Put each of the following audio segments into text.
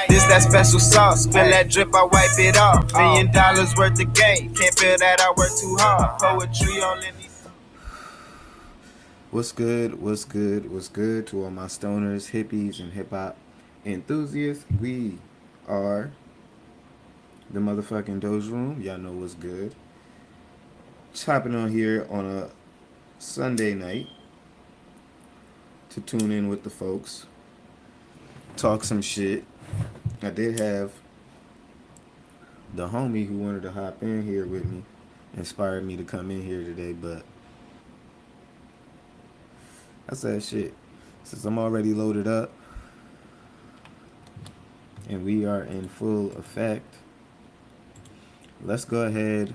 This that special sauce, spill that drip, I wipe it off. $1 million worth of game, can't feel that I work too hard. Poetry only needs. What's good? What's good? What's good to all my stoners, hippies, and hip hop enthusiasts? We are the motherfucking Doja Room. Y'all know what's good. Just hopping on here on a Sunday night to tune in with the folks, talk some shit. I did have the homie who wanted to hop in here with me, inspired me to come in here today, but I said shit. Since I'm already loaded up and we are in full effect, let's go ahead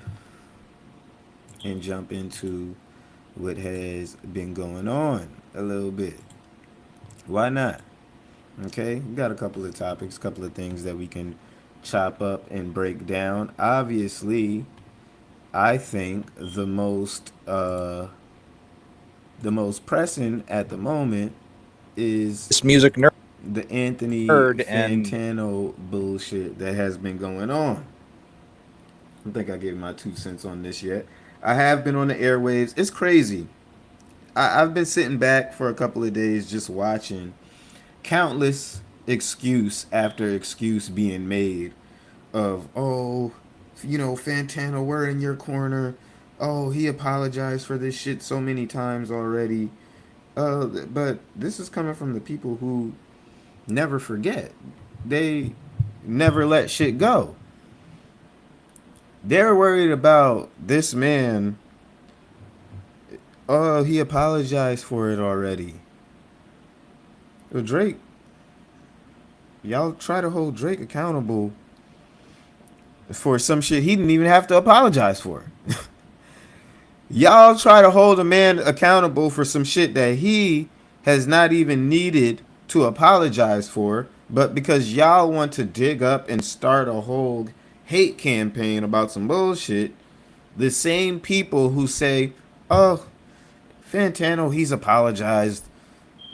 and jump into what has been going on a little bit. Why not? Okay, we got a couple of topics, a couple of things that we can chop up and break down. Obviously, I think the most pressing at the moment is This music the Anthony nerd and Fantano bullshit that has been going on. I don't think I gave my 2 cents on this yet. I have been on the airwaves. It's crazy. I've been sitting back for a couple of days just watching countless excuse after excuse being made of, oh, Fantano, we're in your corner. Oh, he apologized for this shit so many times already. But this is coming from the people who never forget. They never let shit go. They're worried about this man. Oh, he apologized for it already. Well, Drake, y'all try to hold Drake accountable for some shit he didn't even have to apologize for. Y'all try to hold a man accountable for some shit that he has not even needed to apologize for, but because y'all want to dig up and start a whole hate campaign about some bullshit, the same people who say, oh, Fantano, he's apologized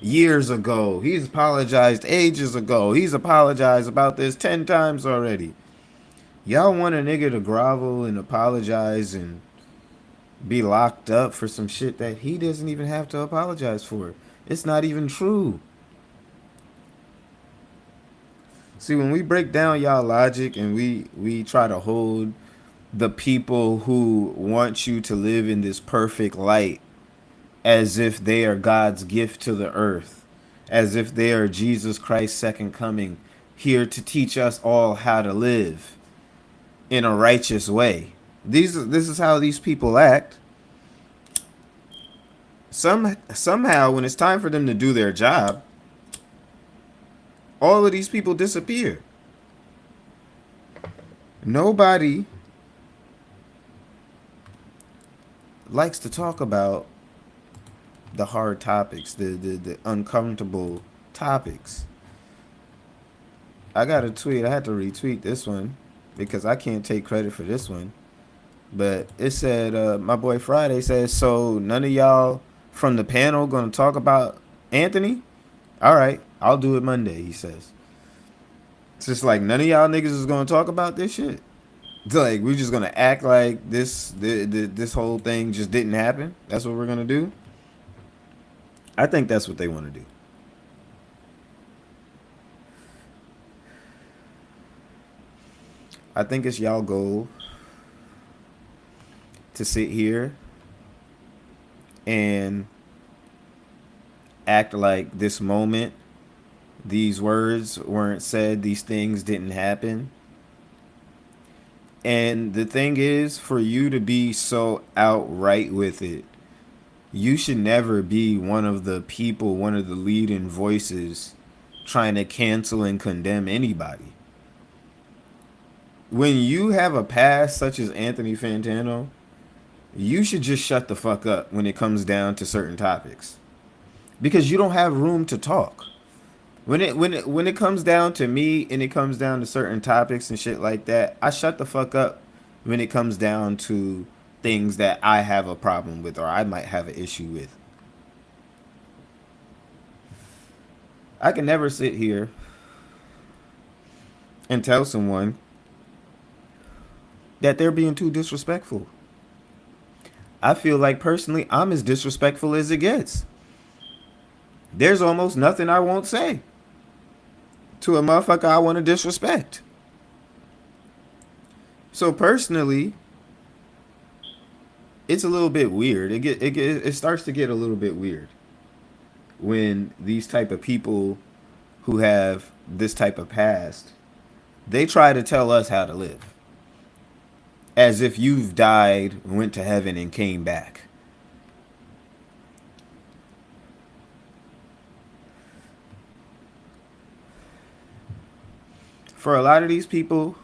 years ago. He's apologized ages ago. He's apologized about this 10 times already. Y'all want a nigga to grovel and apologize and be locked up for some shit that he doesn't even have to apologize for. It's not even true. See, when we break down y'all logic and we try to hold the people who want you to live in this perfect light as if they are God's gift to the earth, as if they are Jesus Christ's second coming, here to teach us all how to live in a righteous way. This is how these people act. Somehow, when it's time for them to do their job, all of these people disappear. Nobody likes to talk about the hard topics, the uncomfortable topics. I got a tweet. I had to retweet this one because I can't take credit for this one. But it said, my boy Friday says, so none of y'all from the panel going to talk about Anthony? All right, I'll do it Monday, he says. It's just like none of y'all niggas is going to talk about this shit. It's like we're just going to act like this whole thing just didn't happen. That's what we're going to do. I think that's what they want to do. I think it's y'all goal to sit here and act like this moment, these words weren't said, these things didn't happen. And the thing is, for you to be so outright with it, you should never be one of the people, one of the leading voices trying to cancel and condemn anybody. When you have a past such as Anthony Fantano, you should just shut the fuck up when it comes down to certain topics, because you don't have room to talk. When it comes down to me and it comes down to certain topics and shit like that, I shut the fuck up when it comes down to things that I have a problem with or I might have an issue with. I can never sit here and tell someone that they're being too disrespectful. I feel like personally, I'm as disrespectful as it gets. There's almost nothing I won't say to a motherfucker I want to disrespect. So personally, it's a little bit weird. It starts to get a little bit weird when these type of people who have this type of past, they try to tell us how to live as if you've died, went to heaven, and came back. For a lot of these people,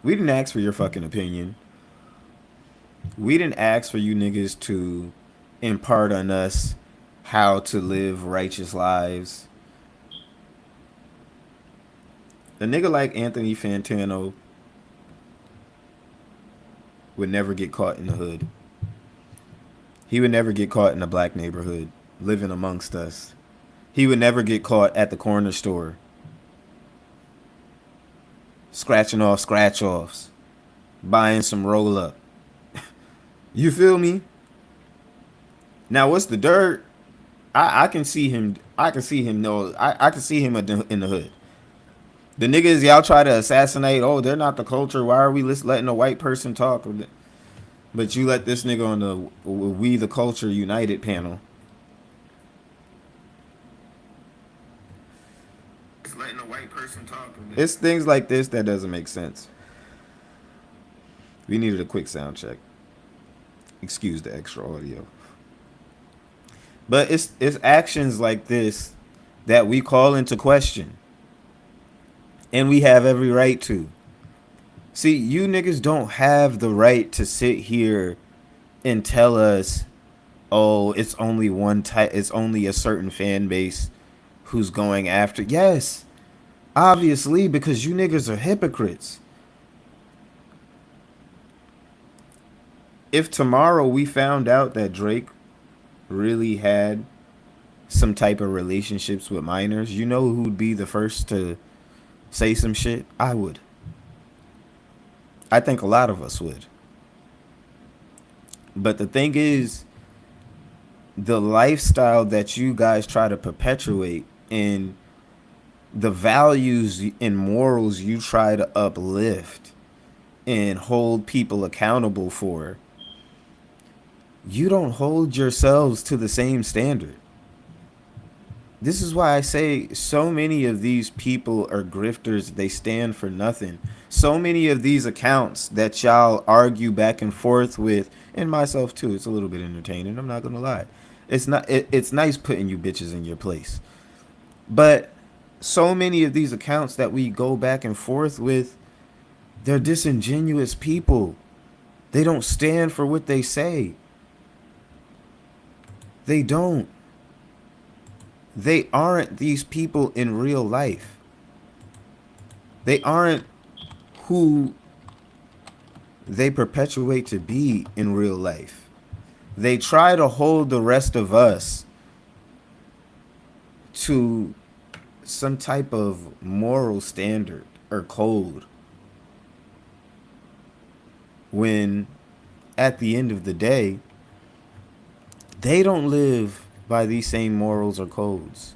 we didn't ask for your fucking opinion. We didn't ask for you niggas to impart on us how to live righteous lives. A nigga like Anthony Fantano would never get caught in the hood. He would never get caught in a black neighborhood living amongst us. He would never get caught at the corner store scratching off scratch offs, buying some roll up. You feel me? Now what's the dirt? I can see him. I can see him. No, I can see him in the hood. The niggas y'all try to assassinate. Oh, they're not the culture. Why are we letting a white person talk? But you let this nigga on the We the Culture United panel. Letting a white person talk. It's things like this that doesn't make sense. We needed a quick sound check. Excuse the extra audio. But it's actions like this that we call into question. And we have every right to. See, you niggas don't have the right to sit here and tell us, oh, it's only one type, it's only a certain fan base who's going after. Yes, obviously, because you niggas are hypocrites. If tomorrow we found out that Drake really had some type of relationships with minors, you know who'd be the first to say some shit? I would. I think a lot of us would. But the thing is, the lifestyle that you guys try to perpetuate and the values and morals you try to uplift and hold people accountable for, you don't hold yourselves to the same standard. This is why I say so many of these people are grifters. They stand for nothing. So many of these accounts that y'all argue back and forth with, and myself too, it's a little bit entertaining, I'm not gonna lie. It's nice putting you bitches in your place. But so many of these accounts that we go back and forth with, they're disingenuous people. They don't stand for what they say. They don't. They aren't these people in real life. They aren't who they perpetuate to be in real life. They try to hold the rest of us to some type of moral standard or code, when at the end of the day, they don't live by these same morals or codes.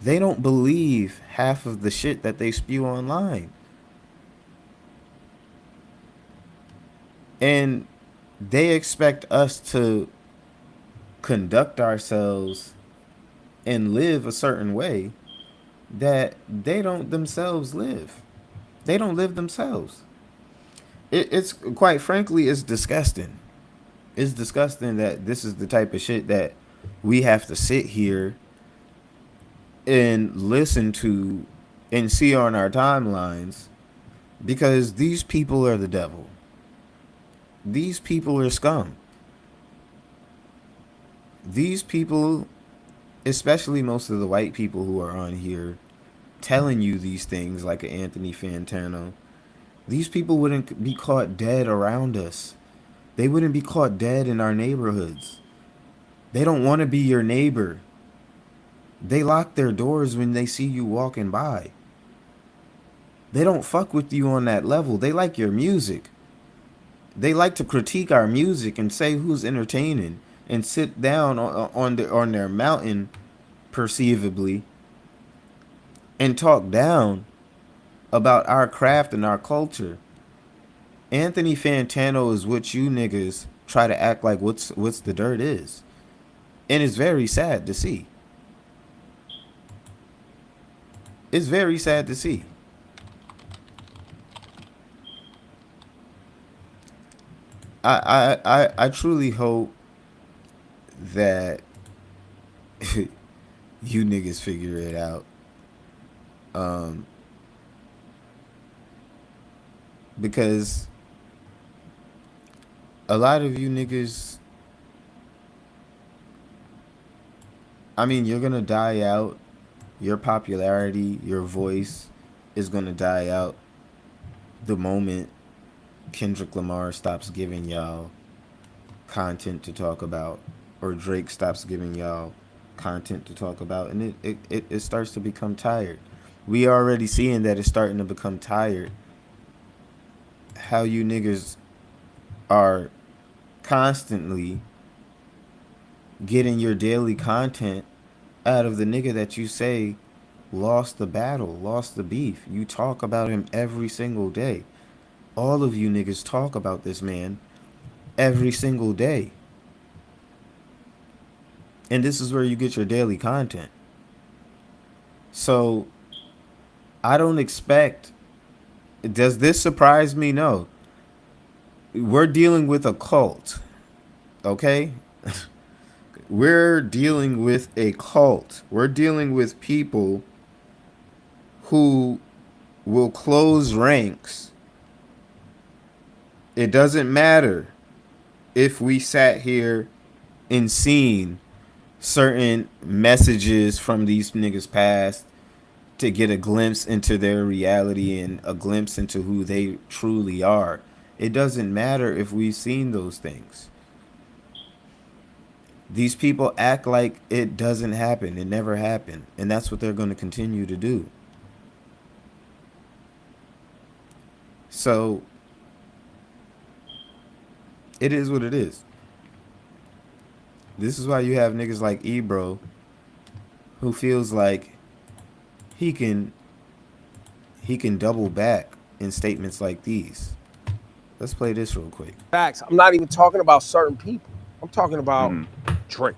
They don't believe half of the shit that they spew online. And they expect us to conduct ourselves and live a certain way that they don't themselves live. They don't live themselves. It's quite frankly, it's disgusting. It's disgusting that this is the type of shit that we have to sit here and listen to and see on our timelines, because these people are the devil. These people are scum. These people, especially most of the white people who are on here telling you these things like an Anthony Fantano, these people wouldn't be caught dead around us. They wouldn't be caught dead in our neighborhoods. They don't want to be your neighbor. They lock their doors when they see you walking by. They don't fuck with you on that level. They like your music. They like to critique our music and say who's entertaining and sit down on their mountain, perceivably, and talk down about our craft and our culture. Anthony Fantano is what you niggas try to act like what's the dirt is. And it's very sad to see. It's very sad to see. I truly hope that you niggas figure it out. Because a lot of you niggas, I mean, you're gonna die out. Your popularity, your voice is gonna die out the moment Kendrick Lamar stops giving y'all content to talk about, or Drake stops giving y'all content to talk about, and it starts to become tired. We already seeing that it's starting to become tired. How you niggas are constantly getting your daily content out of the nigga that you say lost the battle, lost the beef. You talk about him every single day. All of you niggas talk about this man every single day. And this is where you get your daily content. So I don't expect. Does this surprise me? No. We're dealing with a cult. Okay? We're dealing with a cult. We're dealing with people who will close ranks. It doesn't matter if we sat here and seen certain messages from these niggas past to get a glimpse into their reality and a glimpse into who they truly are. It doesn't matter if we've seen those things. These people act like it doesn't happen. It never happened. And that's what they're going to continue to do. So it is what it is. This is why you have niggas like Ebro who feels like he can double back in statements like these. Let's play this real quick. Facts. I'm not even talking about certain people. I'm talking about Drake.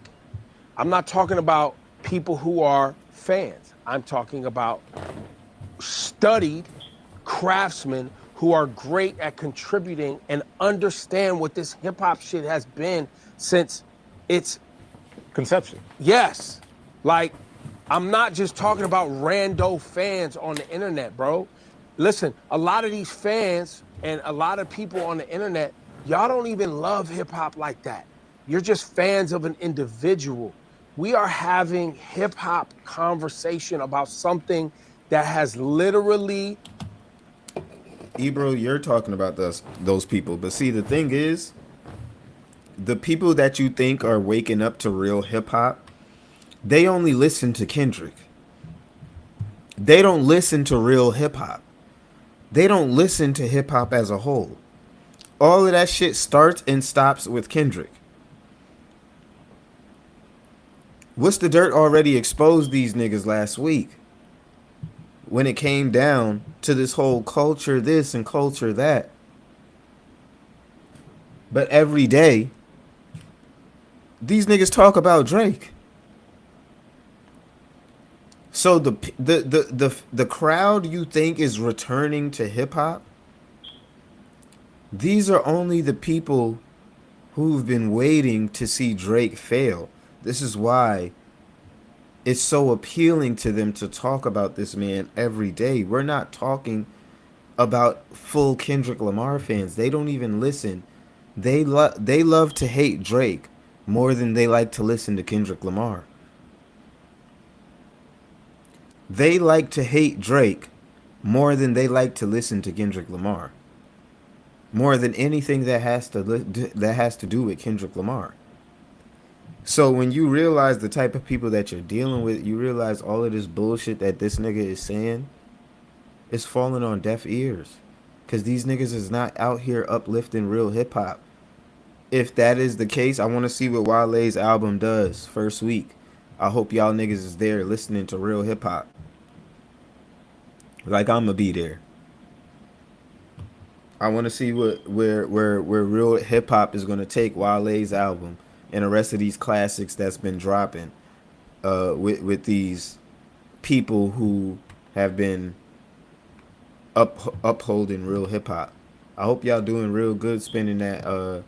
I'm not talking about people who are fans. I'm talking about studied craftsmen who are great at contributing and understand what this hip hop shit has been since its conception. Yes. Like, I'm not just talking about rando fans on the internet, bro. Listen, a lot of these fans and a lot of people on the internet, y'all don't even love hip hop like that. You're just fans of an individual. We are having hip hop conversation about something that has literally. Ebro, you're talking about those people. But see, the thing is, the people that you think are waking up to real hip hop, they only listen to Kendrick. They don't listen to real hip hop. They don't listen to hip hop as a whole. All of that shit starts and stops with Kendrick. What's the Dirt already exposed these niggas last week when it came down to this whole culture this and culture that. But every day, these niggas talk about Drake. So the crowd you think is returning to hip hop, these are only the people who've been waiting to see Drake fail. This is why it's so appealing to them to talk about this man every day. We're not talking about full Kendrick Lamar fans. They don't even listen. They love to hate Drake more than they like to listen to Kendrick Lamar. They like to hate Drake more than they like to listen to Kendrick Lamar. More than anything that has to do with Kendrick Lamar. So when you realize the type of people that you're dealing with, you realize all of this bullshit that this nigga is saying, is falling on deaf ears. Because these niggas is not out here uplifting real hip hop. If that is the case, I want to see what Wale's album does first week. I hope y'all niggas is there listening to real hip hop. Like I'ma be there. I want to see where real hip hop is gonna take Wale's album and the rest of these classics that's been dropping. With these people who have been upholding real hip hop. I hope y'all doing real good spinning that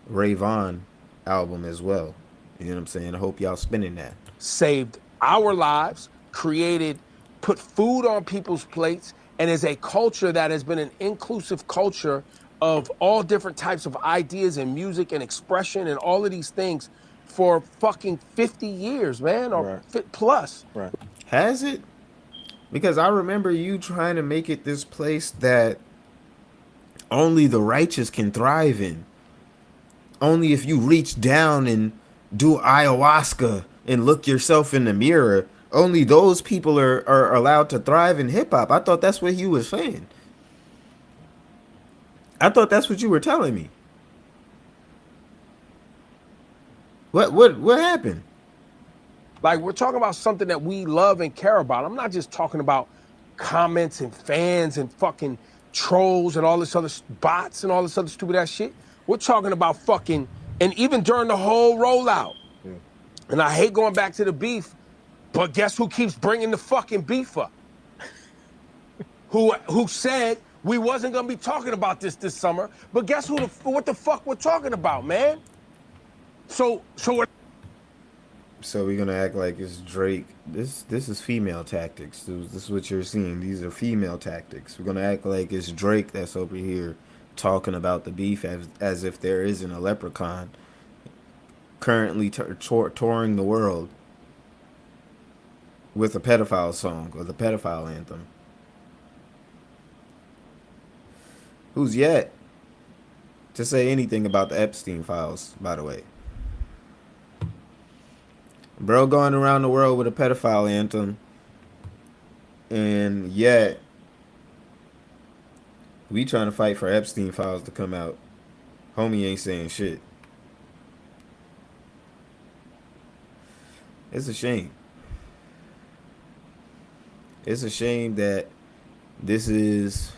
Ray Vaughn album as well. You know what I'm saying? I hope y'all spinning that. Saved our lives, put food on people's plates, and is a culture that has been an inclusive culture of all different types of ideas and music and expression and all of these things for fucking 50 years, man, or plus. Right. Has it? Because I remember you trying to make it this place that only the righteous can thrive in. Only if you reach down and do ayahuasca and look yourself in the mirror, only those people are allowed to thrive in hip hop. I thought that's what you were saying. I thought that's what you were telling me. What happened? Like, we're talking about something that we love and care about. I'm not just talking about comments and fans and fucking trolls and all this other bots and all this other stupid ass shit. We're talking about fucking, and even during the whole rollout. Yeah. And I hate going back to the beef, but guess who keeps bringing the fucking beef up? who said we wasn't gonna be talking about this summer, but guess what the fuck we're talking about, man? So we're gonna act like it's Drake. This is female tactics. This is what you're seeing. These are female tactics. We're gonna act like it's Drake that's over here talking about the beef as if there isn't a leprechaun currently touring the world with a pedophile song or the pedophile anthem. Who's yet to say anything about the Epstein files, by the way? Bro going around the world with a pedophile anthem, and yet we trying to fight for Epstein files to come out. Homie ain't saying shit. It's a shame. It's a shame that this is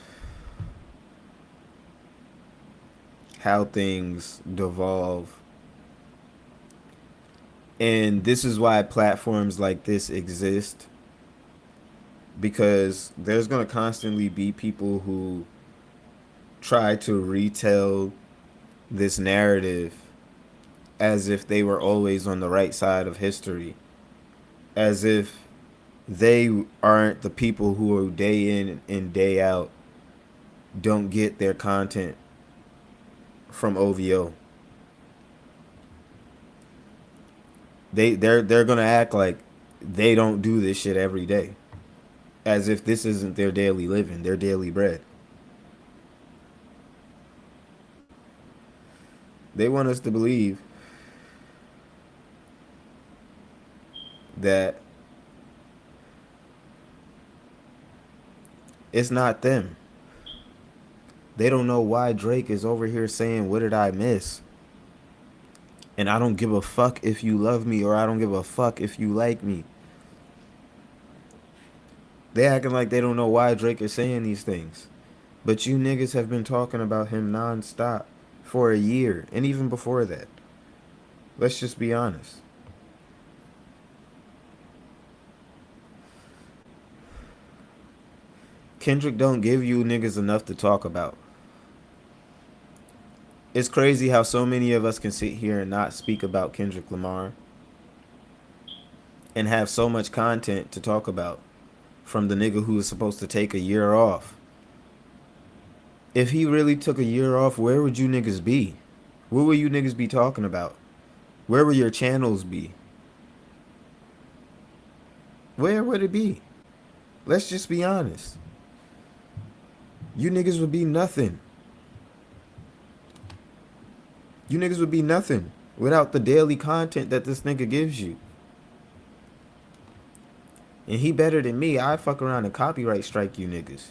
how things devolve. And this is why platforms like this exist. Because there's going to constantly be people who try to retell this narrative as if they were always on the right side of history. As if they aren't the people who day in and day out don't get their content from OVO. They're gonna act like they don't do this shit every day, as if this isn't their daily living, their daily bread. They want us to believe that it's not them. They don't know why Drake is over here saying, "What did I miss?" And I don't give a fuck if you love me, or I don't give a fuck if you like me. They acting like they don't know why Drake is saying these things. But you niggas have been talking about him nonstop for a year, and even before that. Let's just be honest. Kendrick don't give you niggas enough to talk about. It's crazy how so many of us can sit here and not speak about Kendrick Lamar and have so much content to talk about from the nigga who is supposed to take a year off. If he really took a year off, where would you niggas be? What would you niggas be talking about? Where would your channels be? Where would it be? Let's just be honest. You niggas would be nothing. You niggas would be nothing without the daily content that this nigga gives you. And he better than me. I fuck around and copyright strike you niggas.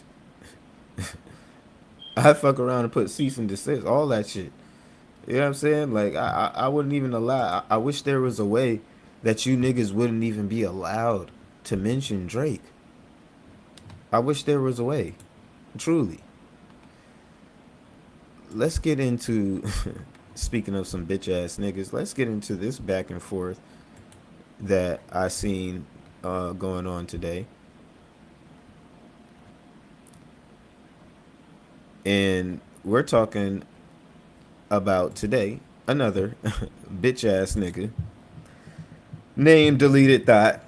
I fuck around and put cease and desist, all that shit. You know what I'm saying? Like I wouldn't even allow. I wish there was a way that you niggas wouldn't even be allowed to mention Drake. I wish there was a way. Truly. Let's get into speaking of some bitch ass niggas, let's get into this back and forth that I seen going on today. And we're talking about today another bitch ass nigga named Deleted Thot.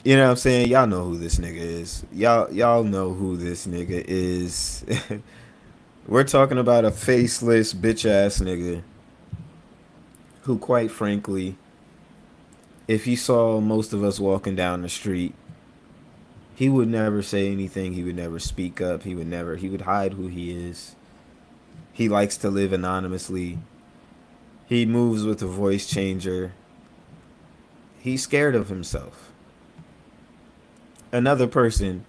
You know what I'm saying? Y'all know who this nigga is. Y'all know who this nigga is. We're talking about a faceless bitch ass nigga who, quite frankly, if he saw most of us walking down the street, he would never say anything. He would never speak up. He would hide who he is. He likes to live anonymously. He moves with a voice changer. He's scared of himself. Another person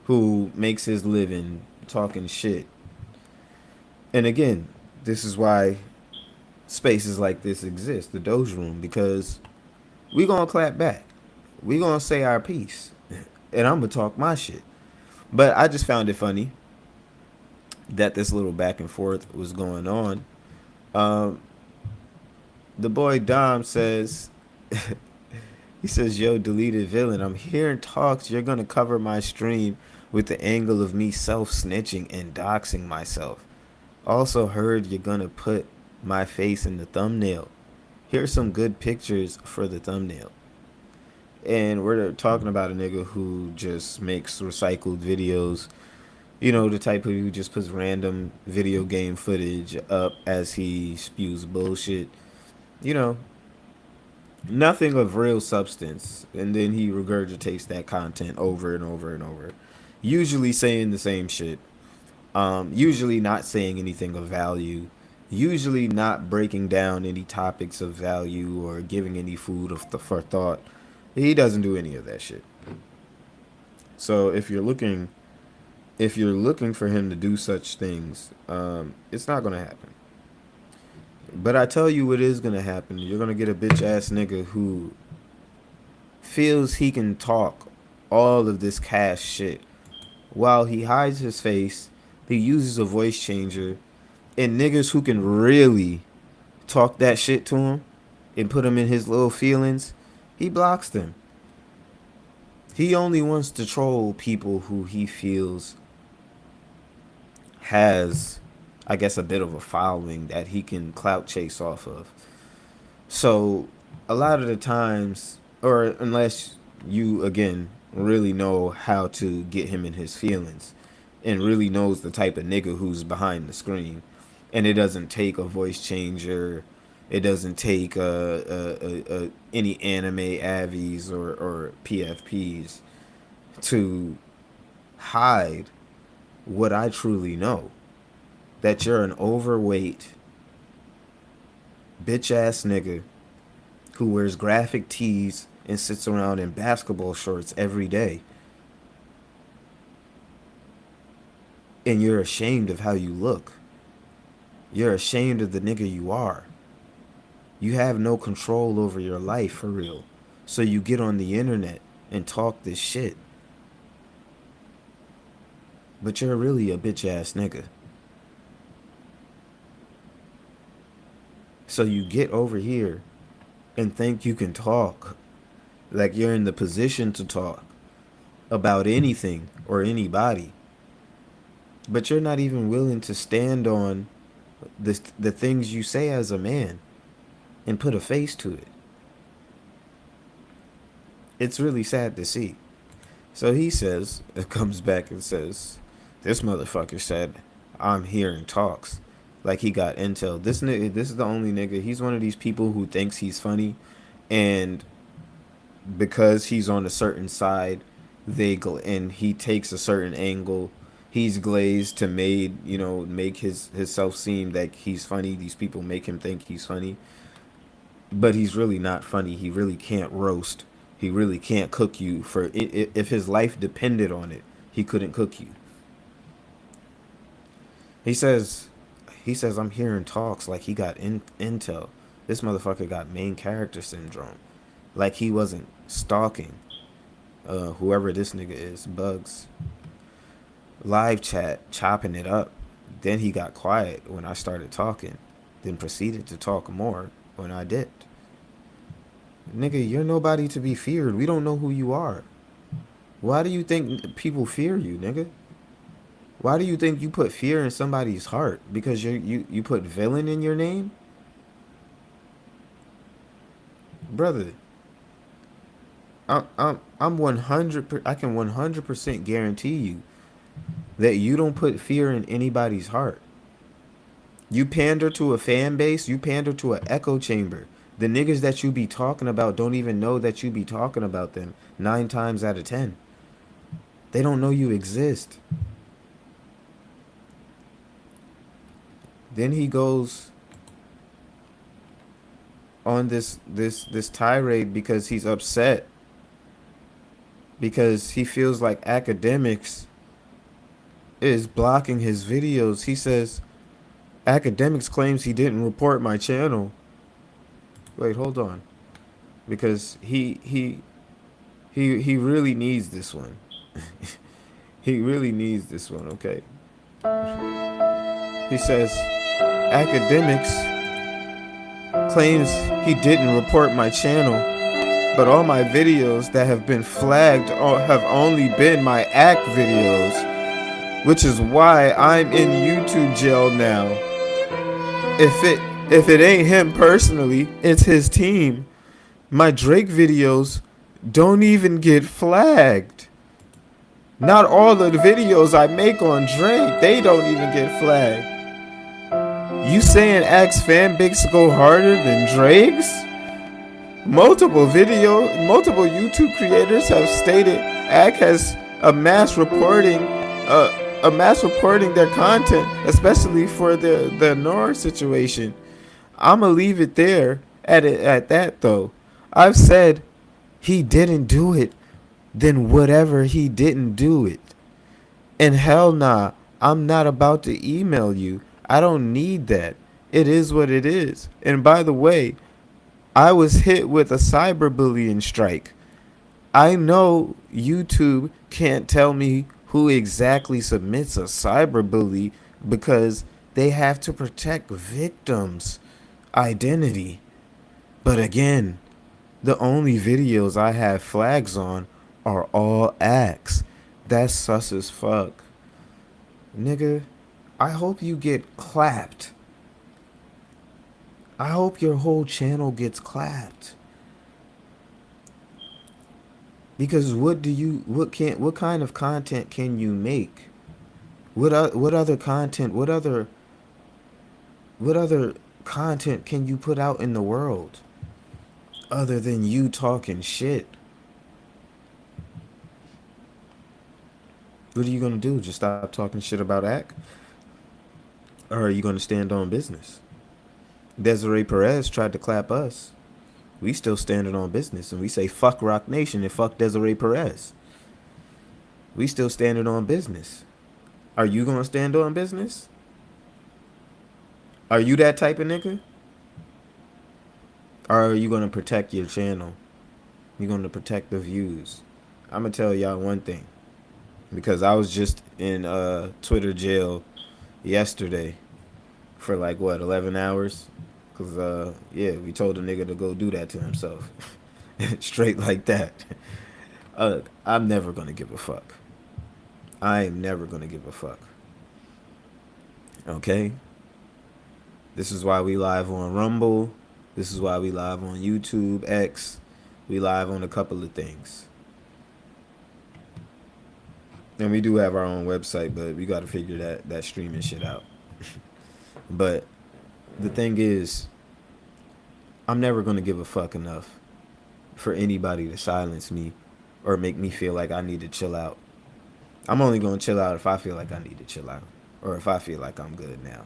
who makes his living talking shit. And again, this is why spaces like this exist, the Doja Room, because we gonna clap back. We gonna say our piece. And I'm gonna talk my shit. But I just found it funny that this little back and forth was going on. Um, the boy Dom says, he says, yo, deleted villain, I'm hearing talks you're gonna cover my stream with the angle of me self-snitching and doxing myself. Also heard you're gonna put my face in the thumbnail. Here's some good pictures for the thumbnail. And we're talking about a nigga who just makes recycled videos. You know, the type who just puts random video game footage up as he spews bullshit. You know, nothing of real substance. And then he regurgitates that content over and over and over. Usually saying the same shit. Usually not saying anything of value. Usually not breaking down any topics of value or giving any food for thought. He doesn't do any of that shit. So if you're looking for him to do such things, it's not gonna happen. But I tell you what is gonna happen. You're gonna get a bitch ass nigga who feels he can talk all of this cash shit while he hides his face. He uses a voice changer, and niggas who can really talk that shit to him and put him in his little feelings, he blocks them. He only wants to troll people who he feels has, I guess, a bit of a following that he can clout chase off of. So a lot of the times, or unless you, again, really know how to get him in his feelings and really knows the type of nigga who's behind the screen, and it doesn't take a voice changer, it doesn't take any anime avies or PFPs to hide what I truly know. That you're an overweight, bitch ass nigga who wears graphic tees and sits around in basketball shorts every day. And you're ashamed of how you look. You're ashamed of the nigga you are. You have no control over your life for real. So you get on the internet and talk this shit. But you're really a bitch ass nigga. So you get over here and think you can talk like you're in the position to talk about anything or anybody. But you're not even willing to stand on the things you say as a man and put a face to it. It's really sad to see. So he says, it comes back and says, this motherfucker said, I'm hearing talks. Like he got intel. This nigga, this is the only nigga. He's one of these people who thinks he's funny, and because he's on a certain side, and he takes a certain angle. He's glazed to make his self seem like he's funny. These people make him think he's funny, but he's really not funny. He really can't roast He really can't cook you for if his life depended on it. He couldn't cook you. He says, I'm hearing talks like he got intel. This motherfucker got main character syndrome, like he wasn't stalking whoever this nigga is, Bugs. Live chat, chopping it up. Then he got quiet when I started talking, then proceeded to talk more when I did. Nigga, you're nobody to be feared. We don't know who you are. Why do you think people fear you, nigga? Why do you think you put fear in somebody's heart? Because you put villain in your name? Brother, I'm 100. I can 100% guarantee you that you don't put fear in anybody's heart. You pander to a fan base. You pander to an echo chamber. The niggas that you be talking about don't even know that you be talking about them 9 times out of 10. They don't know you exist. Then he goes on this tirade because he's upset. Because he feels like academics is blocking his videos. He says, academics claims he didn't report my channel. Wait, hold on. Because he really needs this one. He really needs this one, okay? He says, academics claims he didn't report my channel, but all my videos that have been flagged have only been my act videos, which is why I'm in YouTube jail now. If it ain't him personally, it's his team. My Drake videos don't even get flagged. Not all of the videos I make on Drake, they don't even get flagged. You saying Axe fanbics go harder than Drake's? Multiple YouTube creators have stated Axe has a mass reporting their content, especially for the Nor situation. I'ma leave it there at that though. I've said he didn't do it, then whatever, he didn't do it. And hell nah, I'm not about to email you. I don't need that. It is what it is. And by the way, I was hit with a cyberbullying strike. I know YouTube can't tell me who exactly submits a cyberbully because they have to protect victims' identity. But again, the only videos I have flags on are all acts. That's sus as fuck. Nigga, I hope you get clapped. I hope your whole channel gets clapped. Because what kind of content can you make? What other content can you put out in the world other than you talking shit? What are you gonna do? Just stop talking shit about Ack? Or are you gonna stand on business? Desiree Perez tried to clap us. We still standing on business, and we say fuck Rock Nation and fuck Desiree Perez. We still standing on business. Are you gonna stand on business? Are you that type of nigga? Or are you gonna protect your channel? You're gonna protect the views. I'm gonna tell y'all one thing, because I was just in Twitter jail yesterday for like what, 11 hours. Cause yeah, we told a nigga to go do that to himself. Straight like that. I'm never gonna give a fuck. I am never gonna give a fuck. Okay? This is why we live on Rumble. This is why we live on YouTube, X. We live on a couple of things. And we do have our own website, but we gotta figure that streaming shit out. But the thing is, I'm never going to give a fuck enough for anybody to silence me or make me feel like I need to chill out. I'm only going to chill out if I feel like I need to chill out, or if I feel like I'm good now,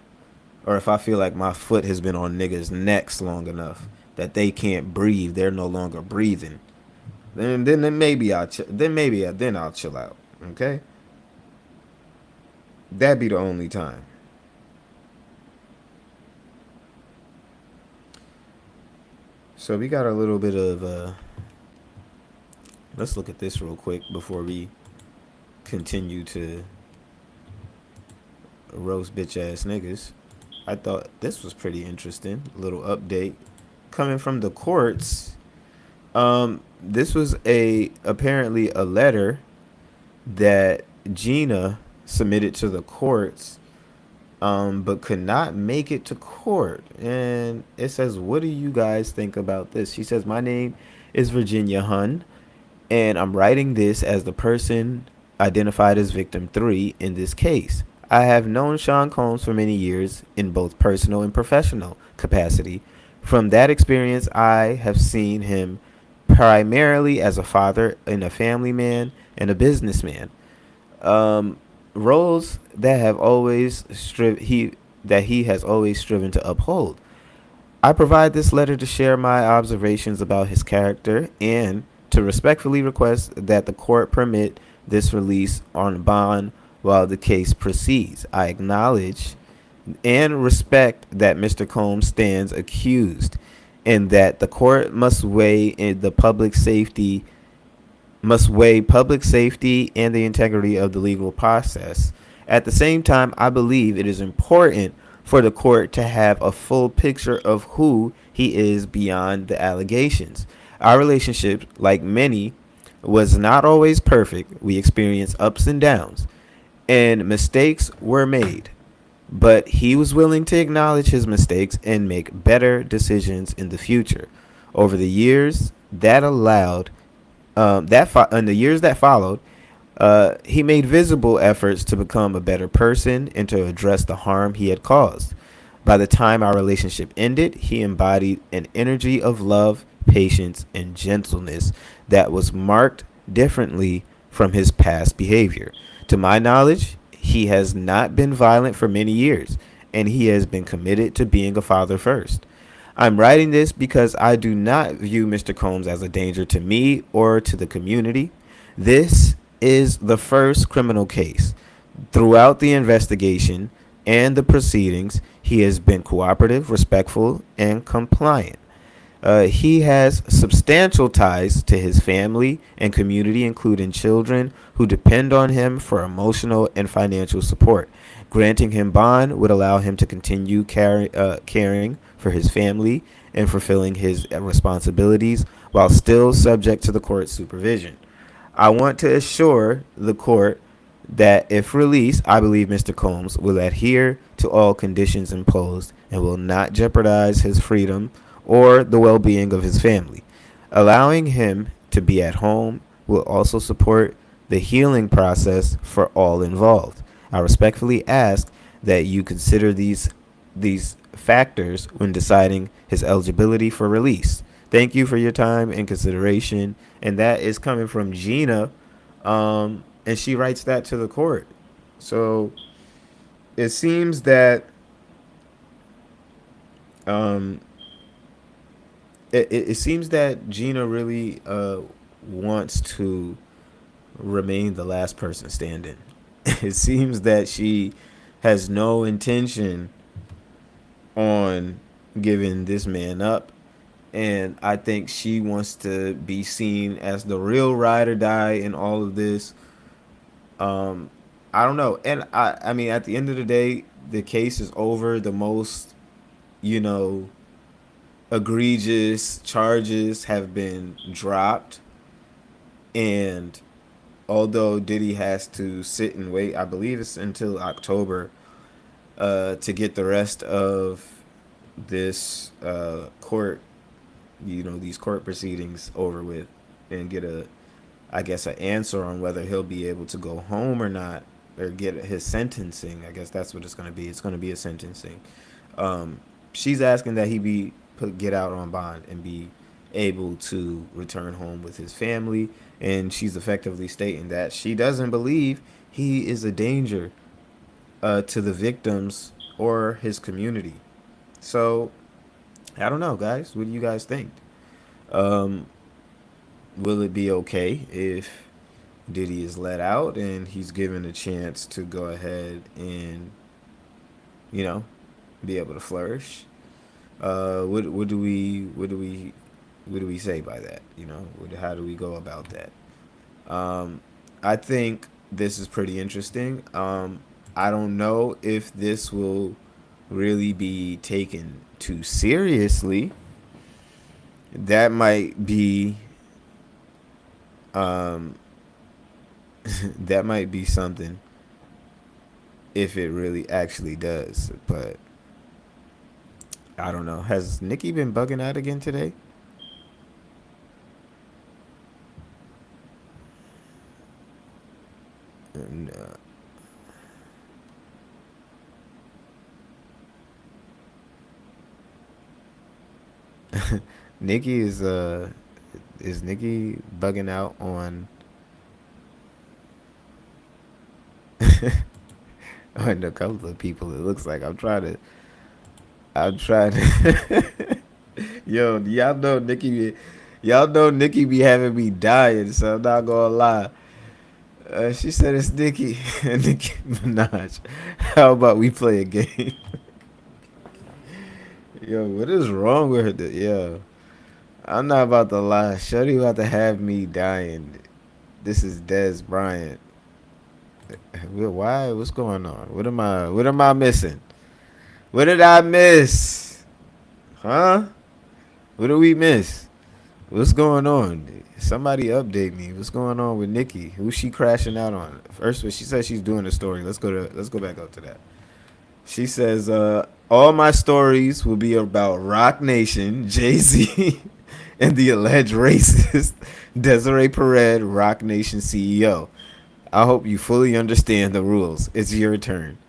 or if I feel like my foot has been on niggas' necks long enough that they can't breathe. They're no longer breathing. And then maybe then I'll chill out. Okay, that'd be the only time. So we got a little bit of let's look at this real quick before we continue to roast bitch ass niggas. I thought this was pretty interesting. A little update coming from the courts. This was a apparently a letter that Gina submitted to the courts, but could not make it to court. And it says, "What do you guys think about this?" She says, "My name is Virginia Hunn, and I'm writing this as the person identified as victim 3 in this case. I have known Sean Combs for many years in both personal and professional capacity. From that experience, I have seen him primarily as a father and a family man and a businessman. Um, roles that have always he has always striven to uphold. I provide this letter to share my observations about his character and to respectfully request that the court permit this release on bond while the case proceeds. I acknowledge and respect that Mr. Combs stands accused and that the court must weigh public safety and the integrity of the legal process. At the same time, I believe it is important for the court to have a full picture of who he is beyond the allegations. Our relationship, like many, was not always perfect. We experienced ups and downs, and mistakes were made. But he was willing to acknowledge his mistakes and make better decisions in the future. Over the years that allowed in the years that followed, he made visible efforts to become a better person and to address the harm he had caused. By the time our relationship ended, he embodied an energy of love, patience, and gentleness that was marked differently from his past behavior. To my knowledge, he has not been violent for many years, and he has been committed to being a father first. I'm writing this because I do not view Mr. Combs as a danger to me or to the community. This is the first criminal case. Throughout the investigation and the proceedings, he has been cooperative, respectful, and compliant. He has substantial ties to his family and community, including children who depend on him for emotional and financial support. Granting him bond would allow him to continue caring for his family and fulfilling his responsibilities while still subject to the court's supervision. I want to assure the court that if released, I believe Mr. Combs will adhere to all conditions imposed and will not jeopardize his freedom or the well-being of his family. Allowing him to be at home will also support the healing process for all involved. I respectfully ask that you consider these factors when deciding his eligibility for release. Thank you for your time and consideration. And that is coming from Gina, and she writes that to the court. So it seems that um, it seems that Gina really wants to remain the last person standing. It seems that she has no intention on giving this man up. And I think she wants to be seen as the real ride or die in all of this. Um, I don't know. And I mean, at the end of the day, the case is over. The most, you know, egregious charges have been dropped. And although Diddy has to sit and wait, I believe it's until October to get the rest of this court, these court proceedings over with and get I guess, an answer on whether he'll be able to go home or not or get his sentencing. I guess that's what it's going to be. It's going to be a sentencing. She's asking that he get out on bond and be able to return home with his family. And she's effectively stating that she doesn't believe he is a danger to the victims or his community. So I don't know, guys. What do you guys think? Um, will it be okay if Diddy is let out and he's given a chance to go ahead and, you know, be able to flourish? What do we say by that? You know, how do we go about that? I think this is pretty interesting. I don't know if this will really be taken too seriously. That might be um, that might be something if it really actually does. But I don't know. Has Nikki been bugging out again today? No. Nikki is Nikki bugging out on on a couple of people. It looks like I'm trying to yo, y'all know Nikki be having me dying, so I'm not gonna lie. She said it's Nikki Nicki Minaj. How about we play a game? Yo, what is wrong with her? Yo, I'm not about to lie. Shorty about to have me dying. This is Des Bryant. Why? What's going on? What am I missing? What did I miss? Huh? What did we miss? What's going on? Somebody update me. What's going on with Nikki? Who's she crashing out on? First, she says she's doing a story. Let's go back up to that. She says, all my stories will be about Rock Nation, Jay-Z, and the alleged racist Desiree Perez, Rock Nation CEO. I hope you fully understand the rules. It's your turn.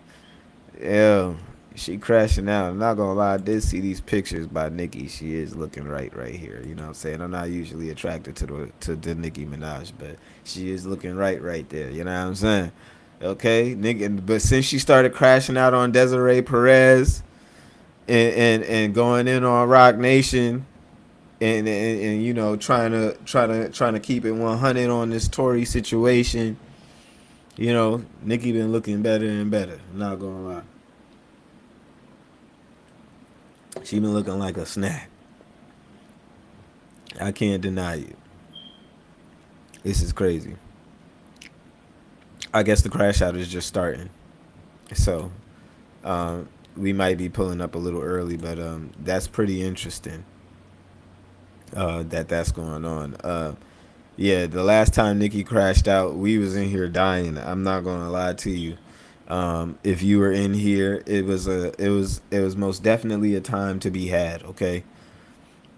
Yeah, she crashing out. I'm not gonna lie, I did see these pictures by Nicki. She is looking right here. You know what I'm saying? I'm not usually attracted to the Nicki Minaj, but she is looking right there. You know what I'm saying? Okay, Nicki, but since she started crashing out on Desiree Perez and going in on Rock Nation and you know trying to keep it 100 on this Tory situation, you know, Nicki been looking better and better. I'm not gonna lie. She been looking like a snack. I can't deny you. This is crazy. I guess the crash out is just starting. So we might be pulling up a little early, but that's pretty interesting that's going on. Yeah, the last time Nikki crashed out, we was in here dying. I'm not gonna lie to you. If you were in here, it was most definitely a time to be had. Okay,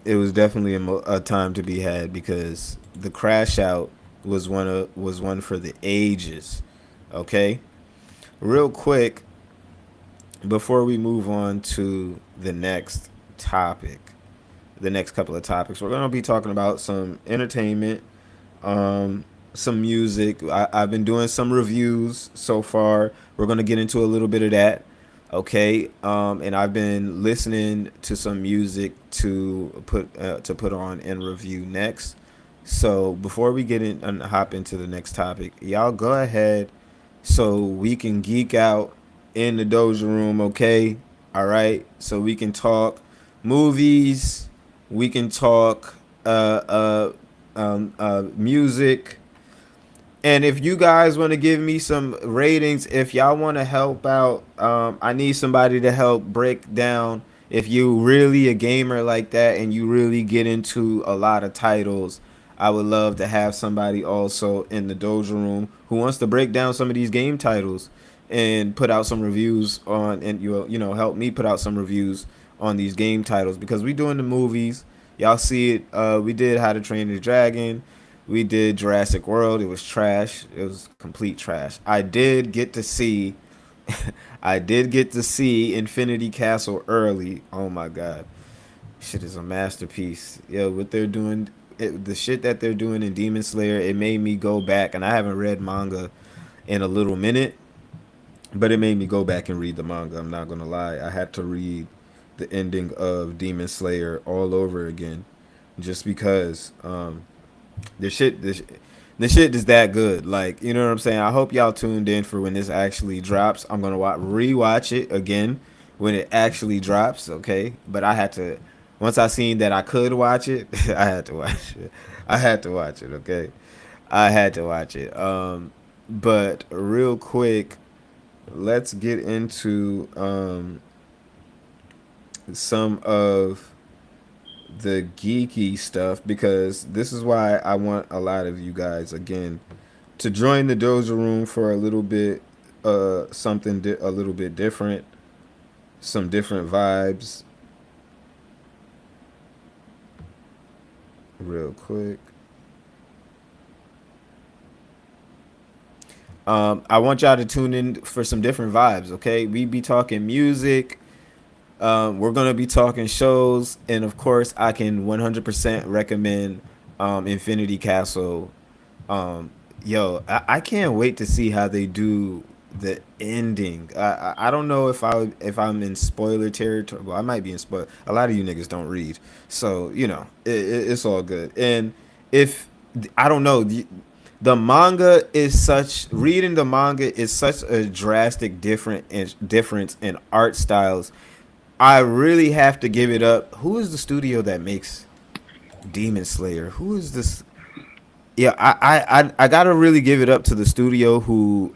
it was definitely a time to be had because the crash out was one for the ages. Okay, real quick before we move on to the next topic, the next couple of topics, we're gonna be talking about some entertainment, some music. I've been doing some reviews so far. We're gonna get into a little bit of that. Okay, and I've been listening to some music to put on and review next. So before we get in and hop into the next topic, y'all go ahead so we can geek out in the Doja Room. Okay, all right. So we can talk movies. We can talk music. And if you guys want to give me some ratings, if y'all want to help out, I need somebody to help break down. If you really a gamer like that and you really get into a lot of titles, I would love to have somebody also in the Doja Room who wants to break down some of these game titles and put out some reviews on, and you know help me put out some reviews on these game titles because we doing the movies. Y'all see it. We did How to Train Your Dragon. We did Jurassic World. It was trash. It was complete trash. I did get to see I did get to see Infinity Castle early. Oh my god. Shit is a masterpiece. Yo, what they're doing, the shit that they're doing in Demon Slayer, it made me go back, and I haven't read manga in a little minute, but it made me go back and read the manga. I'm not gonna lie. I had to read the ending of Demon Slayer all over again just because The shit, the shit is that good. Like, you know what I'm saying? I hope y'all tuned in for when this actually drops. I'm gonna rewatch it again when it actually drops. Okay, but I had to. Once I seen that I could watch it, I had to watch it. I had to watch it. Okay, I had to watch it. But real quick, let's get into some of the geeky stuff because this is why I want a lot of you guys again to join the Doja Room for a little bit, something a little bit different, some different vibes. Real quick, I want y'all to tune in for some different vibes. Okay, we be talking music. We're gonna be talking shows, and of course, I can 100% recommend Infinity Castle. Um, Yo, I can't wait to see how they do the ending. I don't know if I'm in spoiler territory. Well, I might be in spoiler. A lot of you niggas don't read, so you know it's all good. And if I don't know, the manga is such reading the manga is such a drastic difference in art styles. I really have to give it up. Who is the studio that makes Demon Slayer? Who is this? Yeah, I gotta really give it up to the studio who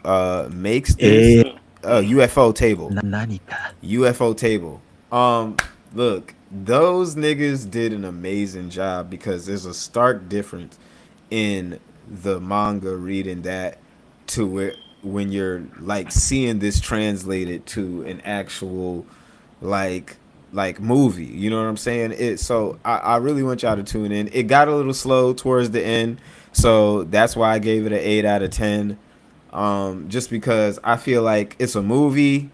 makes this UFO table. UFO table. Look, those niggas did an amazing job because there's a stark difference in the manga reading that to where when you're like seeing this translated to an actual like movie. You know what I'm saying? I really want y'all to tune in. It got a little slow towards the end, so that's why I gave it an 8 out of 10. Just because I feel like it's a movie.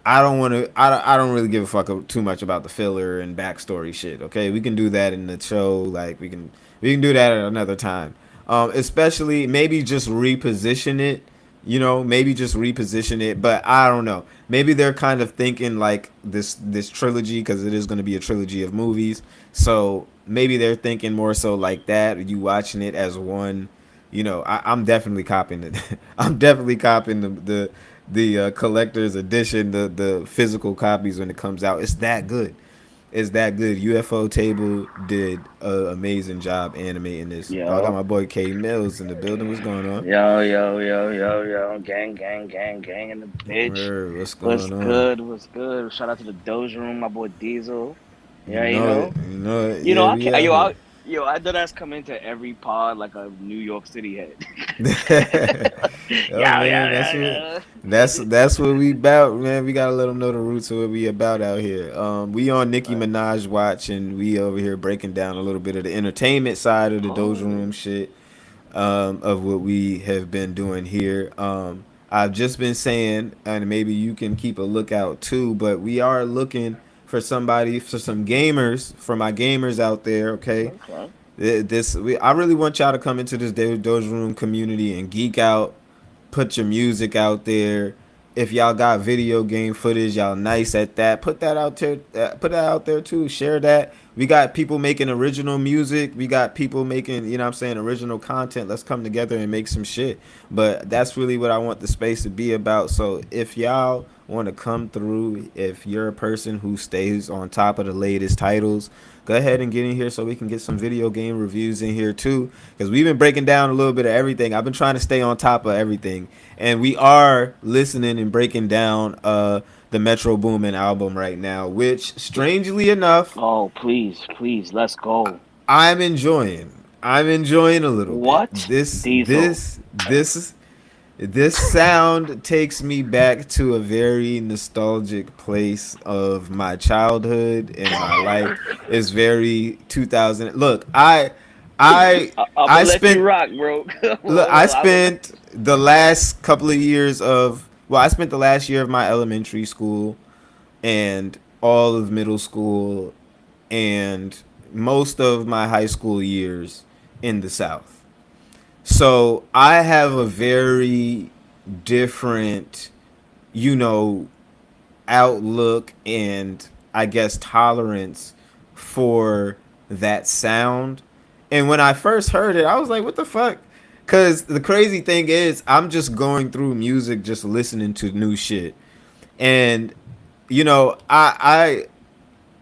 I don't want to. I don't really give a fuck too much about the filler and backstory shit. Okay, we can do that in the show. Like we can do that at another time. Especially maybe just reposition it. You know, maybe just reposition it. But I don't know. Maybe they're kind of thinking like this trilogy because it is going to be a trilogy of movies. So maybe they're thinking more so like that. You watching it as one. You know, I'm definitely copying it. I'm definitely copying the collector's edition, the physical copies when it comes out. It's that good. It's that good. UFO Table did an amazing job animating this. Oh, I got Yo, my boy K Mills in the building. What's going on? yo, gang in the bitch. What's What's going on? good? What's good? Shout out to the Doja Room, my boy Diesel. You Yeah, know it. You know it. you Yeah, know, I we can't, out here. I did ask come into every pod like a New York City head. Oh man, that's what we about, man. We gotta let them know the roots of what we about out here. We on Nicki Right. Minaj watch, and we over here breaking down a little bit of the entertainment side of the Doja Oh, Room shit. Of what we have been doing here. I've just been saying, and maybe you can keep a lookout too, but we are looking for somebody, for some gamers, for my gamers out there, okay? okay. I really want y'all to come into this Doja Room community and geek out, put your music out there. If y'all got video game footage, y'all nice at that. Put that out there. Put that out there too. Share that. We got people making original music. We got people making, you know what I'm saying, original content. Let's come together and make some shit. But that's really what I want the space to be about. So if y'all want to come through, if you're a person who stays on top of the latest titles, go ahead and get in here so we can get some video game reviews in here too, because we've been breaking down a little bit of everything. I've been trying to stay on top of everything, and we are listening and breaking down the Metro Boomin album right now, which strangely enough Oh, please, let's go. I'm enjoying. I'm enjoying a little bit. What? Diesel. This sound takes me back to a very nostalgic place of my childhood and my life. It's very 2000. Look, I'm I gonna let you spent rock, bro. look, I spent the last couple of years of I spent the last year of my elementary school and all of middle school and most of my high school years in the South. So I have a very different, you know, outlook and I guess tolerance for that sound. And when I first heard it, I was like, what the fuck? Because the crazy thing is, I'm just going through music, just listening to new shit. And, you know, I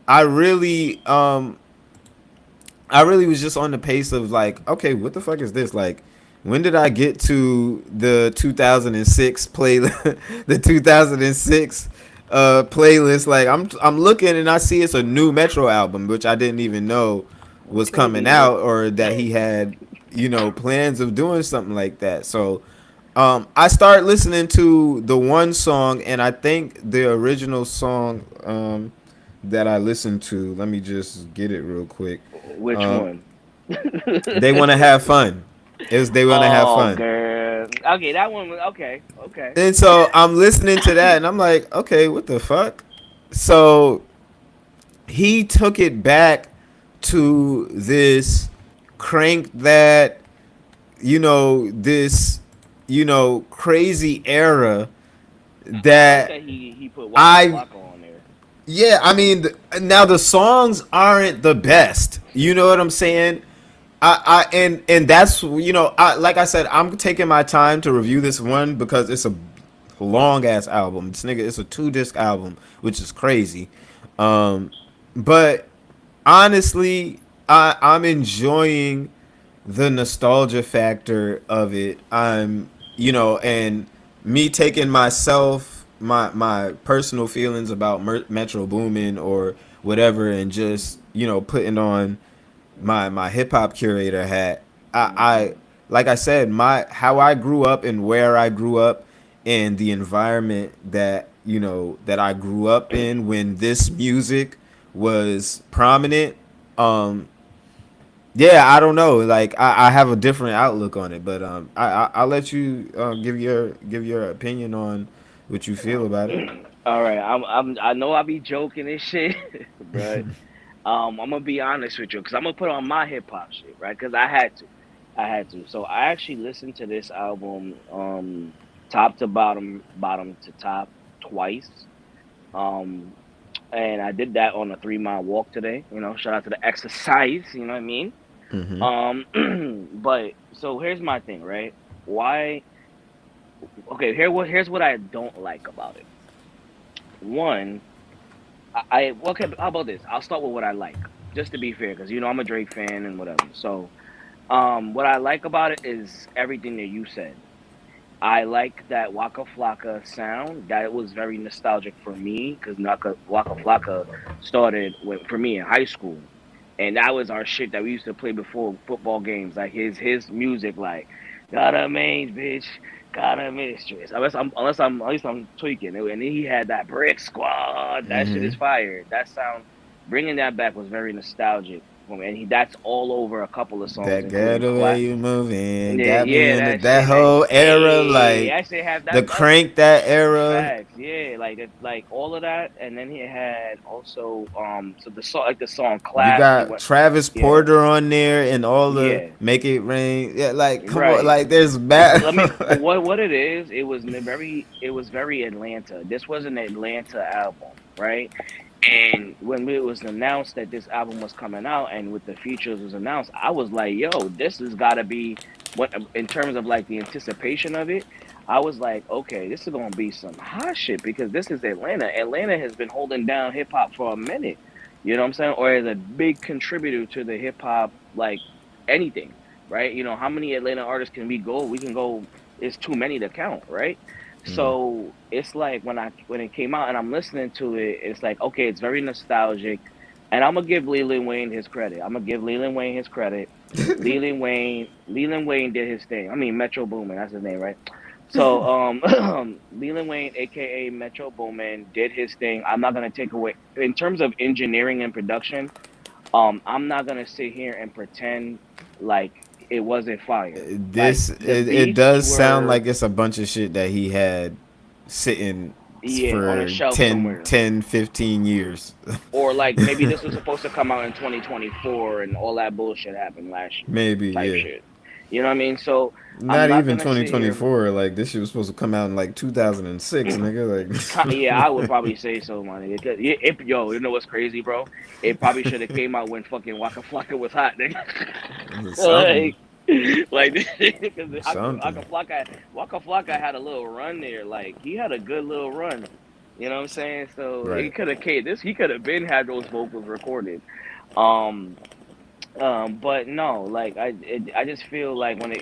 really, I really was just on the pace of like, okay, what the fuck is this? Like, when did I get to the 2006 playlist, the 2006 playlist? Like, I'm looking and I see it's a new Metro album, which I didn't even know was Okay, coming Leland. out or that he had, you know, plans of doing something like that. So, I started listening to the one song, and I think the original song that I listened to. Let me just get it real quick. Which one? They want to have fun. It was they want to have Oh, fun. girl. Okay, that one was okay. Okay. And so I'm listening to that and I'm like, okay, what the fuck? So he took it back to this crank that, you know, this, you know, crazy era I like that that he put Waka I, Flocka on there. yeah, I mean, now the songs aren't the best. You know what I'm saying? And that's, you know, like I said, I'm taking my time to review this one because it's a long ass album. This nigga, it's a 2 disc album, which is crazy. Um, but honestly, I'm enjoying the nostalgia factor of it. I'm, you know, and me taking myself, my personal feelings about Metro Boomin or whatever, and just, you know, putting on my hip hop curator hat. I like I said, my how I grew up and where I grew up and the environment that, you know, that I grew up in when this music was prominent. Um, yeah, I don't know. Like I have a different outlook on it, but I'll let you give your opinion on what you feel about it. All right, I know I be joking and shit, but I'm gonna be honest with you because I'm gonna put on my hip hop shit, right? Because I had to. So I actually listened to this album, top to bottom, bottom to top twice. Um, and I did that on a 3 mile walk today. You know, shout out to the exercise. You know what I mean? Hmm. But so here's my thing, right? Why? Okay, here's what I don't like about it. One, okay. How about this? I'll start with what I like, just to be fair, because you know I'm a Drake fan and whatever. So, what I like about it is everything that you said. I like that Waka Flocka sound. That was very nostalgic for me because Waka Flocka started for me in high school, and that was our shit that we used to play before football games. Like his music, like got a main bitch, got a mistress. At least I'm tweaking. And then he had that Brick Squad. That shit is Hmm. fire. That sound, bringing that back was very nostalgic for me, and that's all over a couple of songs, That including girl the Clap. way you moving Yeah, got me yeah, into that that shit. That whole era, hey, like that shit have the that's crank that era. facts. Yeah, like all of that, and then he had also so the song like the song You Clap. He got went Travis yeah, Porter on there and all the yeah, Make It Rain. Yeah, like come on, right. like there's But bad. let me what it is. It was very Atlanta. This was an Atlanta album, right? And when it was announced that this album was coming out, and with the features was announced, I was like, "Yo, this has got to be what." In terms of like the anticipation of it, I was like, "Okay, this is gonna be some hot shit," because this is Atlanta. Atlanta has been holding down hip hop for a minute. You know what I'm saying? Or is a big contributor to the hip hop, like anything, right? You know, how many Atlanta artists can we go? We can go. It's too many to count, right? Mm. So it's like when it came out and I'm listening to it, it's like okay, it's very nostalgic, and I'm gonna give Leland Wayne his credit. I'm gonna give Leland Wayne his credit. Leland Wayne did his thing. I mean Metro Boomin, that's his name, right? So Leland Wayne, aka Metro Boomin, did his thing. I'm not gonna take away in terms of engineering and production. I'm not gonna sit here and pretend like it wasn't fire. Like the It beats does sound were like it's a bunch of shit that he had sitting yeah on a for shelf 10, somewhere. 10, 15 years. Or like maybe this was supposed to come out in 2024 and all that bullshit happened last year Maybe, type yeah. shit. You know what I mean? So I'm Not not even gonna sit here. 2024. Like this shit was supposed to come out in like 2006, nigga. Yeah, I would Like probably say so, man. Yo, you know what's crazy, bro? It probably should have came out when fucking Waka Flocka was hot, nigga. something, like, because something. Waka Flocka had a little run there. Like, he had a good little run. You know what I'm saying? So Right. it could have came. He could have been had those vocals recorded. Um, but no, like I just feel like when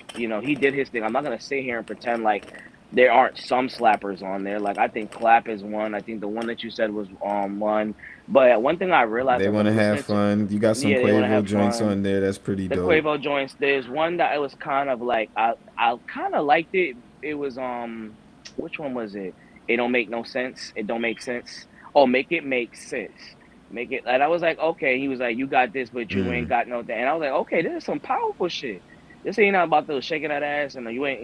he did his thing. I'm not gonna sit here and pretend like there aren't some slappers on there. Like I think Clap is one. I think the one that you said was one. But one thing I realized, They like when want I'm to have listening to, fun. You got some yeah, they want to Quavo have joints fun. on there. That's pretty The dope. Quavo joints. There's one that I was kind of like I kind of liked it. It was which one was it? It don't make no sense. It don't make sense. Oh, make it make sense. Make it. And I was like, okay. He was like, you got this, but you ain't Mm. got no thing. And I was like, okay, this is some powerful shit. This ain't not about those shaking that ass and you ain't.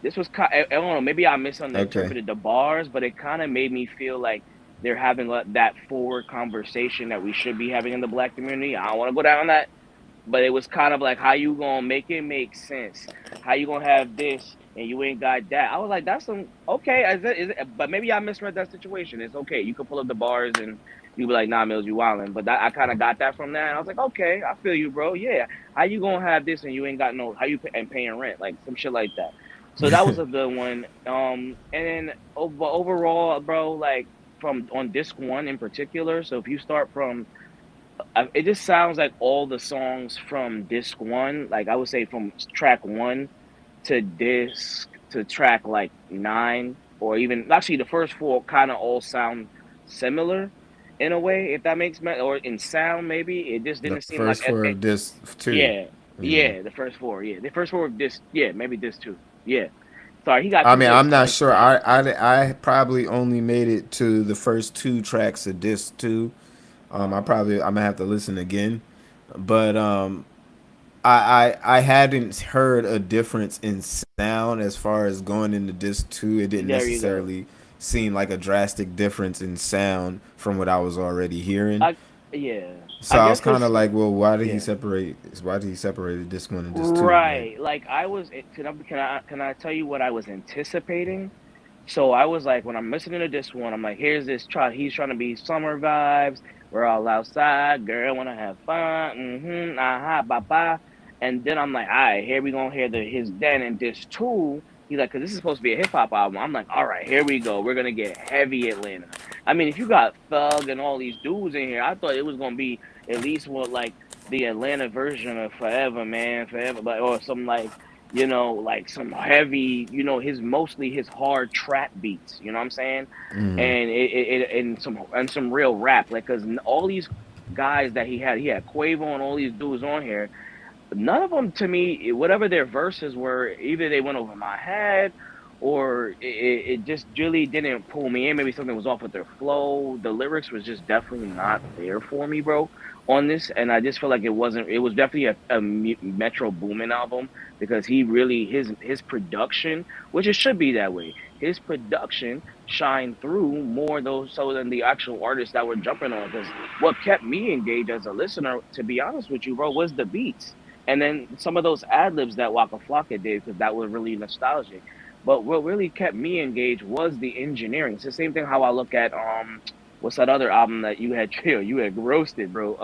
This was. I don't know. Maybe I Okay. misinterpreted the bars, but it kind of made me feel like they're having that forward conversation that we should be having in the black community. I don't want to go down that, but it was kind of like, how you gonna make it make sense? How you gonna have this and you ain't got that? I was like, that's some okay. But maybe I misread that situation. It's okay. You can pull up the bars and you be like, nah, Mills, you wildin'. But I kind of got that from that. And I was like, okay, I feel you, bro. Yeah. How you gonna have this and you ain't got no? How you and paying rent? Like some shit like that. So that was a good one. And then overall, bro, like from on disc one in particular. So if you start from it just sounds like all the songs from disc one, like I would say from track one to track like nine, or even actually the first four kind of all sound similar in a way, if that makes sense, or in sound maybe. It just The didn't seem like first four of this two. yeah, Yeah. the first four, the first four of this, maybe this too, yeah. Sorry, he got I two mean, discs, I'm not right? sure. I probably only made it to the first two tracks of disc two. I'm gonna have to listen again, but I hadn't heard a difference in sound as far as going into disc two. It didn't There you go. necessarily seem like a drastic difference in sound from what I was already hearing. I yeah, So I I was guess kind of because like, well, why did he yeah. separate? Why did he separate disc one and disc two? Like, Right. Like I was can I tell you what I was anticipating? So I was like when I'm listening to this one, I'm like, here's this he's trying to be summer vibes. We're all outside, girl wanna have fun. Mm-hmm. Aha, bye bye. And then I'm like, all right, here we gonna hear his then and this too. He's like, cause this is supposed to be a hip hop album. I'm like, all right, here we go. We're gonna get heavy Atlanta. I mean, if you got Thug and all these dudes in here, I thought it was gonna be at least what like the Atlanta version of Forever, man, Forever, but or some like like some heavy, his mostly his hard trap beats. You know what I'm saying? mm, And and some real rap, like because all these guys that he had Quavo and all these dudes on here. None of them to me, whatever their verses were, either they went over my head or it just really didn't pull me in. Maybe something was off with their flow. The lyrics was just definitely not there for me, bro, on this. And I just feel like it was definitely a Metro Boomin album because he really, his production, which it should be that way, his production shined through more though so than the actual artists that were jumping on. Because what kept me engaged as a listener, to be honest with you, bro, was the beats and then some of those ad libs that Waka Flocka did, because that was really nostalgic. But what really kept me engaged was the engineering. It's the same thing how I look at what's that other album that you had chill, you had roasted, bro.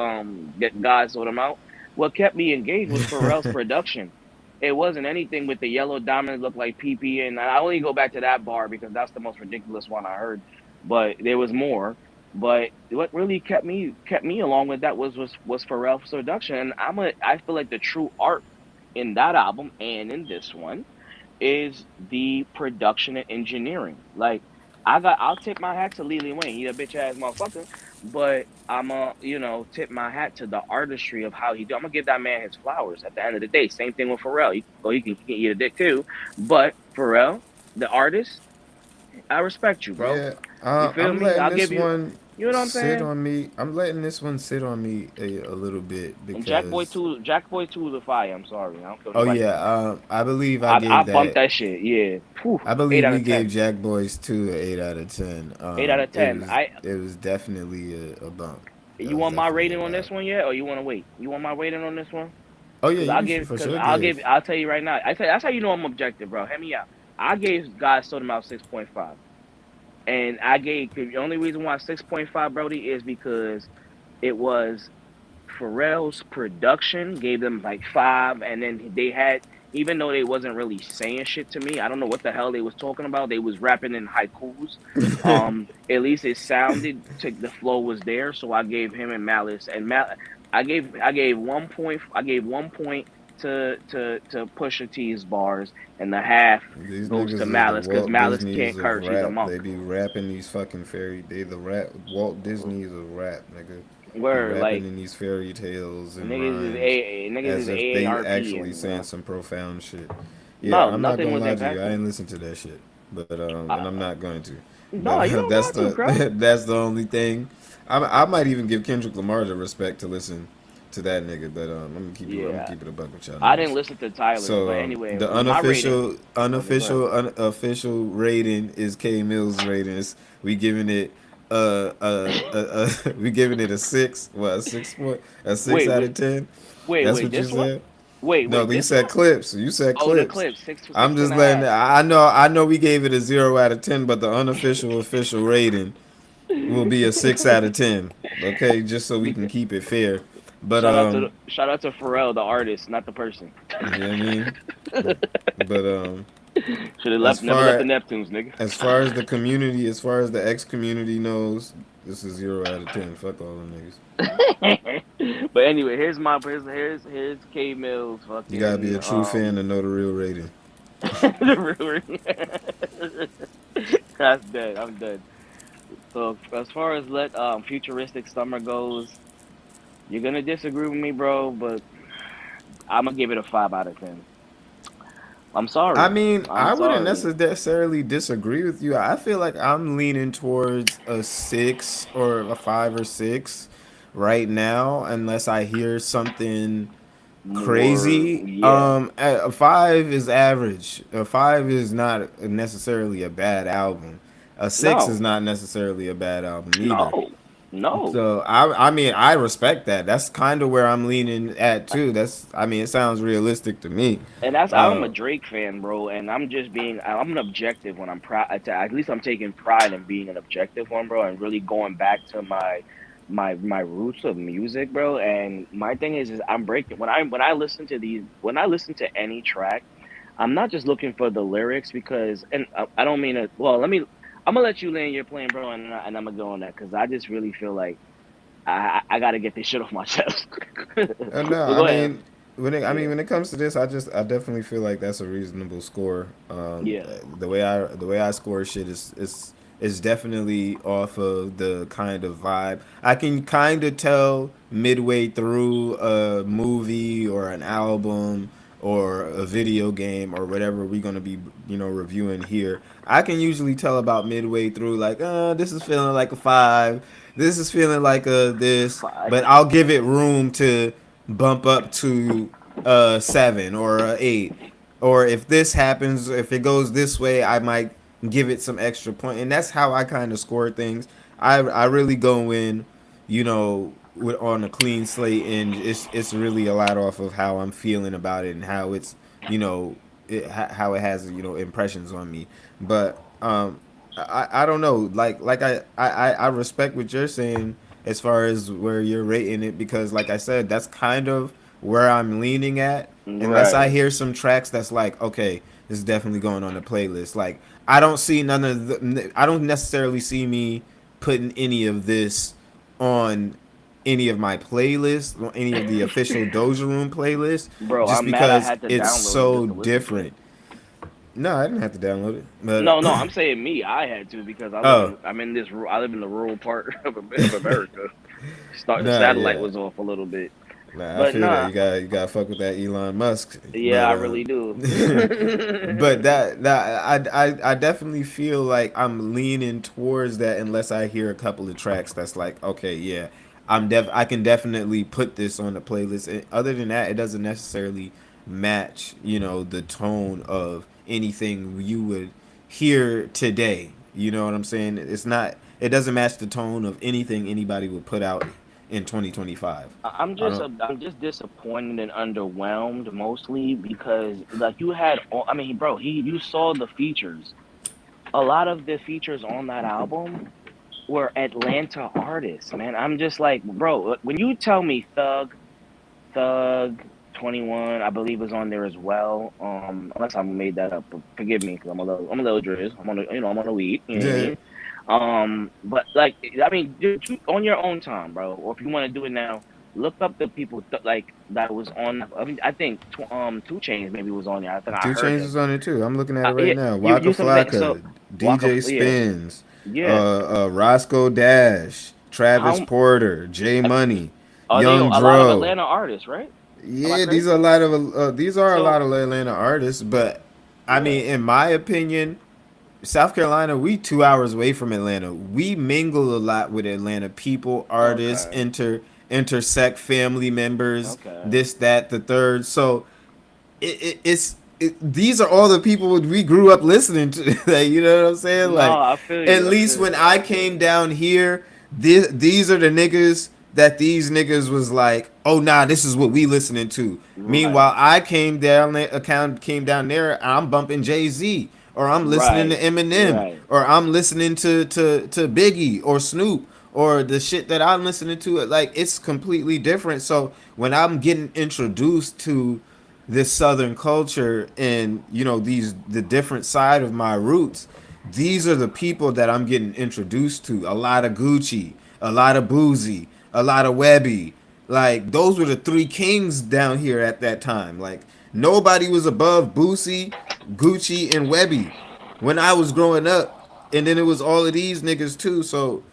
Get God Sort 'Em Out. What kept me engaged was Pharrell's production. It wasn't anything with the yellow diamonds look like PP, and I only go back to that bar because that's the most ridiculous one I heard. But there was more. But what really kept me along with that was Pharrell's production. And I feel like the true art in that album and in this one is the production and engineering. Like I'll tip my hat to Lil Wayne. He a bitch ass motherfucker, but tip my hat to the artistry of how he do. I'm gonna give that man his flowers. At the end of the day, same thing with Pharrell. He can eat a dick too, but Pharrell, the artist, I respect you, bro. yeah, You feel I'm me? letting I'll this give you. one You know what I'm sit saying? on me. I'm letting this one sit on me a little bit And because, Jack Boy 2 is a fire. I'm sorry. I don't care what oh nobody yeah, say. I believe I I gave bumped that. that shit. Yeah. Whew, I 8 believe out we of gave 10. Jack Boys 2 an 8 out of 10. 8 out of 10. It was definitely a bump. That You was want my definitely a rating on vibe. this one yet, or you want to wait? You want my rating on this one? Oh yeah, Cause you can for sure give. I'll tell you right now. That's how you know I'm objective, bro. Hear me out. I gave God Soda Mouth 6.5, and I gave the only reason why 6.5, Brody, is because it was Pharrell's production gave them like 5, and then they had, even though they wasn't really saying shit to me, I don't know what the hell they was talking about. They was rapping in haikus. At least it sounded to the flow was there, so I gave him and Malice and I gave 1 point. I gave 1 point to Pusha T's bars, and the half These goes niggas to is the Malice because Walt Malice Disney's can't of curse. He's a rap. monk. They be rapping these fucking they the rap Walt Disney's of rap, nigga. Be Where rapping like in these fairy tales and niggas is rhymes niggas as is if they AARP actually and saying some profound shit. Yeah, no, I'm not nothing gonna was lie to you. I impactful. ain't listen to that shit, but Uh, and I'm not going to. no, you But don't that's got to, bro. the that's the only thing. I might even give Kendrick Lamar the respect to listen to that nigga, but I'm gonna Yeah, keep it a buck with y'all I didn't niggas. listen to Tyler's, but So anyway, the my rating. Okay, go ahead. unofficial rating is K Mills ratings. We giving it we giving it a 6. What, a 6 point, a 6 Wait, out wait, of 10? wait, That's wait. what you This one? said. No, Wait, you this said one? clips. You said Oh, the clips. clip I'm six and just a letting. half. I know we gave it a 0 out of 10, but the unofficial official rating will be a 6 out of 10. Okay, just so we can keep it fair. But Shout out to Pharrell, the artist, not the person. you know what I mean. But Should have as left. Never left the far Neptunes, nigga. as far as the community, as far as the X community knows, this is 0 out of 10. Fuck all them niggas. But anyway, here's K Mills You gotta be fucking a true fan to know the real rating. the ruin. That's dead. I'm dead. So as far as let futuristic summer goes, you're gonna disagree with me, bro, but I'm gonna give it a 5 out of 10. I'm I sorry. mean, I'm I wouldn't sorry. necessarily disagree with you. I feel like I'm leaning towards a 6 or a 5 or 6 right now, unless I hear something More, crazy. yeah. A 5 is average. A 5 is not necessarily a bad album. A 6 is No, not necessarily a bad album either. no, no. So I mean I respect that. That's kind of where I'm leaning at too. That's I mean it sounds realistic to me. And that's I'm a Uh, Drake fan, bro, and I'm an objective when I'm proud. At least I'm taking pride in being an objective one, bro, and really going back to my roots of music, bro. And my thing is I'm breaking when I listen to when I listen to any track, I'm not just looking for the lyrics because, and I don't mean it. Well, I'm gonna let you land your plane, bro, and I'm gonna go on that because I just really feel like I got to get this shit off my chest. But no, I go ahead. mean Yeah, when it comes to this, I definitely feel like that's a reasonable score. yeah, The way I score shit is definitely off of the kind of vibe. I can kind of tell midway through a movie or an album or a video game or whatever we're gonna be reviewing here. I can usually tell about midway through like, this is feeling like a 5. This is feeling like a this, five. but I'll give it room to bump up to a 7 or a 8. Or if this happens, if it goes this way, I might give it some extra point. And that's how I kind of score things. I really go in, on a clean slate, and it's really a lot off of how I'm feeling about it and how it's, you know, how it has impressions on me. But I don't know. I respect what you're saying as far as where you're rating it, because like I said, that's kind of where I'm leaning at. Unless I Right, hear some tracks that's like, okay, this is definitely going on the playlist. Like I don't see I don't necessarily see me putting any of this on any of my playlists or any of the official Doja Room playlists, bro. just I'm mad I because had to it's download it so just to listen to it. different. No, I didn't have to download it, but No, no, I'm saying me. I had to because oh, I live in the rural part of America. The nah, satellite yeah. was off a little bit, Nah, I but feel that nah. you got to fuck with that Elon Musk, Yeah, but I really do. but I definitely feel like I'm leaning towards that unless I hear a couple of tracks that's like, okay, yeah, I can definitely put this on the playlist. Other than that, it doesn't necessarily match, the tone of anything you would hear today. You know what I'm saying? It doesn't match the tone of anything anybody would put out in 2025. I don't. I'm just disappointed and underwhelmed mostly because like you had I mean bro you saw the features. A lot of the features on that album were Atlanta artists, man. I'm just like, bro, when you tell me Thug 21, I believe was on there as well. Unless I made that up, but forgive me because I'm a little drizz. I'm on the weed. You know what I Yeah, mean? But like, I mean, on your own time, bro. Or if you want to do it now, look up the people like that was on. I mean, I think 2 Chains maybe was on there. I think I Two heard Chains him. is on it too. I'm looking at it right Yeah, now. Waka you see what I'm saying? So Flocka, Waka, DJ yeah, Spins, yeah. Roscoe Dash, Travis How Porter, J Money, are they? A Young lot of Dro. Atlanta artists, right? Am I Yeah, these crazy? are a lot of these are a lot So of Atlanta artists, but I yeah, mean, in my opinion, South Carolina, we 2 hours away from Atlanta. We mingle a lot with Atlanta people, artists, okay, intersect family members, okay. this, that, the third. So these are all the people we grew up listening to. Like, you know what I'm saying? No, Like, I feel at you. I least feel when you. I I feel came you. down here, these are the niggas that these niggas was like, oh nah, this is what we listening to. Right, Meanwhile, I came down there, account came down there, I'm bumping Jay-Z, or I'm listening to right, Eminem, right. or I'm listening to Biggie or Snoop, or the shit that I'm listening to. Like, it's completely different. So when I'm getting introduced to this southern culture and these the different side of my roots, these are the people that I'm getting introduced to. A lot of Gucci, a lot of Boozy, a lot of Webby. Like, those were the three kings down here at that time. Like, nobody was above Boosie, Gucci, and Webby when I was growing up. And then it was all of these niggas too. So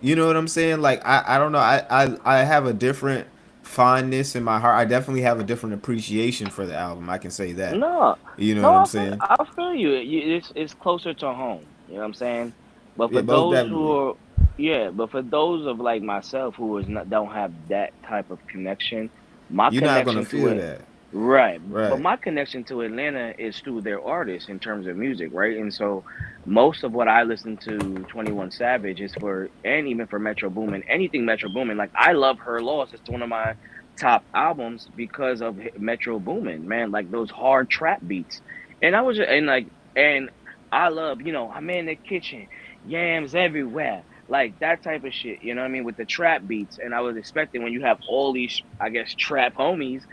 you know what I'm saying? Like, I don't know. I have a different fondness in my heart. I definitely have a different appreciation for the album. I can say that. No, You know no, what I'm saying? I feel you. It's closer to home. You know what I'm saying? But for Yeah, most those who definitely. are, yeah, but for those of like myself who is not don't have that type of connection, my You're not gonna connection to feel it, that. right? But Right. my connection to Atlanta is through their artists in terms of music, right? And so most of what I listen to 21 Savage is for, and even for Metro Boomin, anything Metro Boomin. Like I love Her Loss. It's one of my top albums because of Metro Boomin, man, like those hard trap beats. And I was and like and I love, I'm in the kitchen, yams everywhere. Like that type of shit, you know what I mean, with the trap beats. And I was expecting when you have all these, I guess, trap homies,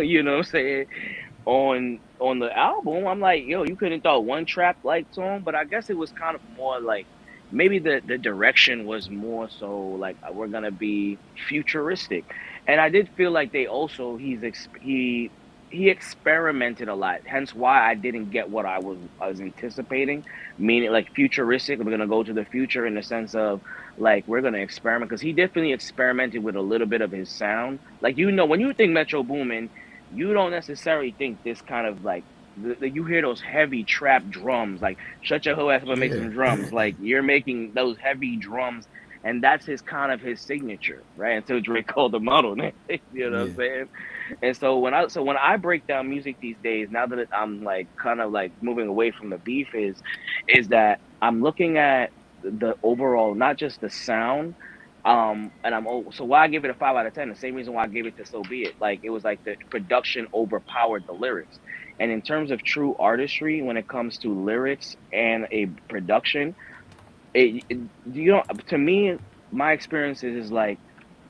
you know what I'm saying, on the album, I'm like, yo, you couldn't throw one trap like song, but I guess it was kind of more like maybe the direction was more so like we're gonna be futuristic, and I did feel like they also he experimented a lot, hence why I didn't get what I was anticipating, meaning like futuristic. We're gonna go to the future in the sense of like we're gonna experiment because he definitely experimented with a little bit of his sound. Like when you think Metro Boomin, you don't necessarily think this kind of like you hear those heavy trap drums, like shut your whole ass up and make Yeah. some drums. Like you're making those heavy drums, and that's his kind of his signature, right? Until Drake called him out on it, you know what I'm Yeah. saying? And so when I break down music these days, now that I'm like kind of like moving away from the beef, is that I'm looking at the overall, not just the sound. And so why I give it a 5 out of 10, the same reason why I gave it to So Be It. Like it was like the production overpowered the lyrics. And in terms of true artistry, when it comes to lyrics and a production, it to me, my experience is like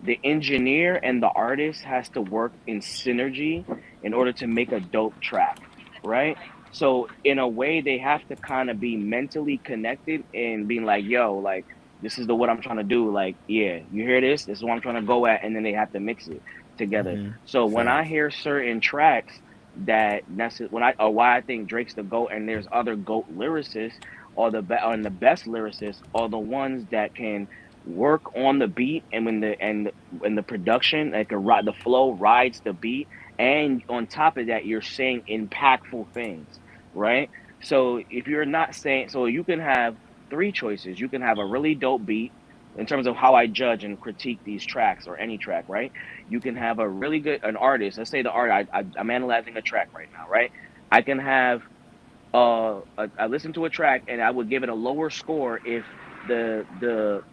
the engineer and the artist has to work in synergy in order to make a dope track, right? So in a way, they have to kind of be mentally connected and being like, yo, like this is the what I'm trying to do. Like, yeah, you hear this? This is what I'm trying to go at, and then they have to mix it together. Mm-hmm. So when I Facts. hear certain tracks when I or why I think Drake's the GOAT and there's other GOAT lyricists or and the best lyricists are the ones that can work on the beat, and when the production, like the flow rides the beat, and on top of that you're saying impactful things, right? So if you're not saying, so you can have three choices. You can have a really dope beat in terms of how I judge and critique these tracks or any track, right? You can have a really good an artist. Let's say the art I'm analyzing a track right now, right? I can have I listen to a track and I would give it a lower score if the the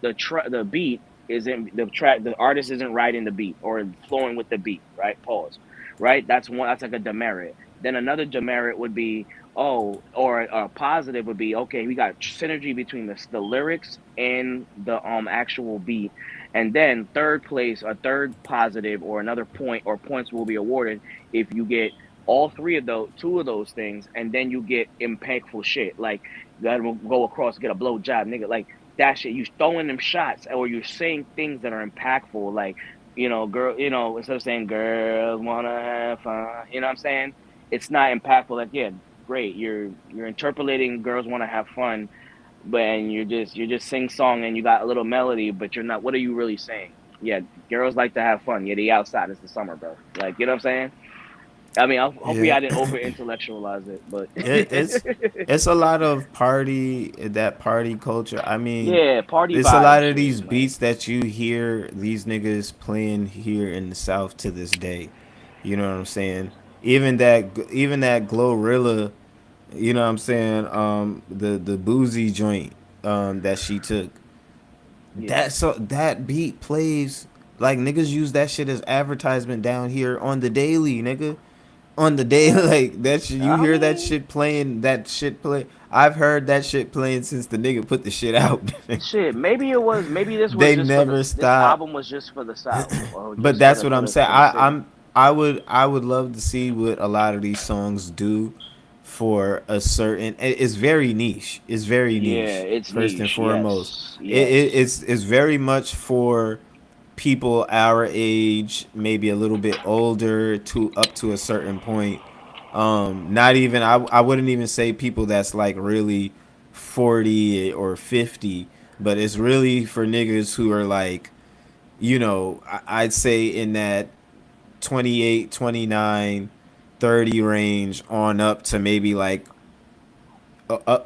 the beat isn't the track, the artist isn't writing the beat or flowing with the beat, right? Pause. Right? That's one, that's like a demerit. Then another demerit would be, oh, or a positive would be, okay, we got synergy between the lyrics and the actual beat. And then third place, a third positive or another point or points will be awarded if you get all three of those, two of those things, and then you get impactful shit. Like you gotta go across, get a blow job, nigga. Like that shit. You throwing them shots, or you're saying things that are impactful. Like, girl, instead of saying girls wanna have fun, you know what I'm saying? It's not impactful. Like, yeah, great. You're interpolating girls wanna have fun, but and you're just sing song and you got a little melody, but you're not. What are you really saying? Yeah, girls like to have fun. Yeah, they outside. It's the summer, bro. Like, you know what I'm saying? I mean, hopefully Yeah. I didn't over intellectualize it, but It, it's a lot of party culture. I mean, yeah, party it's a lot vibes, of shit. these Like, beats that you hear these niggas playing here in the South to this day. You know what I'm saying? Even that Glorilla, you know what I'm saying? The boozy joint that she took. yeah. That beat plays like niggas use that shit as advertisement down here on the daily, nigga. On the day like that shit, you I hear that mean, shit playing, that shit play. I've heard that shit playing since the nigga put the shit out. shit. Maybe this was They just for never this stop. album was just for the South, or But just for that's the what for I'm the saying. for the city. I would love to see what a lot of these songs do for a certain. It's very niche. It's very Yeah, niche. it's First and niche. foremost, Yes, it, yes. it it's very much for people our age, maybe a little bit older to up to a certain point. Not even I wouldn't even say people that's like really 40 or 50, but it's really for niggas who are like, I'd say in that 28, 29, 30 range on up to maybe like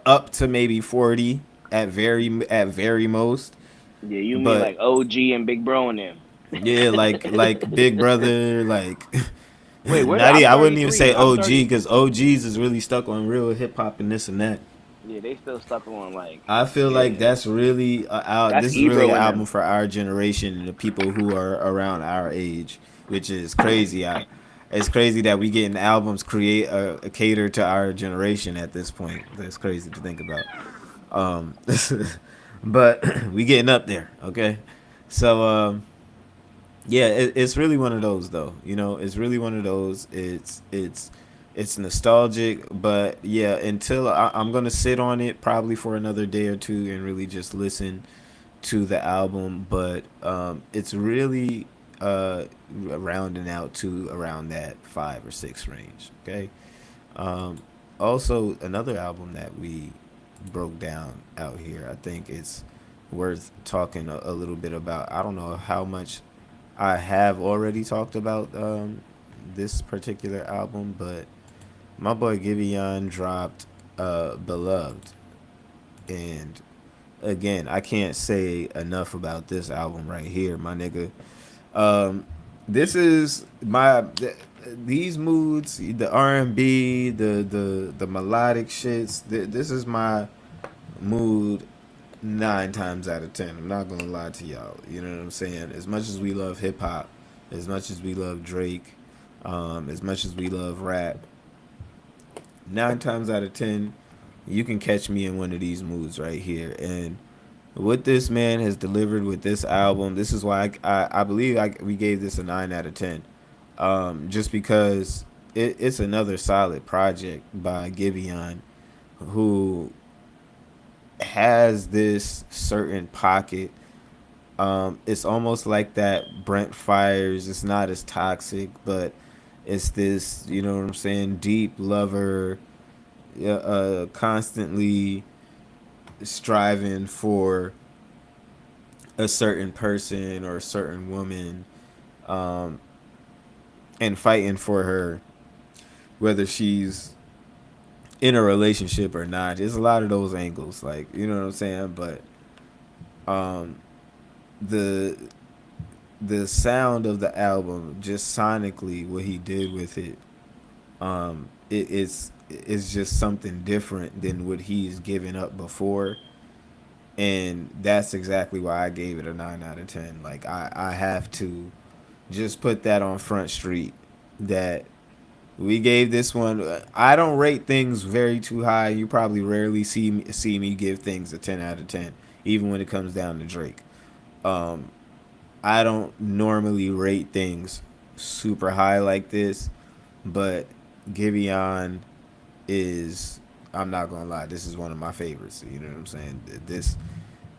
up to maybe 40 at very most. Yeah, you mean But like OG and Big Bro and them? yeah, like Big Brother, like Wait, where? not I'm I wouldn't even 33. say I'm OG 30. because OGs is really stuck on real hip hop and this and that. Yeah, they still stuck on like, I feel like yeah. that's really That's this is really an Ebro and album them. for our generation and the people who are around our age, which is crazy. It's crazy that we getting albums create a cater to our generation at this point. That's crazy to think about. Um, but we getting up there, okay? So yeah, it's really one of those though. It's really one of those. It's nostalgic, but yeah, until I'm gonna sit on it probably for another day or two and really just listen to the album. But it's really rounding out to around that 5 or 6 range. Okay. Um, Also, another album that we broke down out here, I think it's worth talking a little bit about. I don't know how much I have already talked about this particular album, but my boy Giveon dropped Beloved. And again, I can't say enough about this album right here, my nigga. Um, this is these moods, the R&B, the melodic shits. This is my mood 9 times out of 10. I'm not gonna lie to y'all. You know what I'm saying? As much as we love hip hop, as much as we love Drake, as much as we love rap, 9 times out of 10, you can catch me in one of these moods right here. And what this man has delivered with this album, this is why I believe we gave this a 9 out of 10. Just because it's another solid project by Giveon, who has this certain pocket. It's almost like that Brent Fires. It's not as toxic, but it's this, you know what I'm saying, deep lover, constantly striving for a certain person or a certain woman, um, and fighting for her, whether she's in a relationship or not. There's a lot of those angles, like, you know what I'm saying. But um, the the sound of the album, just sonically, what he did with it, it's just something different than what he's given up before. And that's exactly why I gave it a 9 out of 10. Like I have to just put that on Front Street that we gave this one. I don't rate things very too high. You probably rarely see me give things a 10 out of 10, even when it comes down to Drake. Um, I don't normally rate things super high like this, but Giveon is. I'm not gonna lie. This is one of my favorites. You know what I'm saying? This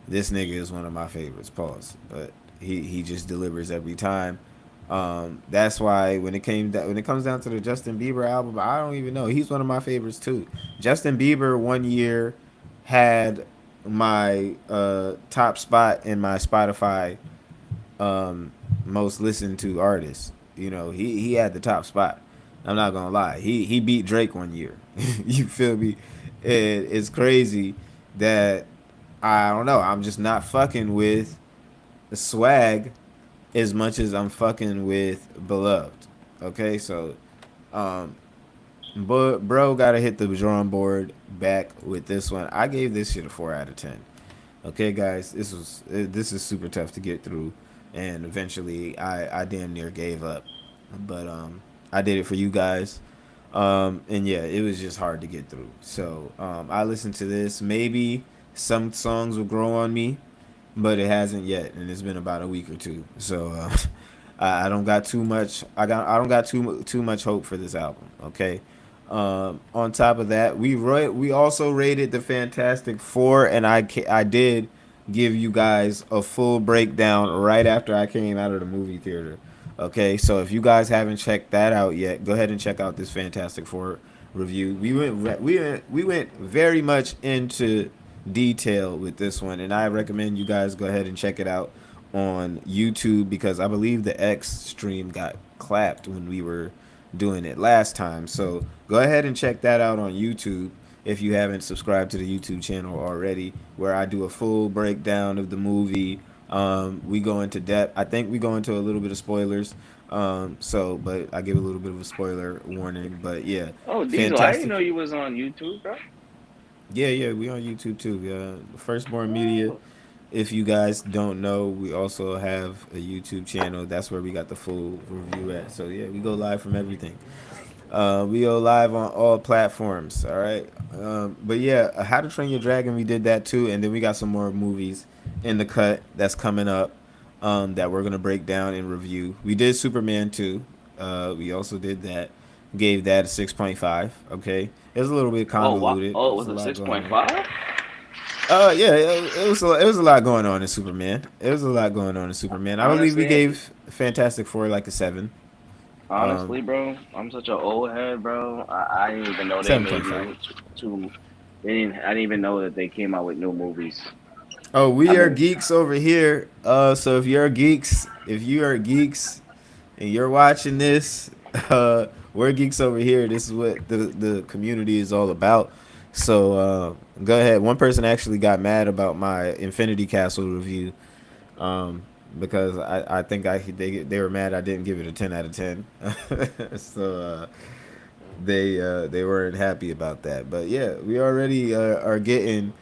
nigga is one of my favorites. Pause. But he just delivers every time. That's why when it comes down to the Justin Bieber album, I don't even know. He's one of my favorites too. Justin Bieber one year had my top spot in my Spotify most listened to artists. You know, he had the top spot. I'm not gonna lie. He beat Drake one year. You feel me? It's crazy that I don't know. I'm just not fucking with the swag as much as I'm fucking with Beloved. Okay, so um, but bro, gotta hit the drawing board back with this one. I gave this shit a 4 out of 10. Okay, guys, this is super tough to get through, and eventually I damn near gave up, but I did it for you guys, and yeah, it was just hard to get through. So I listened to this. Maybe some songs will grow on me, but it hasn't yet, and it's been about a week or two. So I don't got too much. I don't got too much hope for this album. Okay. On top of that, we also rated the Fantastic Four, and I did give you guys a full breakdown right after I came out of the movie theater. Okay, so if you guys haven't checked that out yet, go ahead and check out this Fantastic Four review. We went very much into detail with this one, and I recommend you guys go ahead and check it out on YouTube because I believe the X stream got clapped when we were doing it last time. So go ahead and check that out on YouTube if you haven't subscribed to the YouTube channel already, where I do a full breakdown of the movie. We go into depth. I think we go into a little bit of spoilers. But I give a little bit of a spoiler warning. But yeah, Oh, Diesel, I didn't fantastic. know you was on YouTube, bro. Yeah, we on YouTube too. Firstborn Media. Oh, If you guys don't know, we also have a YouTube channel. That's where we got the full review at. So yeah, we go live from everything. We go live on all platforms. All right. But yeah, How to Train Your Dragon, we did that too, and then we got some more movies in the cut that's coming up that we're gonna break down and review. We did Superman 2. We also did that. Gave that a 6.5. Okay, it was a little bit oh, wow. convoluted. Oh, it There's was a a lot six going point on. five. Yeah, it was a lot going on in Superman. It was a lot going on in Superman. I believe we Honestly, gave Fantastic Four like a 7. honestly, bro, I'm such an old head, bro. I didn't even know they made 7.5. new two. They didn't. I didn't even know that they came out with new movies. Oh, we I've are been. geeks over here. So if you are geeks and you're watching this, we're geeks over here. This is what the community is all about. So go ahead. One person actually got mad about my Infinity Castle review, um, because I think they were mad I didn't give it a 10 out of 10. So they weren't happy about that. But yeah, we already are getting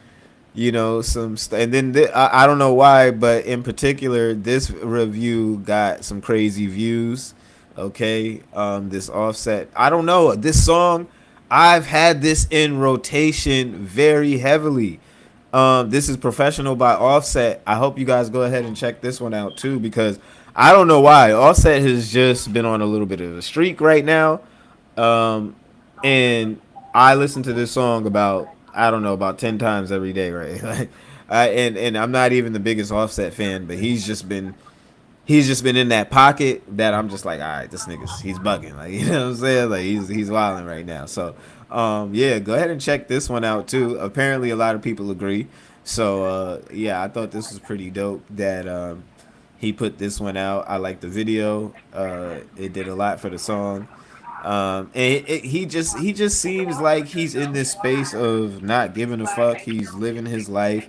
and then I don't know why, but in particular this review got some crazy views. Okay, this Offset, I don't know, this song, I've had this in rotation very heavily. This is Professional by Offset. I hope you guys go ahead and check this one out too, because I don't know why Offset has just been on a little bit of a streak right now. um, and I listen to this song about, I don't know, about 10 times every day, right? Like, and I'm not even the biggest Offset fan, but he's just been in that pocket that I'm just like, all right, this nigga's he's bugging, like, you know what I'm saying? Like he's wilding right now. So yeah, go ahead and check this one out too. Apparently, a lot of people agree. So yeah, I thought this was pretty dope that he put this one out. I like the video. It did a lot for the song. And he just seems like he's in this space of not giving a fuck. He's living his life.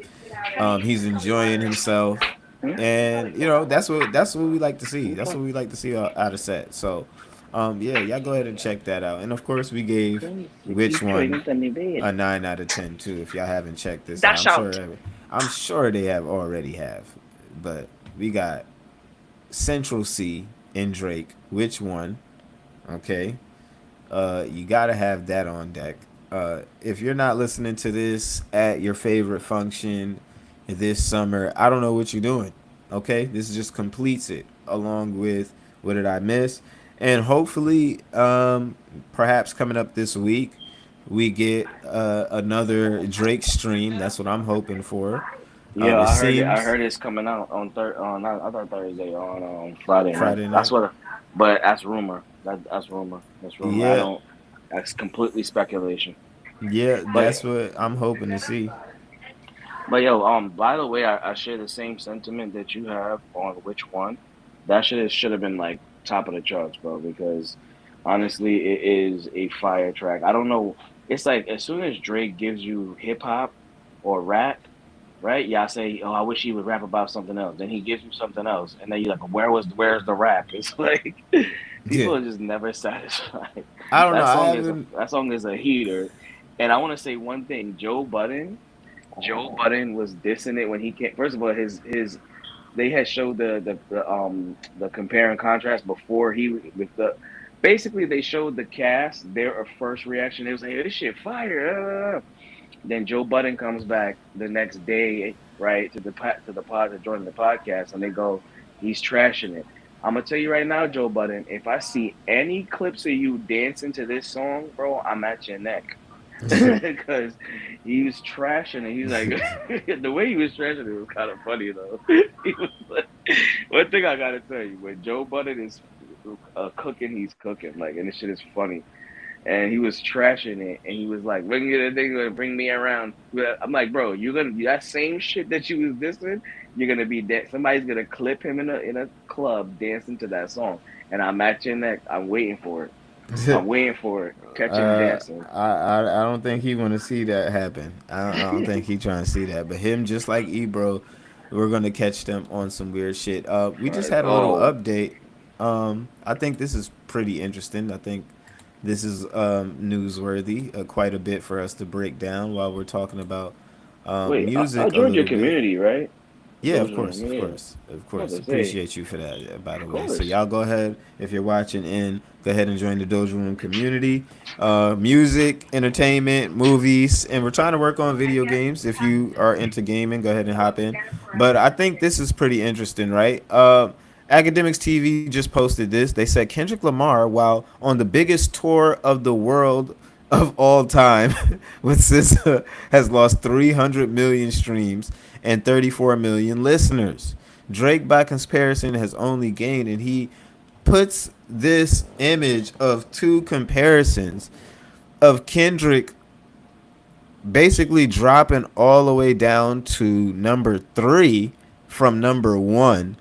He's enjoying himself, Hmm? and that's what we like to see. That's what we like to see out of set. So, yeah, y'all go ahead and check that out. And of course, we gave which one a 9 out of 10 too. If y'all haven't checked this out, Dash I'm sure out. I'm sure they have already have, but we got Central C and Drake. Which one? Okay. You gotta have that on deck. If you're not listening to this at your favorite function this summer, I don't know what you're doing. Okay, this just completes it along with What Did I Miss, and hopefully, perhaps coming up this week, we get another Drake stream. That's what I'm hoping for. Yeah, It I heard it. I seems heard it's coming out on on I thought Thursday on Friday night. Friday That's night. what, but that's rumor. That's rumor. That's rumor. I Yeah, don't. That's completely speculation. yeah, But that's what I'm hoping to see. yo, by the way, I share the same sentiment that you have on which one. That should have been like top of the charts, bro. Because honestly, it is a fire track. I don't know. It's like as soon as Drake gives you hip hop or rap, right? Y'all say, "Oh, I wish he would rap about something else." Then he gives you something else, and then you're like, where's the rap?" It's like Yeah, people are just never satisfied. I don't know. I haven't. That song is a heater, and I want to say one thing: Joe Budden was dissing it when he came. First of all, his they had showed the compare and contrast before he with the. Basically, they showed the cast their first reaction. They was like, "Hey, this shit fire." Then Joe Budden comes back the next day, right, to the pod to join the podcast, and they go, he's trashing it. I'm gonna tell you right now, Joe Budden, if I see any clips of you dancing to this song, bro, I'm at your neck. Because he was trashing it. He's like, the way he was trashing it was kind of funny though. He was like, one thing I gotta tell you, when Joe Budden is cooking, he's cooking. Like, and this shit is funny, and he was trashing it, and he was like, "Bring me the thing, bring me around." I'm like, bro, you're gonna that same shit that you was dissing. You're gonna be somebody's gonna clip him in a club dancing to that song, and I'm at your neck. I'm waiting for it. I'm waiting for it. Catch him dancing. I don't think he want to see that happen. I don't think he trying to see that. But him, just like Ebro, we're gonna catch them on some weird shit. We just had a little Oh, update. I think this is pretty interesting. I think this is newsworthy, quite a bit for us to break down while we're talking about wait, I music a joined your little bit. community, right? Yeah, of Doja course, Room, of yeah. course, of I was course. gonna say, Appreciate you for that, by the of way. So course. y'all go ahead if you're watching in. Go ahead and join the Doja Room community. Music, entertainment, movies, and we're trying to work on video games. If you are into gaming, go ahead and hop in. But I think this is pretty interesting, right? Academics TV just posted this. They said Kendrick Lamar, while on the biggest tour of the world of all time with SZA, has lost 300 million streams and 34 million listeners. Drake, by comparison, has only gained, and he puts this image of two comparisons of Kendrick basically dropping all the way down to number 3 from number 1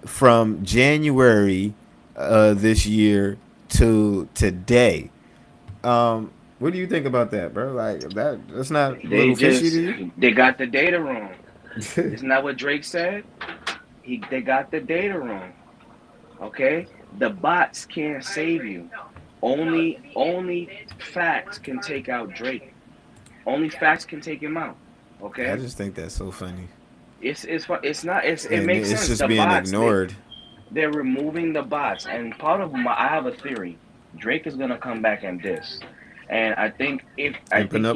from January this year to today. What do you think about that, bro? Like that's not a They little fishy just to they got the data wrong. you? Isn't that what Drake said? They got the data wrong. Okay, the bots can't save you. Only facts can take out Drake. Only facts can take him out. I Okay, just think that's so funny, it's not it and makes it's sense. just The being bots ignored. they're removing the bots, and part of my I have a theory. Drake is gonna come back and diss, and I And think he's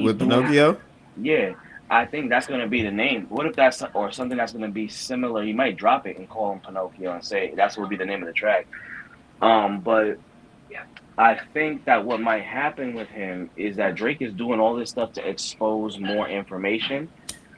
With doing. Pinocchio, Yeah, I think that's gonna be the name. What if that's or something that's gonna be similar? You might drop it and call him Pinocchio and say that's what will be the name of the track. But I think that what might happen with him is that Drake is doing all this stuff to expose more information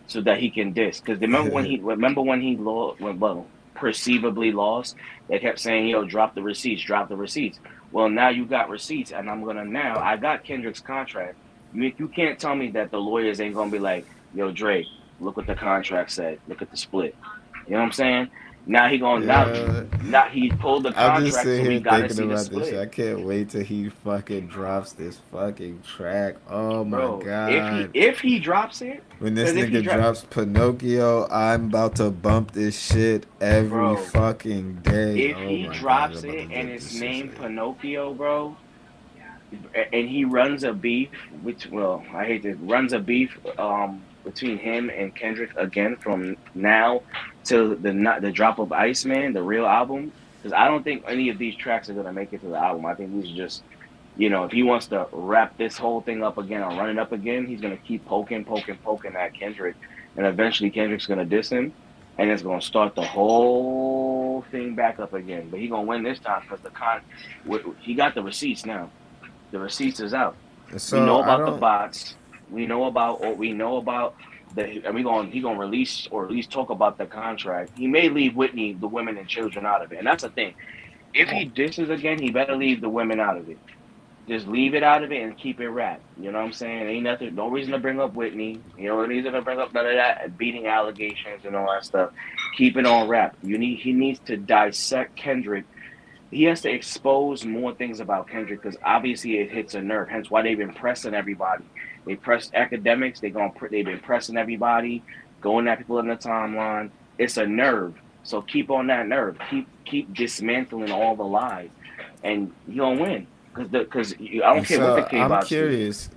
so that he can diss. Because remember when he lost, well, perceivably lost. They kept saying, "Yo, drop the receipts." Well, now you got receipts, and I got Kendrick's contract. You can't tell me that the lawyers ain't gonna be like, "Yo, Drake, look what the contract said. Look at the split." You know what I'm saying? Now he going yeah. now he pulled the I'm just contract, so sitting we here gotta thinking see the about this shit. split. I can't wait till he fucking drops this fucking track. Oh my Bro, god. if he drops it, When this because if he nigga drop, drops Pinocchio, I'm about to bump this shit every bro, fucking day. if Oh he my god, I'm drops about to it and bump it's this shit. named Pinocchio, bro, and he runs a beef, which well, I hate to runs a beef between him and Kendrick again from now till the drop of Iceman, the real album. Because I don't think any of these tracks are gonna make it to the album. I think these are just, if he wants to wrap this whole thing up again or run it up again, he's gonna keep poking at Kendrick, and eventually Kendrick's gonna diss him, and it's gonna start the whole thing back up again. But he gonna win this time because he got the receipts now. The receipts is out. We So know I about the don't. bots. We know about the. And he gonna release or at least talk about the contract. He may leave Whitney, the women and children out of it, and that's the thing. If he disses again, he better leave the women out of it. Just leave it out of it and keep it wrapped. You know what I'm saying? Ain't nothing, no reason to bring up Whitney. No reason to bring up none of that beating allegations and all that stuff. Keep it on wrap. He needs to dissect Kendrick. He has to expose more things about Kendrick because obviously it hits a nerve. Hence why they've been pressing everybody. They pressed academics. They've been pressing everybody, going at people in the timeline. It's a nerve. So keep on that nerve. Keep dismantling all the lies, and you gonna win. Because I don't care what the So K I'm bots do. curious.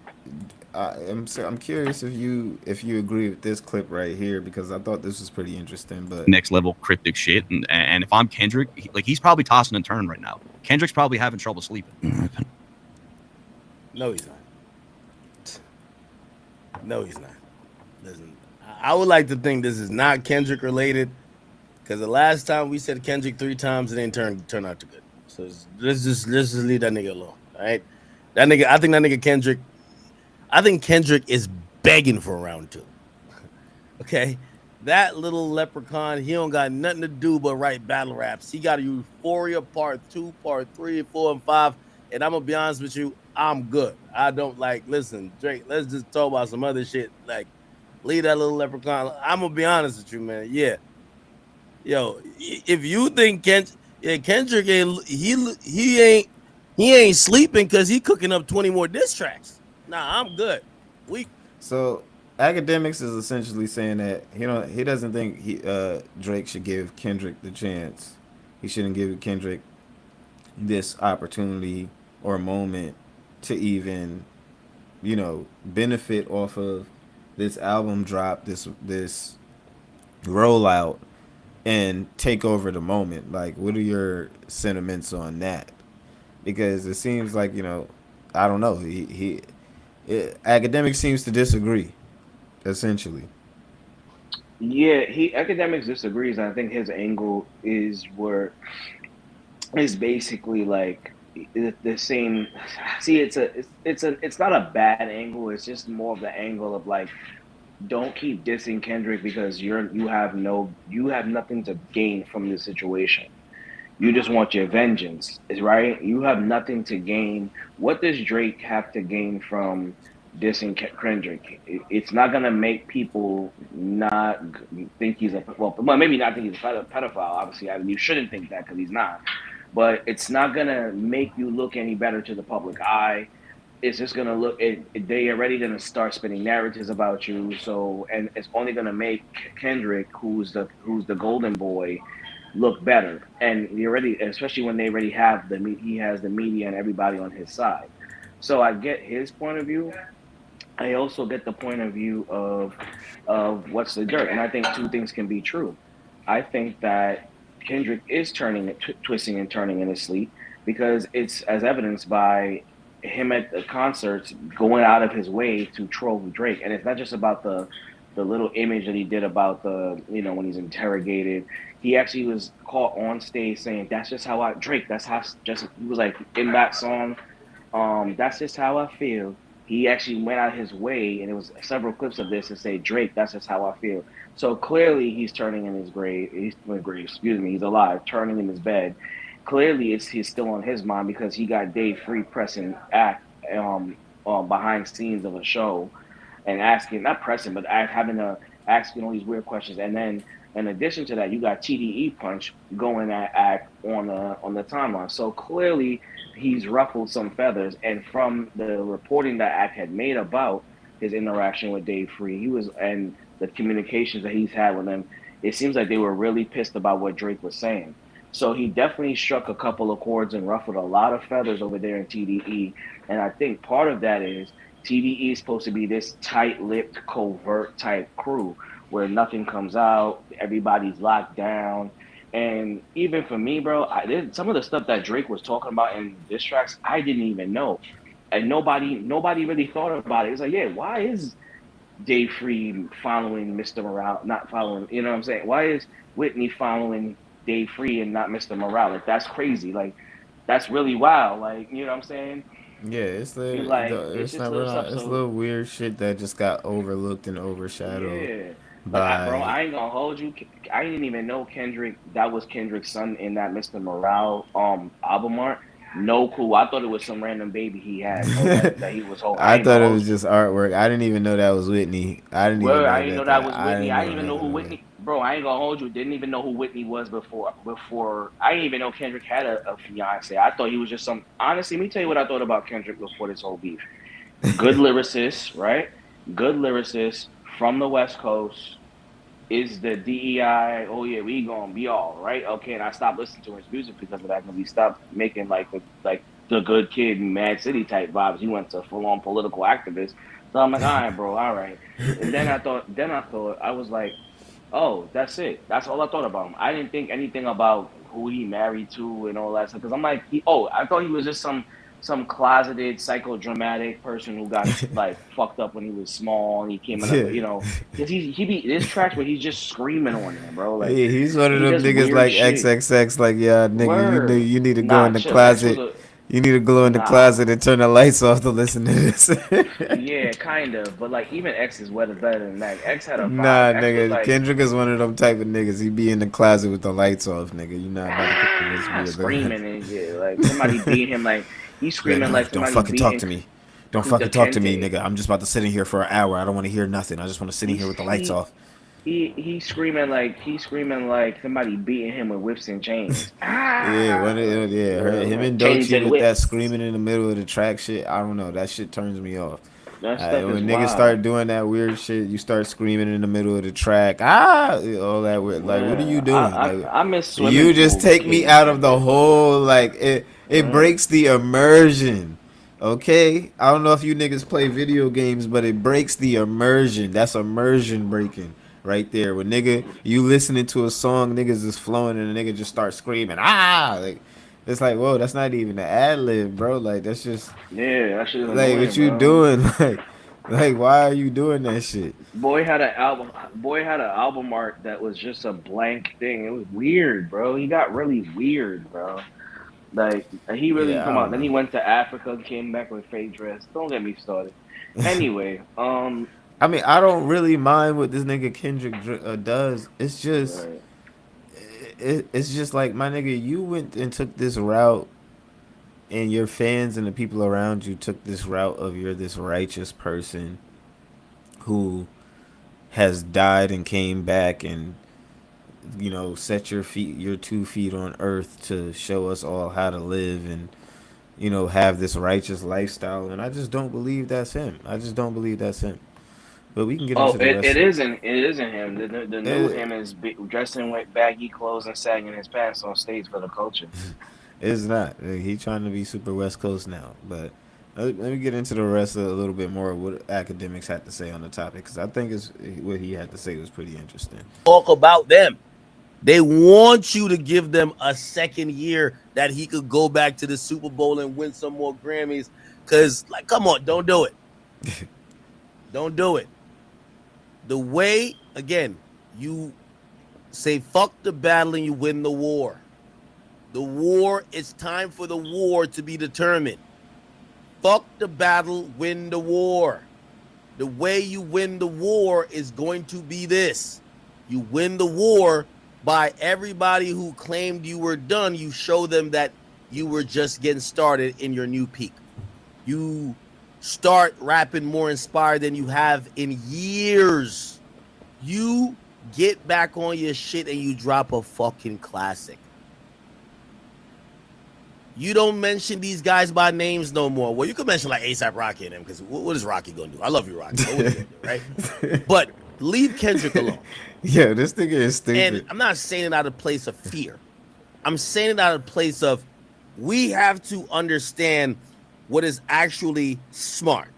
I'm curious if you agree with this clip right here because I thought this was pretty interesting. But Next level cryptic shit. And if I'm Kendrick, he's probably tossing and turning right now. Kendrick's probably having trouble sleeping. No, he's not. No, he's not. Listen, I would like to think this is not Kendrick related because the last time we said Kendrick 3 times, it didn't turn out too good. So let's just leave that nigga alone. All right, that nigga. I think that nigga Kendrick. I think Kendrick is begging for round 2. Okay, that little leprechaun. He don't got nothing to do but write battle raps. He got Euphoria Part 2, Part 3, 4, and 5. And I'm gonna be honest with you, I'm good. I don't listen, Drake. Let's just talk about some other shit. Leave that little leprechaun. I'm gonna be honest with you, man. Yeah, yo, if you think Kendrick ain't he ain't sleeping because he cooking up 20 more diss tracks. Nah, I'm good. so academics is essentially saying that he doesn't think Drake should give Kendrick the chance. He shouldn't give Kendrick this opportunity or moment to even benefit off of this album drop, this rollout, and take over the moment. Like, what are your sentiments on that? Because it seems like I don't know. Academic seems to disagree, essentially. Yeah, he academics disagrees, and I think his angle is basically like the same. See, it's not a bad angle. It's just more of the angle of like, don't keep dissing Kendrick because you have nothing to gain from this situation. You just want your vengeance, is right? You have nothing to gain. What does Drake have to gain from dissing Kendrick? It's not gonna make people not think he's maybe not think he's a pedophile. Obviously, you shouldn't think that because he's not. But it's not gonna make you look any better to the public eye. It's just gonna they already gonna start spinning narratives about you. So, and it's only gonna make Kendrick, who's the golden boy, look better. And you already, especially when they already have he has the media and everybody on his side. So I get his point of view. I also get the point of view of what's the dirt, and I think two things can be true. I think that Kendrick is twisting and turning in his sleep because it's as evidenced by him at the concerts going out of his way to troll Drake, and it's not just about the little image that he did about when he's interrogated. He actually was caught on stage saying, "That's just how I Drake. That's how just." He was like in that song, "That's just how I feel." He actually went out his way, and it was several clips of this, and say, "Drake, that's just how I feel." So clearly, he's turning in his grave. Excuse me. He's alive, turning in his bed. Clearly, he's still on his mind because he got Dave Free pressing act behind scenes of a show and asking, not pressing, but asking all these weird questions. And then in addition to that, you got TDE Punch going at act on the timeline. So clearly he's ruffled some feathers. And from the reporting that Act had made about his interaction with Dave Free, and the communications that he's had with him, it seems like they were really pissed about what Drake was saying. So he definitely struck a couple of chords and ruffled a lot of feathers over there in TDE. And I think part of that is TDE is supposed to be this tight-lipped, covert type crew where nothing comes out, everybody's locked down. And even for me, bro, some of the stuff that Drake was talking about in diss tracks, I didn't even know, and nobody really thought about it. It's like, yeah, why is Dave Free following Mr. Morale, not following? You know what I'm saying? Why is Whitney following Dave Free and not Mr. Morale? Like, that's crazy. Like, that's really wild. Like, you know what I'm saying? Yeah, it's It's it's just not little we're stuff. not it's So little weird shit that just got overlooked and overshadowed yeah, like bro, by I ain't gonna hold you. I didn't even know that was Kendrick's son in that Mr. Morale album art. No clue. I thought it was some random baby he had or that he was holding. I I ain't gonna thought it hold was you. just artwork. I didn't even know that was Whitney. I didn't even Well, I know didn't know that that that was I Whitney. didn't I didn't even even know who know Whitney. Bro, I ain't gonna hold you. Didn't even know who Whitney was before. I didn't even know Kendrick had a fiance. I thought he was just some. Honestly, let me tell you what I thought about Kendrick before this whole beef. Good lyricist, right? Good lyricist from the West Coast. Is the DEI? Oh yeah, we gonna be all right. Okay, and I stopped listening to his music because of that. Because he stopped making like the good kid, Mad City type vibes. He went to full on political activist. So I'm like, all right, bro, all right. And then I thought, I was like, oh, that's it. That's all I thought about him. I didn't think anything about who he married to and all that stuff. Because I'm like, I thought he was just some closeted psychodramatic person who got like fucked up when he was small and he came in, that. because he be there's tracks where he's just screaming on there, bro. Like, Yeah, he's one of he them does niggas weird like shit. XXX. Like, yeah, nigga, Word, you need to go nah, in the chill. X was closet. a You need to go in the nah. closet and turn the lights off to listen to this. Yeah, kind of, but like even X is better than that. X had a vibe. Nah, X was nigga, like, Kendrick is one of them type of niggas. He be in the closet with the lights off, nigga. You not about to convince me of that. screaming and shit. Like somebody beat him. Like he's Like, screaming no, like don't somebody fucking talk beating to me. Don't Kuta fucking talk to me, Kente. nigga. I'm just about to sit in here for an hour. I don't want to hear nothing. I just want to sit in here He's with the lights he off. he's screaming like somebody beating him with whips and chains. Yeah, Like, him and chains Dochi and with that whips. screaming in the middle of the track shit. I don't know. That shit turns me off. That stuff is When niggas wild. start doing that weird shit, you start screaming in the middle of the track. All that weird. Like, what are you Yeah, doing? Like, I miss swimming you just pool take me King out of the Kendrick. whole. Like, it Mm. breaks the immersion. Okay, I don't know if you niggas play video games, but it breaks the immersion. That's immersion breaking right there. When nigga, you listening to a song, niggas is flowing, and a nigga just start screaming, like it's like, whoa, that's not even an ad lib, bro. Like that's just Yeah, that shit is like what annoying, you bro. doing, like why are you doing that shit? Boy had an album. Boy had an album art that was just a blank thing. It was weird, bro. He got really weird, bro. Like he really Yeah, I come out. don't Then he know. went to Africa, came back with fake dress. Don't get me started. Anyway, I mean, I don't really mind what this nigga Kendrick does. right. It's just like my nigga, you went and took this route, and your fans and the people around you took this route of you're this righteous person who has died and came back and set your 2 feet on earth to show us all how to live and have this righteous lifestyle, and I just don't believe that's him. I just don't believe that's him. But we can get Oh, into the rest of it isn't him. The new it. him is dressed in white baggy clothes and sagging his pants on stage for the culture. It's not. He trying to be super West Coast now. But let me get into the rest of a little bit more of what academics had to say on the topic, because I think what he had to say was pretty interesting. Talk about them. They want you to give them a second year that he could go back to the Super Bowl and win some more Grammys. Cause like, come on, don't do it. Don't do it. The way, again, you say fuck the battle and you win the war. The war, it's time for the war to be determined. Fuck the battle, win the war. The way you win the war is going to be this. You win the war by everybody who claimed you were done. You show them that you were just getting started in your new peak. You start rapping more inspired than you have in years. You get back on your shit and you drop a fucking classic. You don't mention these guys by names no more. Well, you could mention like A$AP Rocky and them, because what is Rocky gonna do? I love you, Rocky. But what are you gonna do, right? But leave Kendrick alone. Yeah, this nigga is And stupid. I'm not saying it out of place of fear. I'm saying it out of place of we have to understand what is actually smart.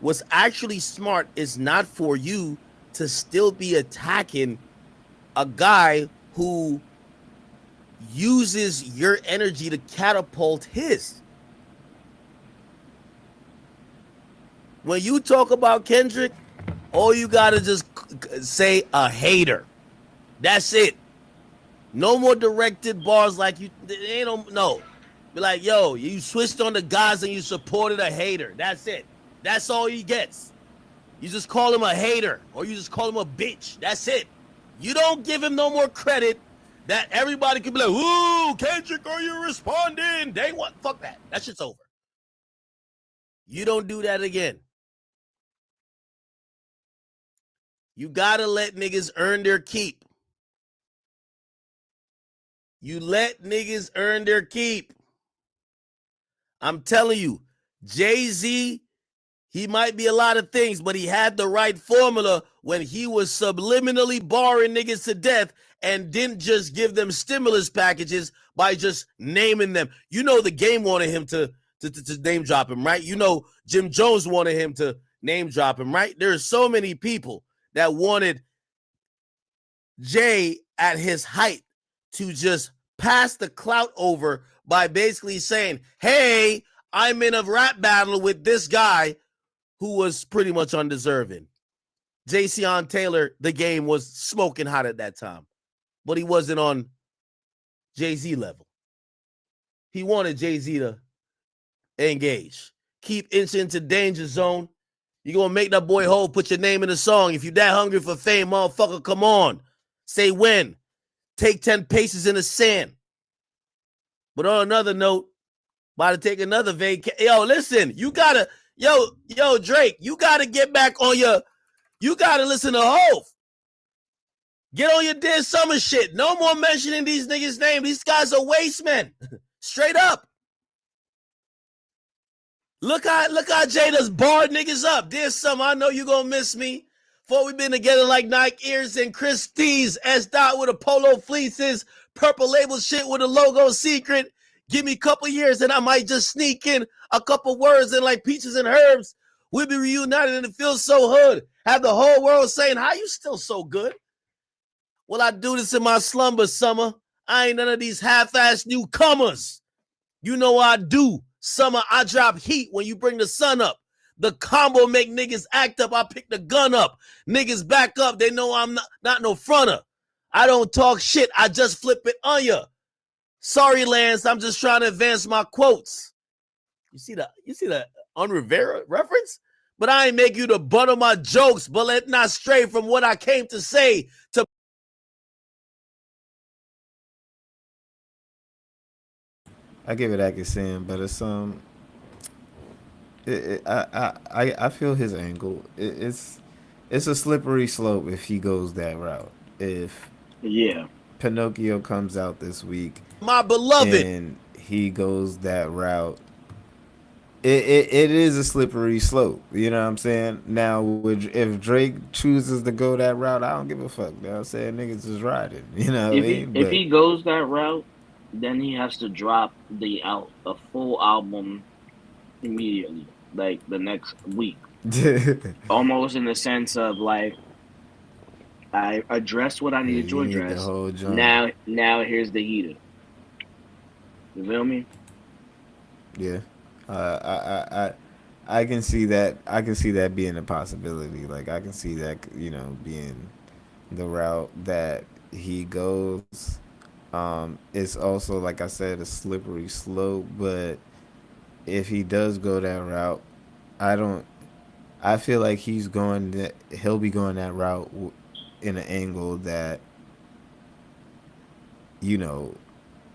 what's actually smart is not for you to still be attacking a guy who uses your energy to catapult his. When you talk about Kendrick, all you gotta just say a hater. That's it. No more directed bars like you. They don't no. Be like, yo, you switched on the guys and you supported a hater. That's it. That's all he gets. You just call him a hater or you just call him a bitch. That's it. You don't give him no more credit that everybody can be like, ooh, Kendrick, are you responding? They want fuck that. That shit's over. You don't do that again. You gotta let niggas earn their keep. You let niggas earn their keep. I'm telling you, Jay-Z, he might be a lot of things, but he had the right formula when he was subliminally barring niggas to death and didn't just give them stimulus packages by just naming them. You know the game wanted him to name drop him, right? You know Jim Jones wanted him to name drop him, right? There's so many people that wanted Jay at his height to just pass the clout over by basically saying, hey, I'm in a rap battle with this guy who was pretty much undeserving. Jayceon Taylor, the game was smoking hot at that time, but he wasn't on Jay-Z level. He wanted Jay-Z to engage. Keep inching to danger zone. You're going to make that boy whole, put your name in the song. If you're that hungry for fame, motherfucker, come on. Say when. Take 10 paces in the sand. But on another note, about to take another vacation. Yo, listen, you got to, yo, Drake, you got to get back on you got to listen to Hov. Get on your Dear Summer shit. No more mentioning these niggas' names. These guys are waste men. Straight up. Look how Jada's barred niggas up. Dear Summer, I know you gonna miss me. Before we been together like Nike ears and Christie's, S-Dot with a polo fleeces, purple label shit with a logo secret. Give me a couple years and I might just sneak in a couple words and like peaches and herbs. We'll be reunited and it feels so hood. Have the whole world saying, how you still so good? Well, I do this in my slumber, Summer. I ain't none of these half-ass newcomers. You know I do. Summer, I drop heat when you bring the sun up. The combo make niggas act up. I pick the gun up. Niggas back up. They know I'm not no fronter. I don't talk shit. I just flip it on ya. Sorry, Lance. I'm just trying to advance my quotes. You see the on Rivera reference? But I ain't make you the butt of my jokes, but let not stray from what I came to say. To I give it accuracy, but it's I feel his angle. It's a slippery slope if he goes that route. If Yeah. Pinocchio comes out this week my beloved. and he goes that route, it is a slippery slope. You know what I'm saying? Now, if Drake chooses to go that route, I don't give a fuck. You know what I'm saying? Niggas is riding. You know what I mean? If he goes that route, then he has to drop a full album immediately, like the next week. Almost in the sense of like, I addressed what I needed to address. Now here's the heater. You feel me? Yeah. I can see that. I can see that being a possibility. Like I can see that, being the route that he goes. It's also, like I said, a slippery slope. But if he does go that route, I feel like he'll be going that route in an angle that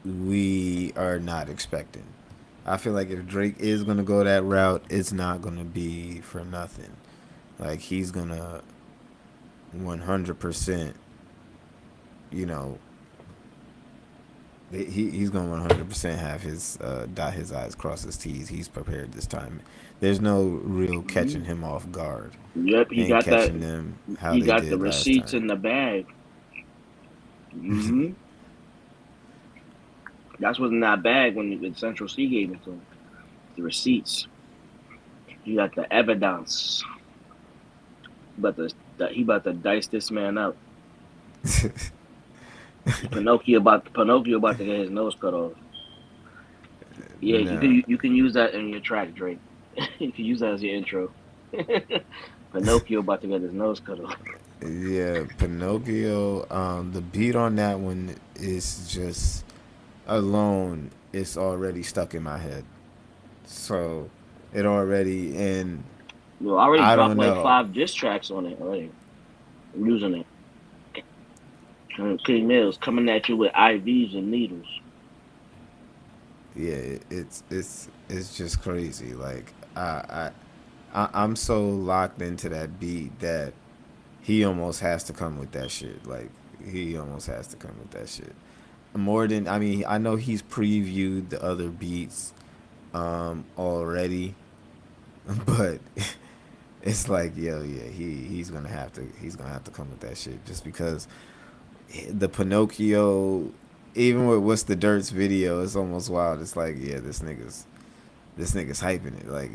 we are not expecting. I feel like if Drake is gonna go that route, it's not gonna be for nothing. Like he's gonna 100%, he's gonna 100% have his dot his I's, cross his T's. He's prepared this time. There's no real catching him off guard. Yep, he and got catching that. them how He they got did the last receipts time. in the bag. That's what's in that bag when Central C gave it to him. The receipts. He got the evidence, but he about to dice this man up. Pinocchio about to get his nose cut off. Yeah, Nah, you can use that in your track, Drake. You can use that as your intro. Pinocchio about to get his nose cut off. yeah, Pinocchio. The beat on that one is just alone. It's already stuck in my head. So it already, and Well, I already I dropped don't like know. 5 diss tracks on it already. I'm using it. King Mills coming at you with IVs and needles. Yeah, it's just crazy. Like I'm so locked into that beat that he almost has to come with that shit. Like he almost has to come with that shit. More than, I mean, I know he's previewed the other beats already, but it's like, yo, yeah, he's gonna have to come with that shit just because the Pinocchio, even with What's the Dirt's video, it's almost wild. It's like, yeah, this nigga's hyping it. Like,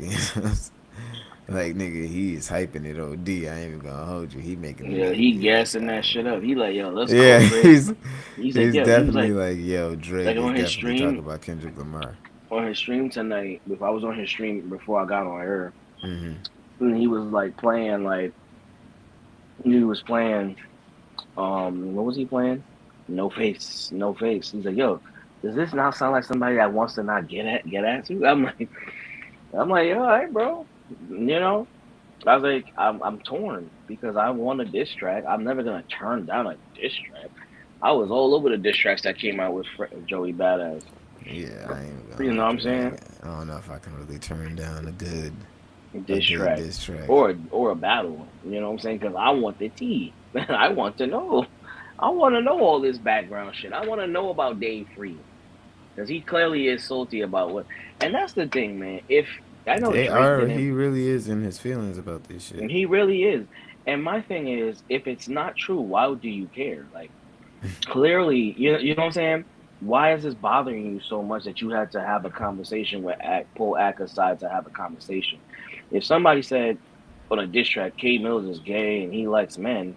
like nigga, he is hyping it. OD. I ain't even gonna hold you. He making the Yeah, nigga he be like, gassing that shit up. He like, yo, let's yeah, go, Drake. He's like, he's yo, he was definitely like, yo, like Drake is on his definitely talking stream about Kendrick Lamar. tonight. If I was on his stream before I got on air, Hmm. and he was like playing he was playing what was he playing? No face, no face. He's like, yo, does this not sound like somebody that wants to not get at you? I'm like, yeah, all right, bro. You know, I was like, I'm torn because I want a diss track. I'm never gonna turn down a diss track. I was all over the diss tracks that came out with Joey Badass. Yeah, I ain't gonna You know what hold I'm you. saying? I don't know if I can really turn down a Diss good track diss track. or a battle. You know what I'm saying? Because I want the tea. I want to know. I want to know all this background shit. I want to know about Dave Free because he clearly is salty about what. And that's the thing, man. If I know Drake didn't, He really is in his feelings about this shit. and he really is. And my thing is, if it's not true, why do you care? Like clearly, you know what I'm saying? Why is this bothering you so much that you had to have a conversation with pull Ack aside to have a conversation? If somebody said on a diss track, K Mills is gay and he likes men,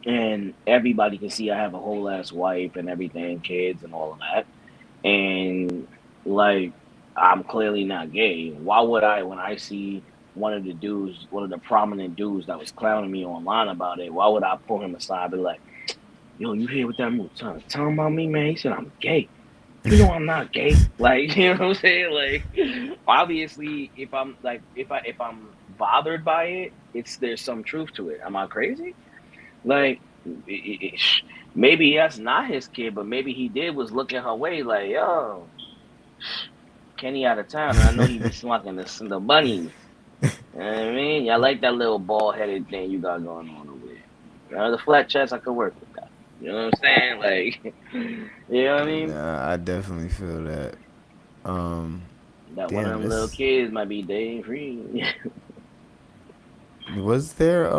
and everybody can see I have a whole ass wife and everything, kids and all of that, and like I'm clearly not gay. Why would I, when I see one of the prominent dudes that was clowning me online about it, why would I pull him aside and be like, yo, you hear what that move? Tell him about me, man. He said I'm gay. You know I'm not gay. Like, you know what I'm saying? Like, obviously, if I'm like, if I'm bothered by it, there's some truth to it. Am I crazy? Like, maybe that's not his kid, but maybe he did was looking her way. Like, yo, Kenny out of town, and I know he be slunking the bunnies. You know what I mean? I like that little bald headed thing you got going on over there. The flat chest, I could work with that. You know what I'm saying? Like, you know what I mean? Nah, I definitely feel that. Um, That one of damn, them little this kids might be day free. was there.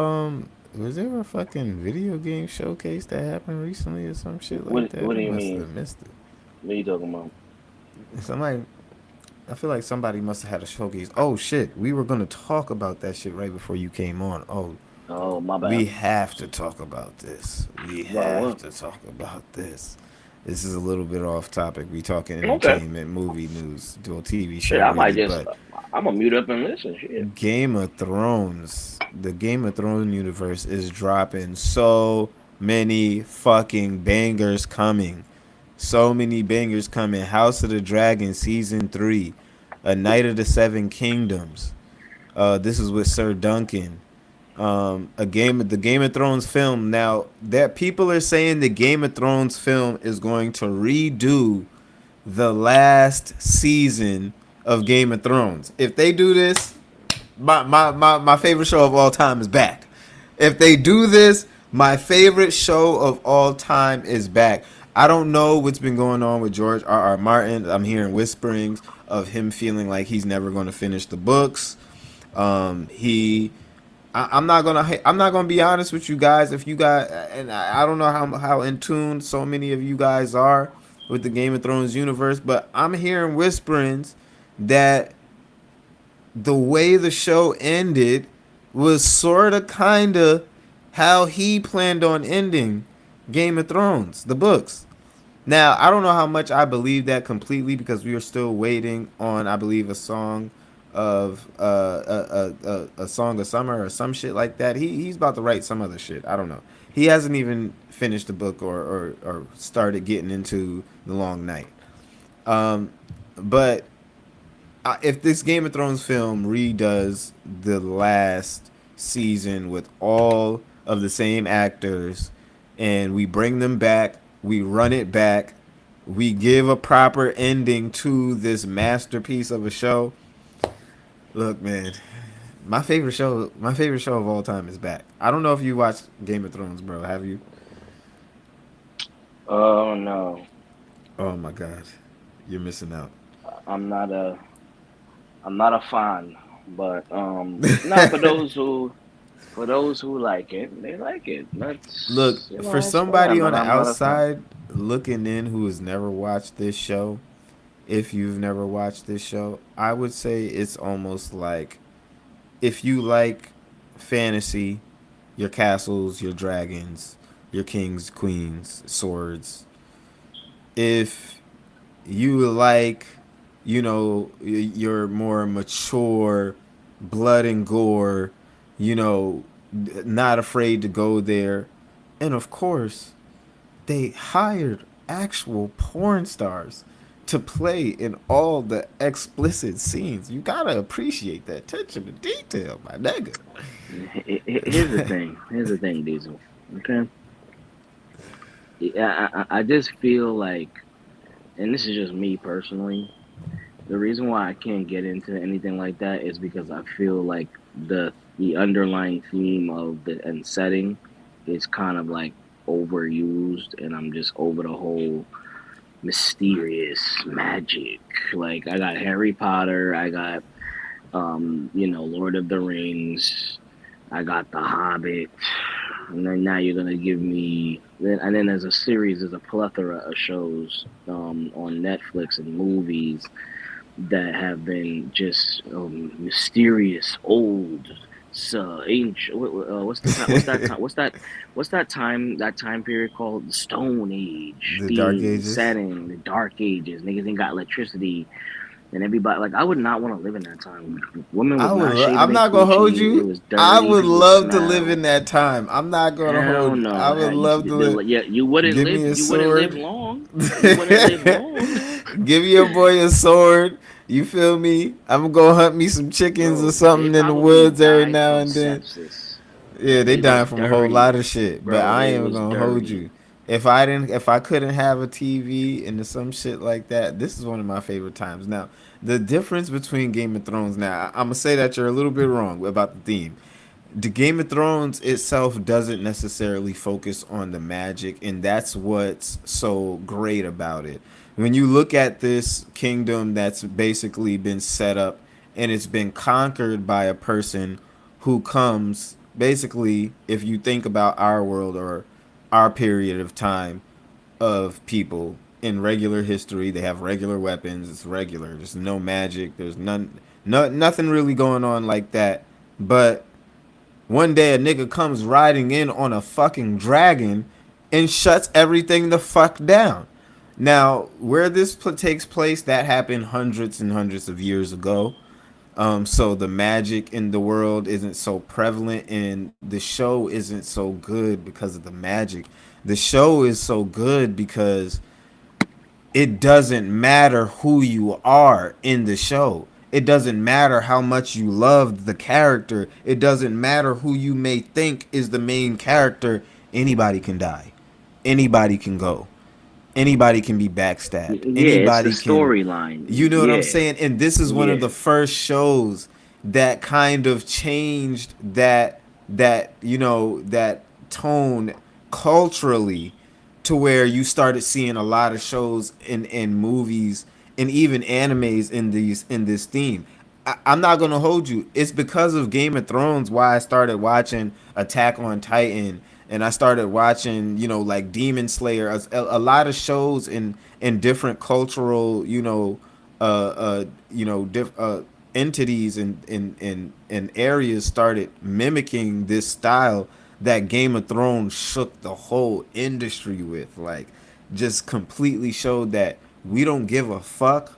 Was there a fucking video game showcase that happened recently or some shit like that? What I do you must mean? have missed it. What are you talking about? Somebody, I feel like somebody must have had a showcase. Oh shit, we were gonna talk about that shit right before you came on. Oh, Oh, my we bad. have to talk about this. We About have what? to talk about this. This is a little bit off topic. We talking Okay. entertainment, movie news, do a TV Shit, show I might really, just, but I'm gonna mute up and listen. Shit. Game of Thrones, the Game of Thrones universe is dropping so many fucking bangers coming. So many bangers coming. House of the Dragon season 3, A Night of the Seven Kingdoms. This is with Sir Duncan. The Game of Thrones film. Now that people are saying the Game of Thrones film is going to redo the last season of Game of Thrones. If they do this, my favorite show of all time is back. If they do this, my favorite show of all time is back. I don't know what's been going on with George R. R. Martin. I'm hearing whisperings of him feeling like he's never going to finish the books. He I'm not gonna be honest with you guys. If you guys, and I don't know how in tune so many of you guys are with the Game of Thrones universe, but I'm hearing whisperings that the way the show ended was sort of kind of how he planned on ending Game of Thrones, the books. Now, I don't know how much I believe that completely because we are still waiting on, I believe, a song of a song of summer or some shit like that. He's about to write some other shit. I don't know. He hasn't even finished the book or started getting into the Long Night. Um, but if this Game of Thrones film redoes the last season with all of the same actors and we bring them back, we run it back, we give a proper ending to this masterpiece of a show. Look, man, my favorite show of all time is back. I don't know if you watched Game of Thrones, bro. Have you? Oh no, Oh my god. You're missing out. I'm not a I'm not a fan, but not for those who like it, they like it. Look, That's for it's fine, somebody on but the I'm not a fan. outside looking in who has never watched this show, if you've never watched this show, I would say it's almost like if you like fantasy, your castles, your dragons, your kings, queens, swords. If you like, your more mature blood and gore, not afraid to go there. And of course, they hired actual porn stars to play in all the explicit scenes. You gotta appreciate that attention to detail, my nigga. Here's the thing. Here's the thing, Diesel. Okay. Yeah, I just feel like, and this is just me personally. The reason why I can't get into anything like that is because I feel like the underlying theme of the and setting is kind of like overused, and I'm just over the whole mysterious magic. Like I got Harry Potter, I got Lord of the Rings, I got The Hobbit, and then now you're gonna give me and then there's a plethora of shows on Netflix and movies that have been just mysterious old ancient what's the time what's that time what's that time period called the Stone Age The Dark theme Ages. setting, the Dark Ages. Niggas ain't got electricity, and everybody, like, I would not want to live in that time. Women was not shaving I'm their not gonna hold coochie. It you. was I dirty. would People would love to live in smell. that time. I'm not gonna hold Hell you. I no. would love to live. Yeah, you wouldn't Give live. me a You wouldn't live sword. long. You wouldn't live long, Give your boy a sword. You feel me? I'm gonna go hunt me some chickens or bro. They something in the probably woods every died now from and then. sepsis. Yeah, they They was dying from a whole lot dirty, of shit. But bro. I They ain't was gonna hold dirty. you. If I couldn't have a TV and some shit like that, this is one of my favorite times. Now, the difference between Game of Thrones. Now, I'm gonna say that you're a little bit wrong about the theme. The Game of Thrones itself doesn't necessarily focus on the magic, and that's what's so great about it. When you look at this kingdom that's basically been set up and it's been conquered by a person who comes basically, if you think about our world or our period of time of people in regular history, they have regular weapons, it's regular, there's no magic, there's nothing really going on like that. But one day a nigga comes riding in on a fucking dragon and shuts everything the fuck down. Now, where this takes place, that happened hundreds and hundreds of years ago. So the magic in the world isn't so prevalent, and the show isn't so good because of the magic. The show is so good because it doesn't matter who you are in the show. It doesn't matter how much you love the character. It doesn't matter who you may think is the main character. Anybody can die. Anybody can go. Anybody can be backstabbed. Yeah, it's the Anybody can, storyline. you know what I'm Yeah, saying? And this is one of yeah. the first shows that kind of changed that tone culturally to where you started seeing a lot of shows in movies and even animes in this theme. I'm not gonna hold you. It's because of Game of Thrones why I started watching Attack on Titan and I started watching, like Demon Slayer, a lot of shows in different cultural, uh, uh, you know, diff, uh, entities and areas started mimicking this style that Game of Thrones shook the whole industry with. Like, just completely showed that we don't give a fuck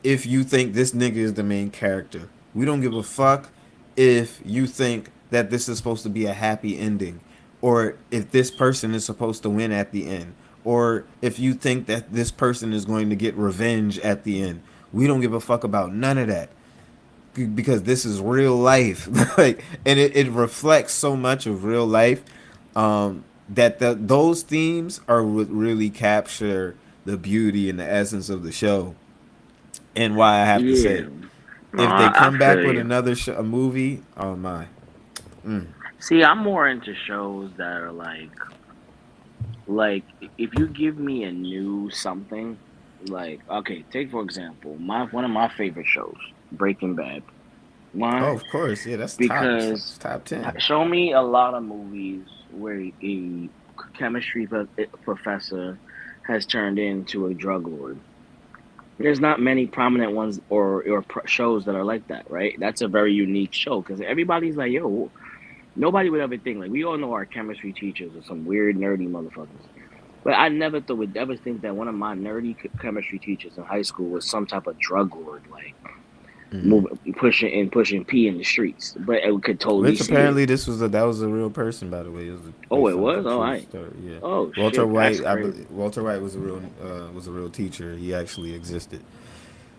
if you think this nigga is the main character. We don't give a fuck if you think that this is supposed to be a happy ending, or if this person is supposed to win at the end, or if you think that this person is going to get revenge at the end. We don't give a fuck about none of that because this is real life. Like, and it reflects so much of real life, that those themes are what really capture the beauty and the essence of the show. And why I have to Yeah. say, No, if they I come back feel with you. another a movie, oh my. See, I'm more into shows that are like if you give me a new something, like okay, take for example, my one of my favorite shows, Breaking Bad. Oh, Why? of course, yeah, that's top. Because It's top 10. show me a lot of movies where a chemistry professor has turned into a drug lord. There's not many prominent ones or shows that are like that, right? That's a very unique show because everybody's like, yo, nobody would ever think like we all know our chemistry teachers are some weird nerdy motherfuckers. But I never thought would ever think that one of my nerdy chemistry teachers in high school was some type of drug lord, like Hmm. moving, pushing P in the streets. But I could totally Which see it. apparently this was that was a real person, by the way. It was Oh, based it off a was. Oh, true I. story. Yeah, Oh Walter shit, that's White. crazy. Walter White was a real teacher. He actually existed.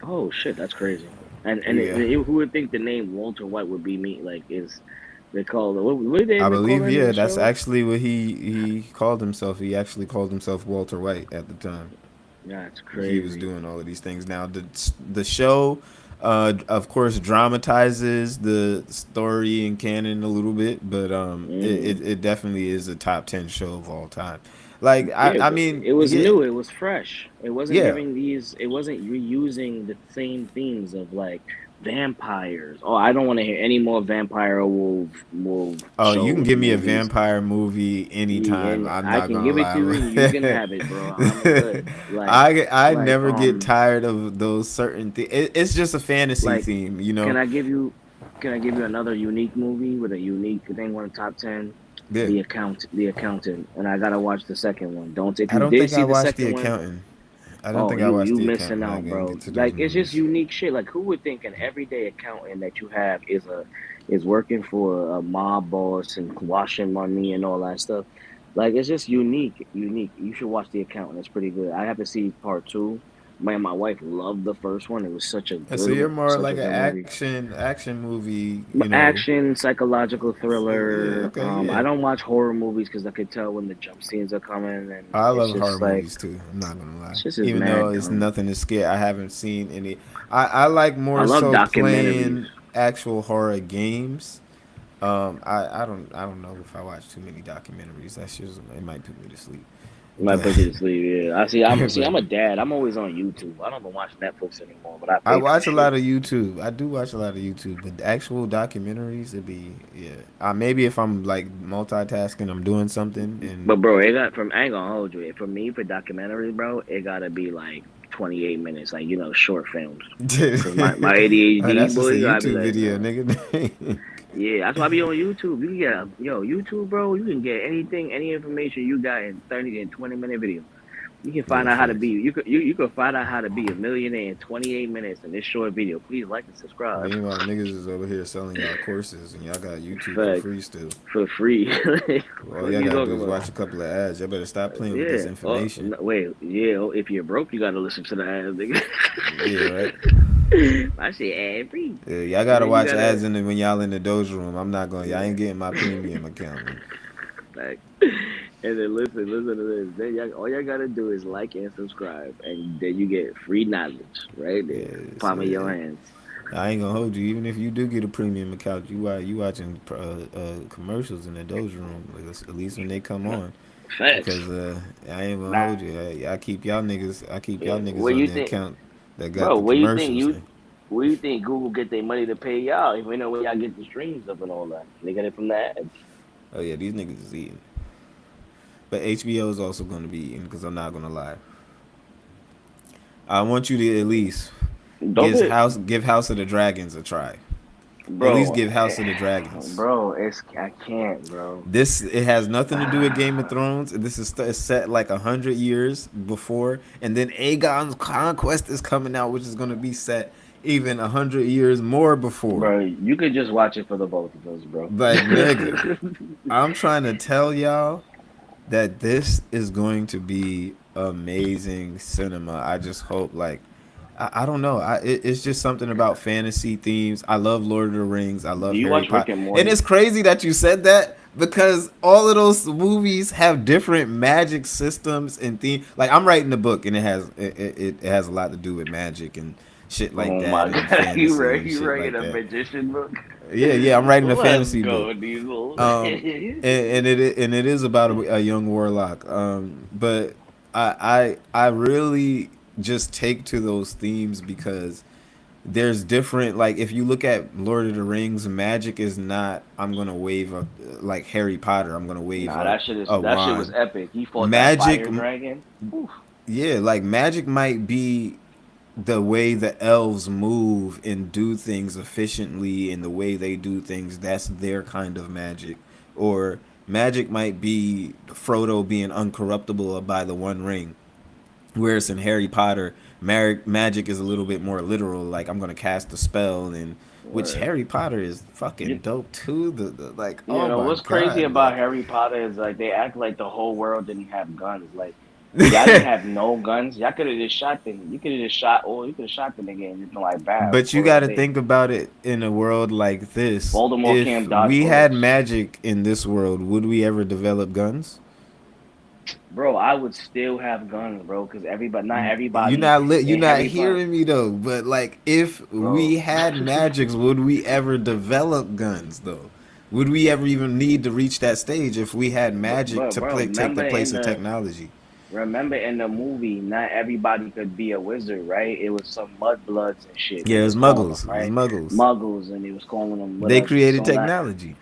Oh shit, that's crazy. And Yeah, who would think the name Walter White would be me? Like is they call what did they I even call believe. him in Yeah, the that's show? actually what he called himself. He actually called himself Walter White at the time. That's He was crazy. doing all of these things. Now the show, of course, dramatizes the story and canon a little bit, but Hmm. it definitely is a top 10 show of all time. Like Yeah, I but mean, it was yeah, new. It was fresh. It wasn't yeah. giving these. It wasn't reusing the same themes of like vampires. Oh, I don't want to hear any more vampire wolf Oh, you can shows give me a movies. vampire movie Yeah, anytime. and I'm I not can gonna give it to you, and you can lie. have it, bro. I'm good. I Like never get tired of those certain things. It's just a fantasy like. theme, you Can know. I give you? Can I give you another unique movie with a unique thing? One of the top 10. Yeah. The Accountant, and I gotta watch the second one. Don't if I you don't did think I see the watched The second one, Accountant. I don't oh, think I watched you The missing Accountant. I out, didn't bro. get to those Like it's just movies. unique shit. Like who would think an everyday accountant that you have is working for a mob boss and washing money and all that stuff. Like it's just unique, unique. You should watch The Accountant. It's pretty good. I have to see part two. Man, my wife loved the first one. It was And so you're more such a like an good movie. action movie, you know. Action, psychological Yeah, thriller. okay, I yeah. don't watch horror movies because I could tell when the jump scenes are coming, and I it's love horror just like movies too. I'm not gonna lie. it's just is Even though mad it's dumb. nothing to scare, I haven't seen any. I like I more love so documentaries. playing actual horror games. I don't know if I watch too many documentaries. That's just it might put me to sleep. You might But put you to sleep. Yeah, I see. but I'm a dad. I'm always on YouTube. I don't even watch Netflix anymore, but I I pay for the watch a shit. lot of YouTube. I do watch a lot of YouTube, but the actual documentaries, it'd be yeah. Maybe if I'm like multitasking, I'm doing something, and But bro, it got from I ain't gonna hold you. For me, for documentaries, bro, it gotta be like 28 minutes, like short films. Cause my oh, ADHD that's just a boy, gotta be YouTube like, video, no. nigga. Yeah, that's why I be on YouTube. You can get YouTube, bro. You can get anything, any information you got in 30 and 20-minute video. You can Yeah, find out how to be. facts. You can find out how to be a millionaire in 28 minutes in this short video. Please like and subscribe. Meanwhile, niggas is over here selling y'all courses, and y'all got YouTube for Facts free still. for free. All What y'all you gotta do talking is about? watch a couple of ads. Y'all better stop playing with this Yeah. Oh information. no, wait. Yeah. Oh, if you're broke, you gotta listen to the ads, Yeah, right. nigga. My shit ad free, Yeah, y'all and gotta then you watch gotta ads in when y'all in the Doja Room. I'm not going. Y'all yeah. ain't getting my premium account, man. Like, and then listen to this. Then all y'all gotta do is like and subscribe, and then you get free knowledge right there, Yeah, so palm of your yeah. hands. I ain't gonna hold you. Even if you do get a premium account, you watching commercials in the Doja Room. Like, at least when they come on, Facts. because I ain't gonna Nah. hold you. I keep y'all niggas. I keep y'all Yeah. niggas What on you the think, account that got bro? the commercials. Where you think Google get their money to pay y'all? If we know where y'all get the streams up and all that, they get it from the ads. Oh yeah, these niggas is eating. But HBO is also gonna be eating because I'm not gonna lie. I want you to at least Don't it, Give House of the Dragons a try. At least bro? give House of the Dragons. Bro, I can't, bro. This it has nothing to do with Game of Thrones. This is set like 100 years before, and then Aegon's Conquest is coming out, which is going to be set even 100 years more before. Bro, you could just watch it for the both of us, bro. Like nigga, I'm trying to tell y'all that this is going to be amazing cinema. I just hope like I don't know. It's just something about fantasy themes. I love Lord of the Rings. I Do love you Harry watch Rick Potter. and Morty? And it's crazy that you said that because all of those movies have different magic systems and theme. Like I'm writing a book and it has a lot to do with magic and shit like Oh that my and god, fantasy you and shit writing like a that. magician book? Yeah, I'm writing a Let's fantasy go, book. Diesel. And it is about a young warlock. But I really just take to those themes because there's different, like if you look at Lord of the Rings, magic is not I'm gonna wave a like Harry Potter. I'm gonna wave Nah, that shit a was wand. epic. He fought that Magic, fire dragon. Oof. yeah, like magic might be the way the elves move and do things efficiently and the way they do things, that's their kind of magic. Or magic might be Frodo being uncorruptible by the One Ring. Whereas in Harry Potter, magic is a little bit more literal. Like I'm gonna cast a spell, and which Word. Harry Potter is fucking You, dope too. The like, you oh know my what's crazy god, about like Harry Potter is like they act like the whole world didn't have guns. Like y'all didn't have no guns. Y'all could have just shot them. You could have just shot, or you could have shot the nigga and just been like, bam, but you call it got a to day. think about it in a world like this. Voldemort If can't dodge we had bullets. magic in this world, would we ever develop guns? Bro, I would still have guns, bro, because not everybody You're in not Harry Potter, hearing me though. But like, if bro. we had magics, would we ever develop guns though? Would we ever even need to reach that stage if we had magic to Bro, take the place of technology? remember in the movie, not everybody could be a wizard, right? It was some mudbloods and shit. Yeah, They it was was calling them, muggles. It was right? muggles. Muggles, and they was calling them They whatever. So created not technology.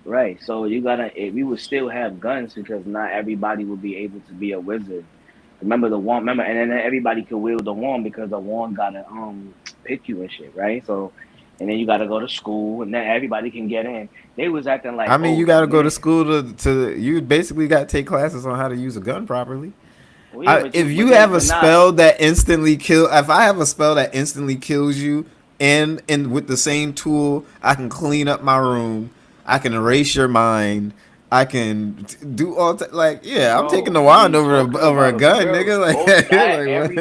right. So you gotta. We would still have guns because not everybody would be able to be a wizard. Remember the wand. Remember, and then everybody could wield the wand because the wand gotta pick you and shit, right? So, and then you gotta go to school, and then everybody can get in. They was acting like, I mean, you oh got to go to man, school to you basically got to take classes on how to use a gun properly. well, yeah, If you but they, have a but not, spell that instantly kill, if I have a spell that instantly kills you, and with the same tool, I can clean up my room, I can erase your mind, I can do like yeah, I'm taking bro. the What are wand you talking over a about, gun, bro? nigga. Oh, Like what?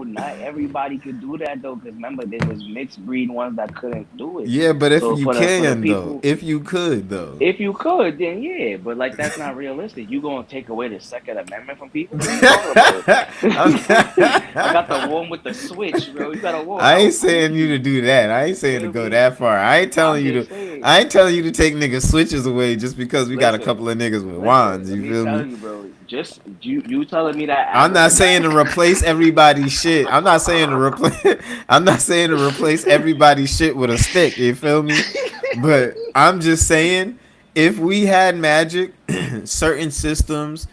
not everybody could do that though. Because remember, there was mixed breed ones that couldn't do it. Yeah, but if So you for the can though, people, if you could though. if you could, then yeah. But like that's not realistic. You gonna take away the Second Amendment from people? What are you talking about? I got the one with the switch, bro. You got a one. I I ain't was saying you to Gucci. do that. I ain't You saying to feel go me? that far. I'm just saying. I ain't telling you to take niggas switches away just because we got a Listen, couple of niggas with listen. wands. Let You me feel tell me? you, bro. Just you telling me that I'm not saying to abracadabra. replace everybody's shit. I'm not saying to replace. I'm not saying to replace everybody's shit with a stick. You feel me? But I'm just saying, if we had magic, certain systems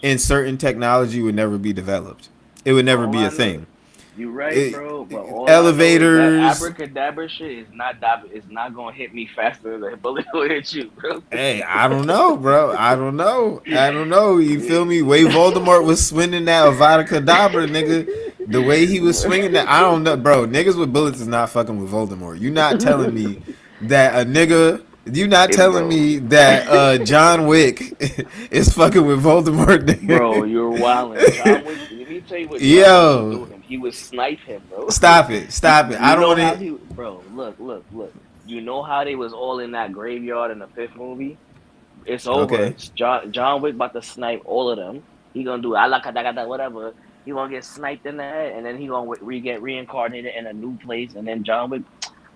and certain technology would never be developed. It would never All be a I know, thing. you right, It, bro. But all I know is that elevators. abracadabra shit is not that. It's not gonna hit me faster than a bullet will hit you, bro. Hey, I don't know, bro. I don't know. I don't know. You feel me? Way Voldemort was swinging that Avada Kedavra, nigga. The way he was swinging that, I don't know, bro. Niggas with bullets is not fucking with Voldemort. You not telling me that a nigga. You not Hey, telling bro. me that John Wick is fucking with Voldemort, Bro, nigga. you're wilding. John Wick. Let me tell you what John Wick would do Yo, to him. He would snipe him, bro. stop it, stop it. I You don't know want how to. bro. Look. You know how they was all in that graveyard in the fifth movie? It's over. Okay. It's John Wick about to snipe all of them. He gonna do alakadagada whatever. He gonna get sniped in the head, and then he gonna get reincarnated in a new place, and then John Wick,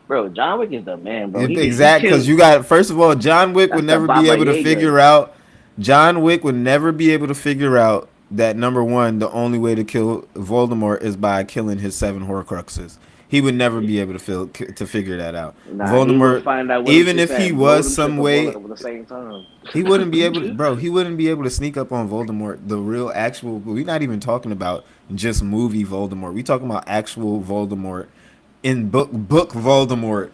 bro. John Wick is the man, bro. He Exact, because killed. you got first of all, John Wick would That's the never be Baba able to Yaga. figure out. John Wick would never be able to figure out that number one, the only way to kill Voldemort is by killing his 7 Horcruxes. He would never be able to figure that out. Nah, he would Voldemort, find out what even he if he said. Blow was them shit some the bullet way, at the same time. he wouldn't be able to, bro. He wouldn't be able to sneak up on Voldemort. The real, actual. We're not even talking about just movie Voldemort. We talking about actual Voldemort in book Voldemort,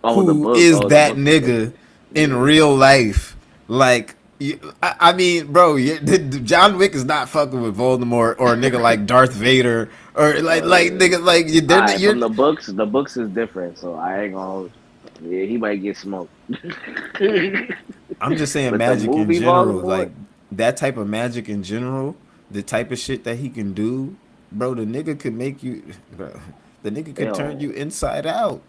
Oh, the who book. is Oh, the that book is nigga different. in Yeah. real life. Like, I mean, bro, John Wick is not fucking with Voldemort or a nigga like Darth Vader or like Yeah. nigga like All they're right, you're. from the books is different, so I ain't gonna hold you. Yeah, he might get smoked. I'm just saying But the magic in movie general, Voldemort, like that type of magic in general, the type of shit that he can do, bro. The nigga could make you, bro, the nigga could turn you yo, inside out.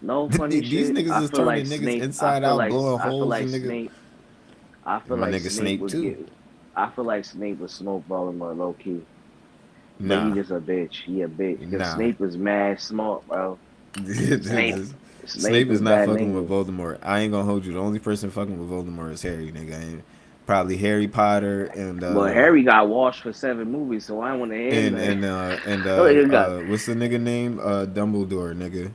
no funny These shit. niggas is turning niggas inside out, blowing I feel holes like in niggas. Snape. I feel My like nigga Snape Snape would too. get. I feel like Snape would smoke Voldemort low key, but he Nah, just a bitch. He a bitch because nah. Snape is mad smart, bro. Snape, Snape Snape is is not that fucking with nigga. Voldemort. I ain't gonna hold you. The only person fucking with Voldemort is Harry, nigga. Probably Harry Potter Well, Harry got washed for 7 movies, so I want to hear nothing. Nigga got what's the nigga name? Dumbledore, nigga.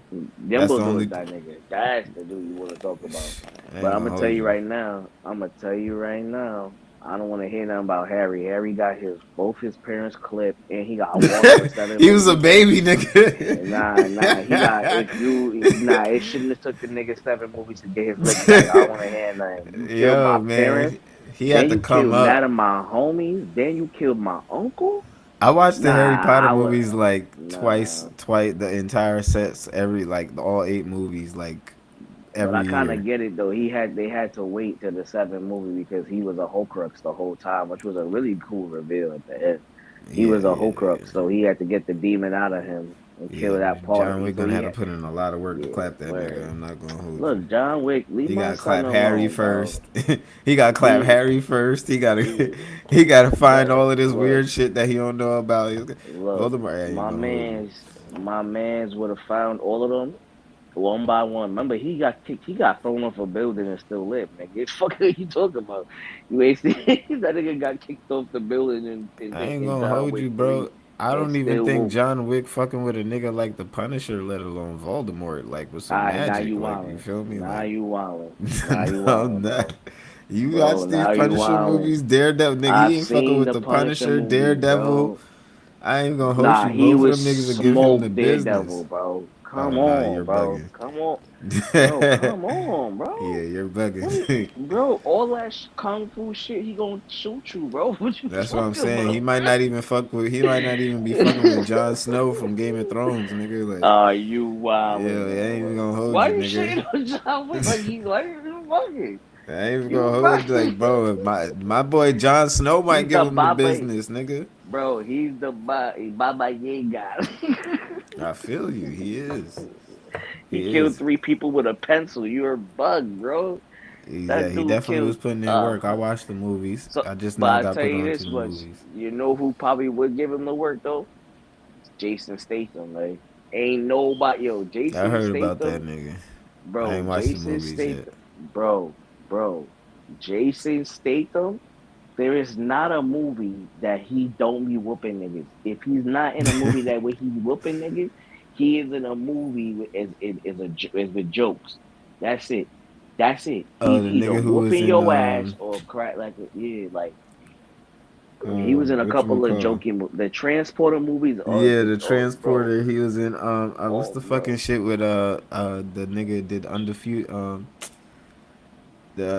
That's the Dumbledore's only. that nigga. That's the dude you want to talk about. I But ain't I'm gonna gonna tell hold you you. right now. I'm gonna tell you right now. I don't want to hear nothing about Harry. Harry got both his parents clipped, and he got washed for seven He was a movies. baby, nigga. Nah. He got if you nah. It shouldn't have took the nigga 7 movies to get his lick back. I don't want to hear nothing. You killed my Yo, parents, man, he had then to you come killed up. mad of my homies, then you killed my uncle. I watched the Harry Nah, Potter I would movies like nah. twice the entire sets, every like all 8 movies, like But I every kind of year. get it though. They had to wait till the 7th movie because he was a Horcrux the whole time, which was a really cool reveal at the end. He Yeah, was a yeah, Horcrux, so he had to get the demon out of him and yeah. kill that part of John him. Wick So gonna he have to had, put in a lot of work to yeah, clap that nigga. word. I'm not gonna hold you. Look, John Wick, leave He my gotta son clap Harry alone, bro. first. He gotta clap Leave, Harry first. He gotta leave, he gotta find bro. all of this Look, weird shit that he don't know about. look. Voldemort, I ain't My gonna hold you. man's, my man's would have found all of them one by one. Remember, he got kicked. He got thrown off a building and still lived. Nigga, what the fuck are you talking about? You ain't seen that nigga got kicked off the building I ain't in gonna John hold Wick you, 3 bro. I and don't even still think woke. John Wick fucking with a nigga like the Punisher, let alone Voldemort, like with All some right, now magic. you Like you wildin'. feel me? Now Like you wildin'. Now you no, wildin', not. bro. You Bro, watch these now you Punisher wildin'. movies, Daredevil, nigga. I've He ain't fucking seen with the the Punisher Punisher, movies, Daredevil. bro. I ain't gonna hold Nah, you. he Both of was them niggas will give him the smoked business. Daredevil, bro. Oh Come nah, on, you're bro. bugging. Come on. Bro, come on, Yeah, bro. you're What you, bugging. bro, all that kung fu shit, he gonna shoot you, bro. What you That's what I'm talking saying. about, He might bro? not even fuck with. He might not even be fucking with Jon Snow from Game of Thrones, nigga. Like, You wildin', yeah, I ain't even bro. gonna hold Why you, you nigga. shitting on John Wick like you? Why you fucking? I ain't even gonna You hold you, like, fucking. bro. If my boy Jon Snow might He's give the him the Baba, business, nigga. bro. He's the Baba Yaga. I feel you. He is. He He killed is. 3 people with a pencil. You're a bug, bro. Yeah, That he dude definitely was killed. putting in work. I watched the movies. So, I just but now I got tell put you onto this the much, movies. you know who probably would give him the work though? Jason Statham. Like, ain't nobody, yo, I Jason heard about that Statham, nigga. I bro, ain't watched the Jason movies yet. Statham, bro, Jason Statham. There is not a movie that he don't be whooping niggas. If he's not in a movie that where he's whooping niggas, he is in a movie is with jokes. That's it. That's it. He's The either nigga who was whooping in your ass or crack like yeah, like he was in a what you couple of call? joking. The transporter movies are Yeah, the the bro, transporter. He was in what's oh the fucking bro. shit with the nigga did undefeated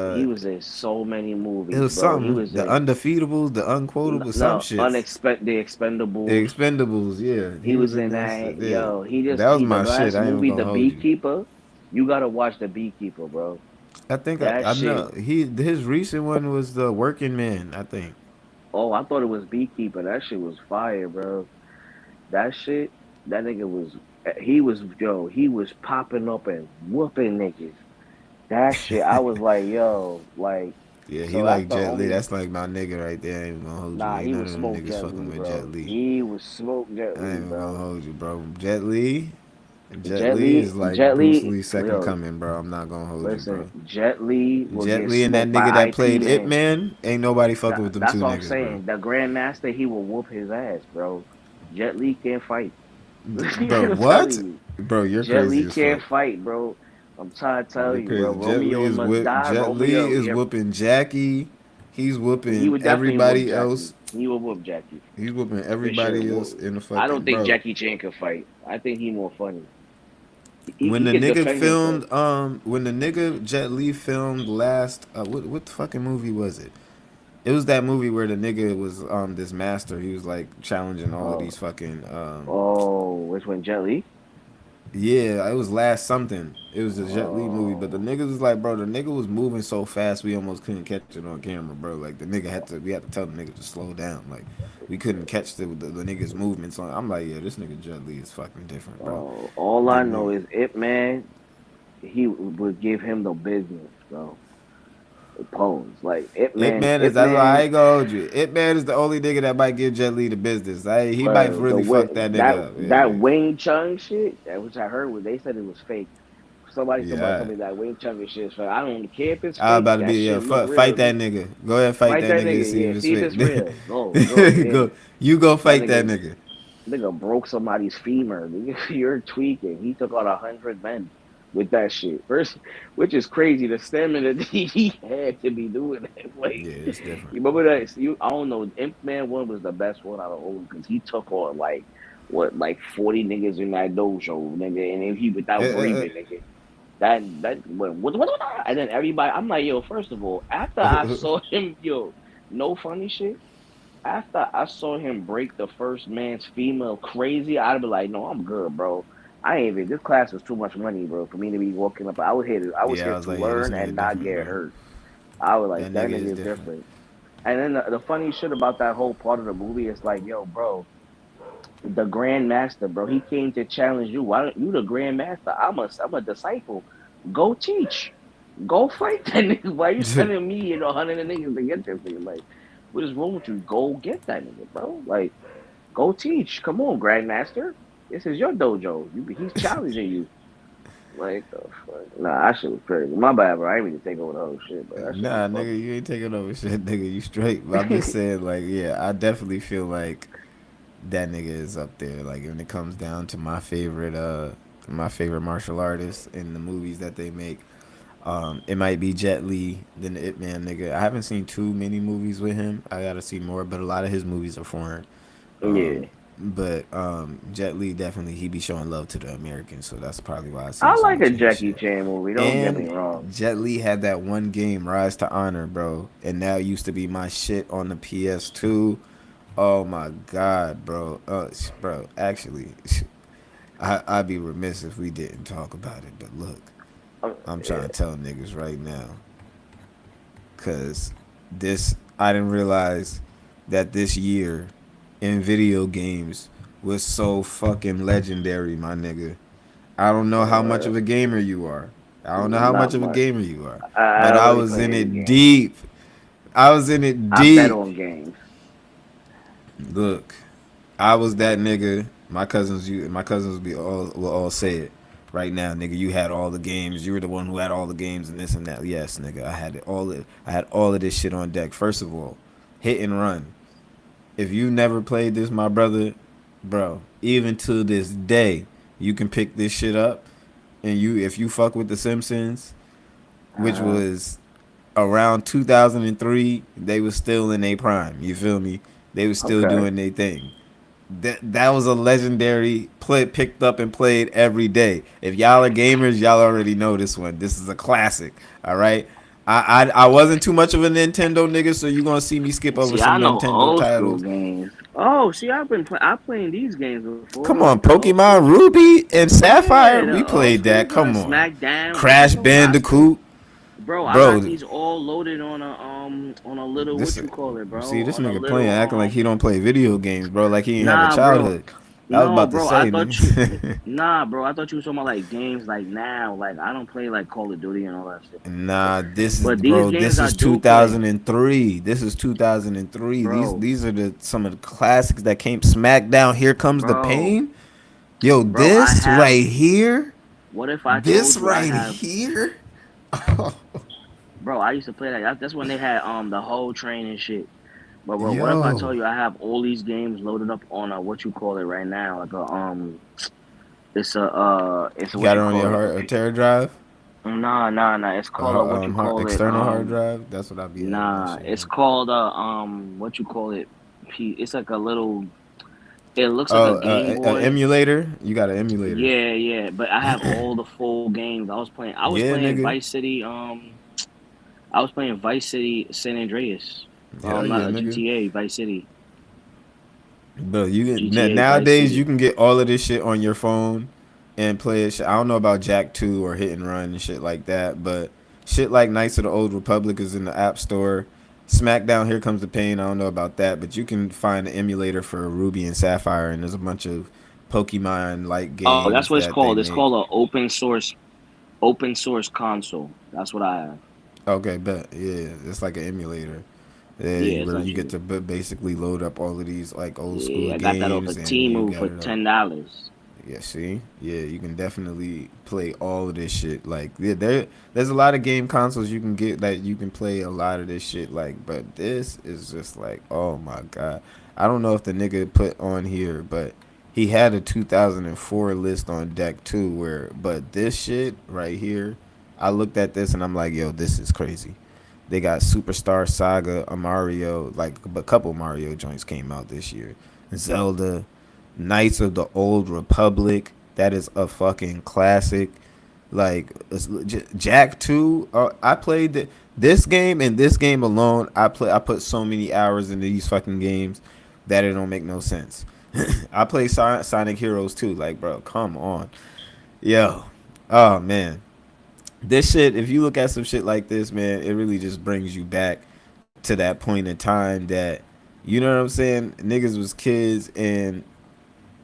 He the was in so many it movies, was bro. He something was the in undefeatables, the unquotables, some no shits. unexpected the The Expendables. Expendables, yeah, He he was was in in that shit. that. Yeah, Yo, that was the my shit. last I ain't even movie, gonna The hold you. Beekeeper. You gotta watch The Beekeeper, bro. I think That I shit. know his recent one was the Working Man. I think. Oh, I thought it was Beekeeper. That shit was fire, bro. That shit. That nigga was. He was popping up and whooping niggas. That shit. I was like, yo, like. Yeah, he So that's like the Jet Li. only. That's like my nigga right there. I ain't even gonna hold you. Nah, Ain't he none was of them smoke niggas Jet fucking Li, with Jet bro. Li. He was smoke Jet I ain't Li, even gonna bro. hold you, bro. Jet Li. Jet Jet Li Li, is like Jet Bruce Li, Lee's second yo, coming, bro. I'm not gonna hold you, listen, bro. Jet Li will Jet get Li and that smoked nigga by that IP played Ip Man. Man, ain't nobody fucking with them That's two what I'm niggas, bro. saying. The Grandmaster, he will whoop his ass, bro. Jet Li can't fight. Bro, I'm what? telling you. Bro, you're Jet crazy Li as can't fuck. fight, bro. I'm trying to tell You're you, bro. crazy. Romeo must die. Jet Li Romeo, is yeah, whooping Jackie. He's he whooping would definitely whoop everybody Jackie. else. He will whoop Jackie He's whooping for sure. everybody else in the I fucking don't think bro. Jackie Chan can fight. I think he more funny. When he the could nigga defend himself. filmed, when the nigga Jet Li filmed last, what the fucking movie was it? It was that movie where the nigga was this master. He was like challenging all of Oh, these fucking which one, Jet Li? yeah, it was last something. It was a Jet Li movie, but the Oh, nigga was like, bro, the nigga was moving so fast we almost couldn't catch it on camera, bro. Like the nigga had to, we had to tell the nigga to slow down. Like we couldn't catch the nigga's movements on. I'm like, yeah, this nigga Jet Li is fucking different, bro. all I The know nigga, is Ip Man. He would give him the business, bro. The pose, like It Man is Ip that's why I Man. ain't gonna hold you. It Man is the only nigga that might give Jet Li the business. He might The really way fuck that that nigga up. that Yeah, Wing Chun shit, which I heard was they said it was fake. Somebody yeah. told me that Wing Chun shit is fake. I don't care if it's I was fake. about to That be shit look real fight to that me. nigga. Go ahead, fight Fight that that nigga and nigga, see yeah. if it's See if it's fake. real. Go, yeah. go, you go That fight that nigga, nigga. nigga broke somebody's femur. Nigga, you're tweaking. He took out 100 men with that shit. First, which is crazy. The stamina that he had to be doing that. Like, Yeah, it's you different. remember that? I don't know. Imp Man one was the best one out of all because he took on like what, like 40 niggas in that dojo, nigga, and then he Uh, without uh, breathing, nigga. That what, and then everybody. I'm like, yo. First of all, after I saw him, yo, no funny shit. After I saw him break the first man's female crazy, I'd be like, no, I'm good, bro. I ain't even. This class was too much money, bro, for me to be walking up. I was yeah, I here was to like, yeah, this learn nigga and not different, get bro. hurt. I was That like, that nigga is nigga is different. different. And then the funny shit about that whole part of the movie is like, yo, bro, the Grand Master, bro, he came to challenge you. Why don't you the Grand Master? I'm a disciple. Go teach. Go fight that nigga. Why you sending me and 100 niggas to get this nigga? Like, what is wrong with you? Go get that nigga, bro. Like, go teach. Come on, Grandmaster. This is your dojo. He's challenging you. Like the fuck? Nah, that shit was crazy. My bad, bro. I ain't mean to take over the whole shit, but that shit was Nah, funny. nigga, you ain't taking over shit, nigga. You straight. But I'm just saying, like, yeah, I definitely feel like that nigga is up there. Like, when it comes down to my favorite martial artists in the movies that they make. It might be Jet Li, then the Ip Man nigga. I haven't seen too many movies with him. I gotta see more, but a lot of his movies are foreign. Yeah, But Jet Li definitely he be showing love to the Americans, so that's probably why I seen I so like much a of his Jackie shit. Chan movie. Don't get me And wrong. Jet Li had that one game, Rise to Honor, bro, and now used to be my shit on the PS2. Oh my god, bro. Bro, actually, I'd be remiss if we didn't talk about it. But look, I'm trying to Yeah. tell niggas right now, cause I didn't realize that this year in video games was so fucking legendary, my nigga. I don't know how much Uh, of a gamer you are. I don't know how not much of a much. gamer you are. I But don't I really was play in any it games. deep. I was in it I bet deep. on games. Look, I was that nigga. My cousins will all say it right now, nigga. You had all the games. You were the one who had all the games and this and that. Yes, nigga. I had all of this shit on deck. First of all, hit and run. If you never played this, my brother, bro, even to this day, you can pick this shit up and if you fuck with the Simpsons, which Uh, was around 2003, they was still in their prime. You feel me? They was still okay. doing their thing. That was a legendary play picked up and played every day. If y'all are gamers, y'all already know this one. This is a classic. All right. I wasn't too much of a Nintendo nigga, so you gonna see me skip over See, I some know Nintendo old school titles. games. Oh, see, I playing these games before, Come on, like the old Pokemon school. Ruby and Sapphire, Yeah, we the old played school that. joint, Come on, SmackDown, Crash Nintendo. Yeah, I still, Bandicoot, bro. I got bro. these all loaded on a little This what you call it, see bro? this On a nigga playing, little acting like he don't play video games, bro. Like he ain't have a Nah, bro. childhood. I was No, about to bro. I say, thought you. nigga. Nah, bro. I thought you were talking about like games like now. Like I don't play like Call of Duty and all that shit. Nah, this is But these bro. games This I is do play, 2003. This is 2003. These bro. these are some of the classics that came. Smackdown. Here comes the Bro, pain. Yo, bro. I this have. right here. What if I This told you I right have, here. bro? I used to play that. That's when they had the whole train and shit. But bro, what if I Yo, told you I have all these games loaded up on a what you call it right now? Like it's a you what got it you on your call it? hard Terra drive, Nah. It's called a what you call it? external hard drive. That's what I be having that Nah, shit it's on. called what you call it? It's like a little It looks like a Oh, Game a Boy. emulator. You got an emulator. Yeah, yeah. But I have all the full games. I was Yeah, playing nigga. Vice City. I was playing Vice City San Andreas. Hell yeah, Not a nigga. GTA, Vice City. But you can GTA Vice nowadays you City. can get all of this shit on your phone and play it. I don't know about Jack 2 or Hit and Run and shit like that, but shit like Knights of the Old Republic is in the App Store. SmackDown Here Comes the Pain, I don't know about that, but you can find an emulator for Ruby and Sapphire, and there's a bunch of Pokemon like Oh, that's games what it's that they called. It's make. called an open source console. That's what I have. Okay, bet. Yeah, it's like an emulator. Yeah, Yeah, where you get essentially. to basically load up all of these like old school Yeah, I got that off games, of and you Temu got for it up. $10. Yeah, see, yeah, you can definitely play all of this shit. Like, yeah, there's a lot of game consoles you can get that you can play a lot of this shit. Like, but this is just like, oh my god, I don't know if the nigga put on here, but he had a 2004 list on deck too. But this shit right here, I looked at this and I'm like, yo, this is crazy. They got Superstar Saga, a Mario, like a couple Mario joints came out this year. Zelda, Knights of the Old Republic. That is a fucking classic. Like Jack 2. I played this game and this game alone. I put so many hours into these fucking games that it don't make no sense. I play Sonic Heroes too. Like, bro, come on, yo. Oh man, this shit. If you look at some shit like this, man, it really just brings you back to that point in time that, you know what I'm saying, niggas was kids and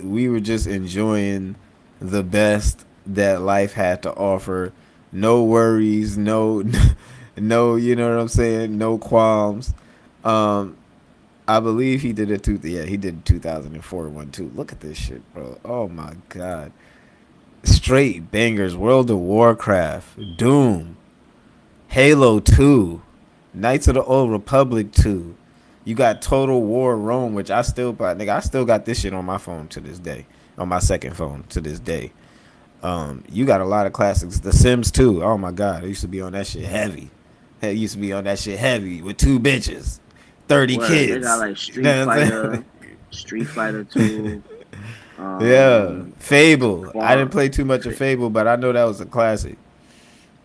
we were just enjoying the best that life had to offer. No worries, no no, you know what I'm saying, no qualms. Um I believe he did he did 2004 one too. Look at this shit, bro. Oh my god. Straight bangers. World of Warcraft, Doom, Halo 2, Knights of the Old Republic 2. You got Total War Rome, which I still buy. Nigga, I still got this shit on my phone to this day. On my second phone to this day. You got a lot of classics. The Sims 2. Oh my god, I used to be on that shit heavy. I used to be on that shit heavy with 2 bitches, 30 Word, they got kids. like You know what I'm saying? Street Fighter 2, Yeah. Fable. I didn't Far. play too much of Fable, but I know that was a classic.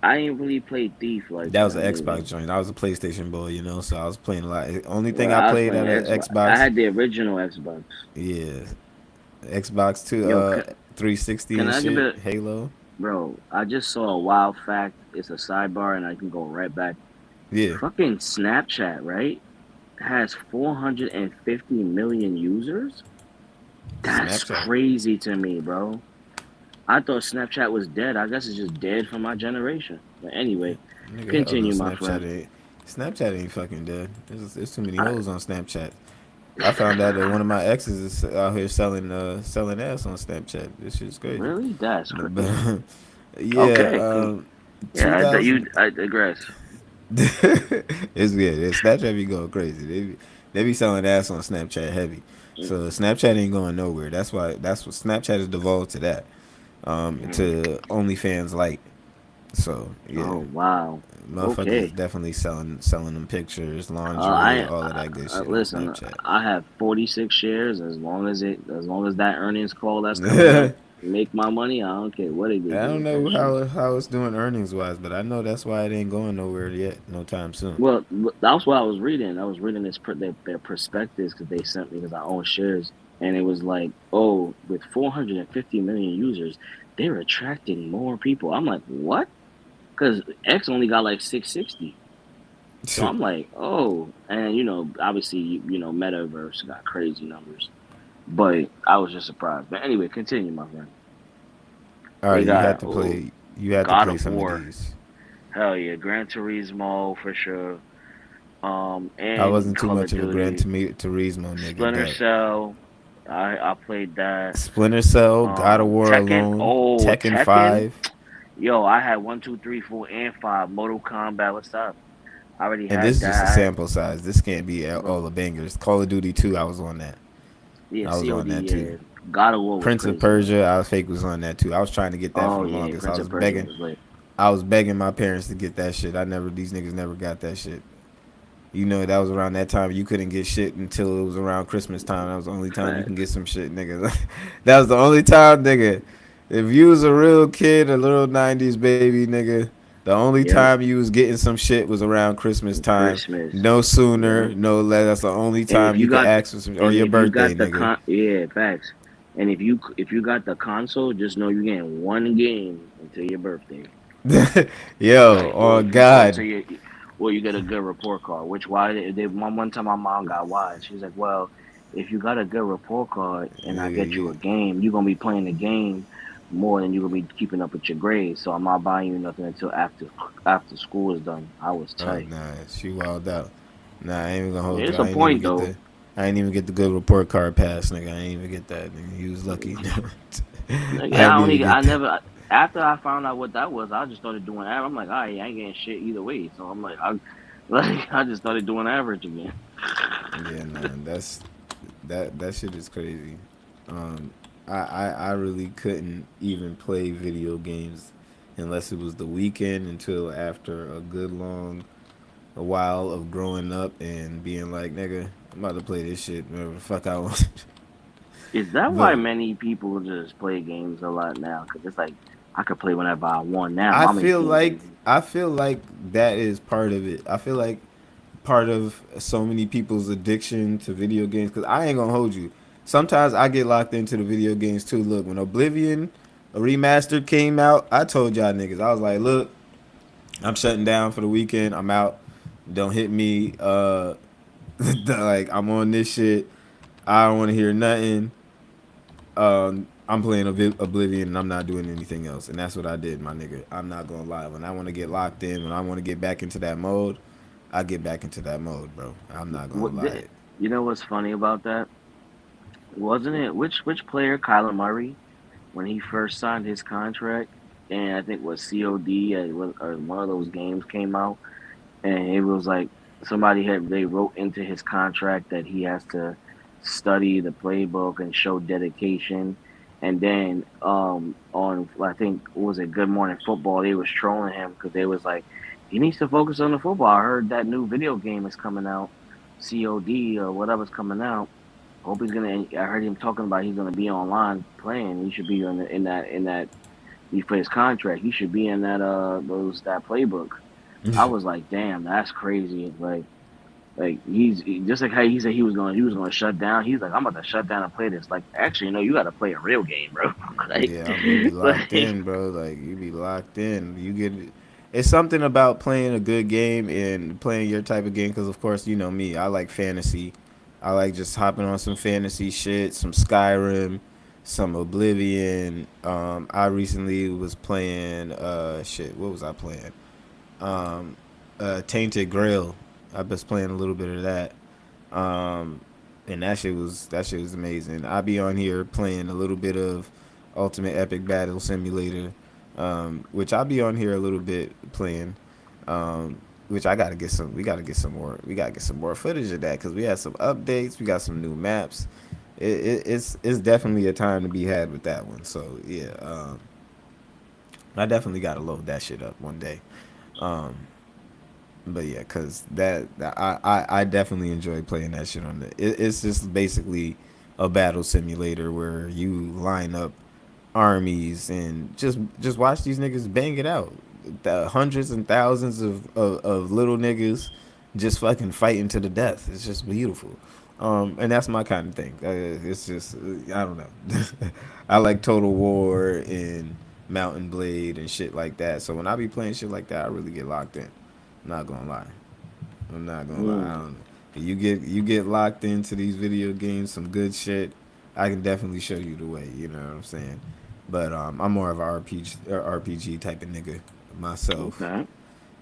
I ain't really played Thief like That was that, an Xbox really. joint. I was a PlayStation boy, you know, so I was playing a lot. Only thing Well, I I was played playing at an Xbox. I Xbox, had the original Xbox. yeah, Xbox two, Yo, 360 can and I give shit, it, Halo. bro? I just saw a wild fact. It's a sidebar, and I can go right back. Yeah, Fucking Snapchat, right? Has 450 million users. That's Snapchat. crazy to me, bro. I thought Snapchat was dead. I guess it's just dead for my generation. But anyway, Nigga, hell no, continue, my friend. Snapchat ain't fucking dead. There's too many I, hoes on Snapchat. I found out that one of my exes is out here selling ass on Snapchat. This shit's crazy. really? That's But crazy. yeah, Okay. Yeah, 2000. I digress. It's good. Snapchat be going crazy. They be selling ass on Snapchat heavy. So Snapchat ain't going nowhere. That's what Snapchat is devolved to that. To OnlyFans Lite. So yeah, Oh wow. motherfuckers is Okay. definitely selling them pictures, lingerie, I, all of that good shit on listen. Snapchat. I have 46 shares. As long as that earnings call that's coming up make my money, I don't care what it I do don't with that know shit. how it's doing earnings wise, but I know that's why it ain't going nowhere yet, no time soon. Well, that's what I was reading. I was reading their perspectives because they sent me because I own shares, and it was like, oh, with 450 million users, they're attracting more people. I'm like, what? Because X only got like 660. So I'm like, oh, and obviously, Metaverse got crazy numbers, but I was just surprised. But anyway, continue, my friend. All They right, got you had to God play of some of War, these. hell yeah, Gran Turismo for sure, I and wasn't too Call of much of a Gran Duty, Turismo nigga, Splinter but Cell. I played that. Splinter Cell, God of War Tekken. alone, Oh, Tekken Tekken. 5, Yo, I had 1, 2, 3, 4, and 5. Mortal Kombat. What's up? I already and had this is just a that, sample size. This can't be all bro. the bangers. Call of Duty 2, I was on that. Yeah, I was on COD. that too. Yeah, God of War was Prince of crazy though. Persia, I was fake was on that too. I was trying to get that for Oh the yeah, longest. Prince of Persia was lit. I was begging my parents to get that shit. These niggas never got that shit. You know, that was around that time you couldn't get shit until it was around Christmas time. That was the only time you can get Facts. some shit, nigga. That was the only time, nigga. If you was a real kid, a little '90s baby, nigga, the only Yep. time you was getting some shit was around Christmas time. Christmas. No sooner, Yep. no less. That's the only And time you could ask for some, or and your if you birthday, got the nigga. yeah, facts. And if you got the console, just know you're getting one game until your birthday. Yo, Like, or oh if you, or God. until you, or you get a good report card. Which why one time my mom got wise. She's like, well, if you got a good report card and I Nigga, get you a game, you're gonna be playing the game more than you're gonna be keeping up with your grades. So I'm not buying you nothing until after school is done. I was oh tight. nah, she wilded out. Nah, I ain't even gonna hold you. It's I a ain't even point get though. the. I ain't even get the good report card pass, nigga. I ain't even get that. Nigga. He was lucky. Like, I didn't even I get that. never. After I found out what that was, I just started doing that. I'm like, all right, I ain't getting shit either way. So I'm like, I just started doing average again. Yeah, nah, that shit is crazy. Um, I really couldn't even play video games unless it was the weekend until after a good long a while of growing up and being like, nigga, I'm about to play this shit whatever the fuck I want. Is that why But many people just play games a lot now? Because it's like I could play whenever I want now. I How many feel games? like I feel like that is part of it. I feel like part of so many people's addiction to video games. Cause I ain't gonna hold you. Sometimes I get locked into the video games too. Look, when Oblivion a remastered came out, I told y'all niggas, I was like, look, I'm shutting down for the weekend. I'm out. Don't hit me. Like I'm on this shit. I don't want to hear nothing. I'm playing Oblivion and I'm not doing anything else. And that's what I did, my nigga. I'm not gonna lie. When I want to get locked in, when I want to get back into that mode, I get back into that mode, bro. I'm not gonna What lie. you know? What's funny about that? Wasn't it which player, Kyler Murray, when he first signed his contract, and I think it was COD or one of those games came out, and it was like they wrote into his contract that he has to study the playbook and show dedication. And then on I think what was it Good Morning Football, they was trolling him because they was like, he needs to focus on the football. I heard that new video game is coming out, COD or whatever's coming out. Hope he's gonna. I heard him talking about he's gonna be online playing. He should be in that for his contract. He should be in that playbook. I was like, damn, that's crazy. Just like how he said he was gonna shut down. He's like, I'm about to shut down and play this. Like, actually, no, you got to play a real game, bro. like, Yeah, you be locked like, in, bro. Like you be locked in. You get. It's something about playing a good game and playing your type of game. Because of course, you know me. I like fantasy. I like just hopping on some fantasy shit, some Skyrim, some Oblivion. I recently was playing. Shit. What was I playing? Um, Tainted Grail. I was playing a little bit of that. Um, and that shit was amazing. I be on here playing a little bit of Ultimate Epic Battle Simulator, which I be on here a little bit playing. Which I gotta get some. We gotta get some more. We gotta get some more footage of that because we had some updates. We got some new maps. It's definitely a time to be had with that one. So yeah, I definitely gotta load that shit up one day. Um, but yeah, cause I definitely enjoy playing that shit on the. It's just basically a battle simulator where you line up armies and just watch these niggas bang it out. The hundreds and thousands of little niggas just fucking fighting to the death. It's just beautiful. And that's my kind of thing. It's just I don't know. I like Total War and Mountain Blade and shit like that. So when I be playing shit like that, I really get locked in. I'm not gonna lie. I'm not gonna lie. I mm, don't know. You get locked into these video games, some good shit. I can definitely show you the way. You know what I'm saying? But I'm more of a RPG type of nigga myself. okay.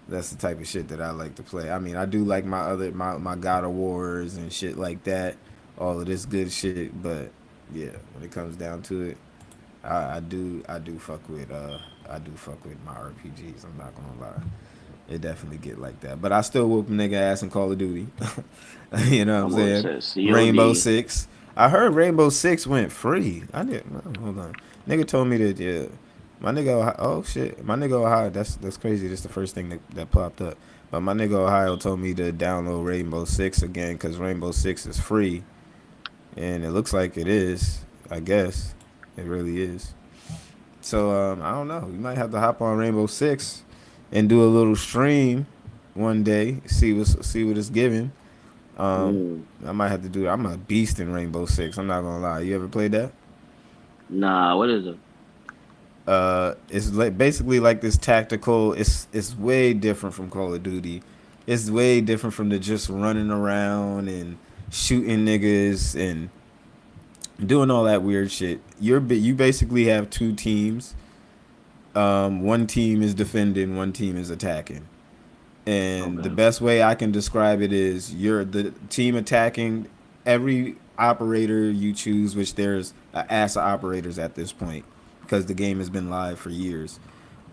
That's the type of shit that I like to play. I mean, I do like my God of Wars and shit like that, all of this good shit. But yeah, when it comes down to it, I do fuck with my RPGs. I'm not gonna lie. It definitely get like that. But I still whoop a nigga ass in Call of Duty. You know what I'm I'm going to saying? say Rainbow COD. Six. I heard Rainbow Six went free. I didn't. Hold on. Nigga told me that. Yeah. My nigga. Oh shit. My nigga Ohio. That's crazy. That's the first thing that popped up. But my nigga Ohio told me to download Rainbow Six again because Rainbow Six is free, and it looks like it is. I guess it really is. So I don't know. You might have to hop on Rainbow Six and do a little stream one day. See what it's giving. Mm. I might have to do. I'm a beast in Rainbow Six. I'm not gonna lie. You ever played that? Nah, what is it? It's like basically like this tactical. It's way different from Call of Duty. It's way different from the just running around and shooting niggas and doing all that weird shit. You basically have two teams. One team is defending, one team is attacking. And the Okay. best way I can describe it is you're the team attacking every operator you choose, which there's a ass of operators at this point because the game has been live for years.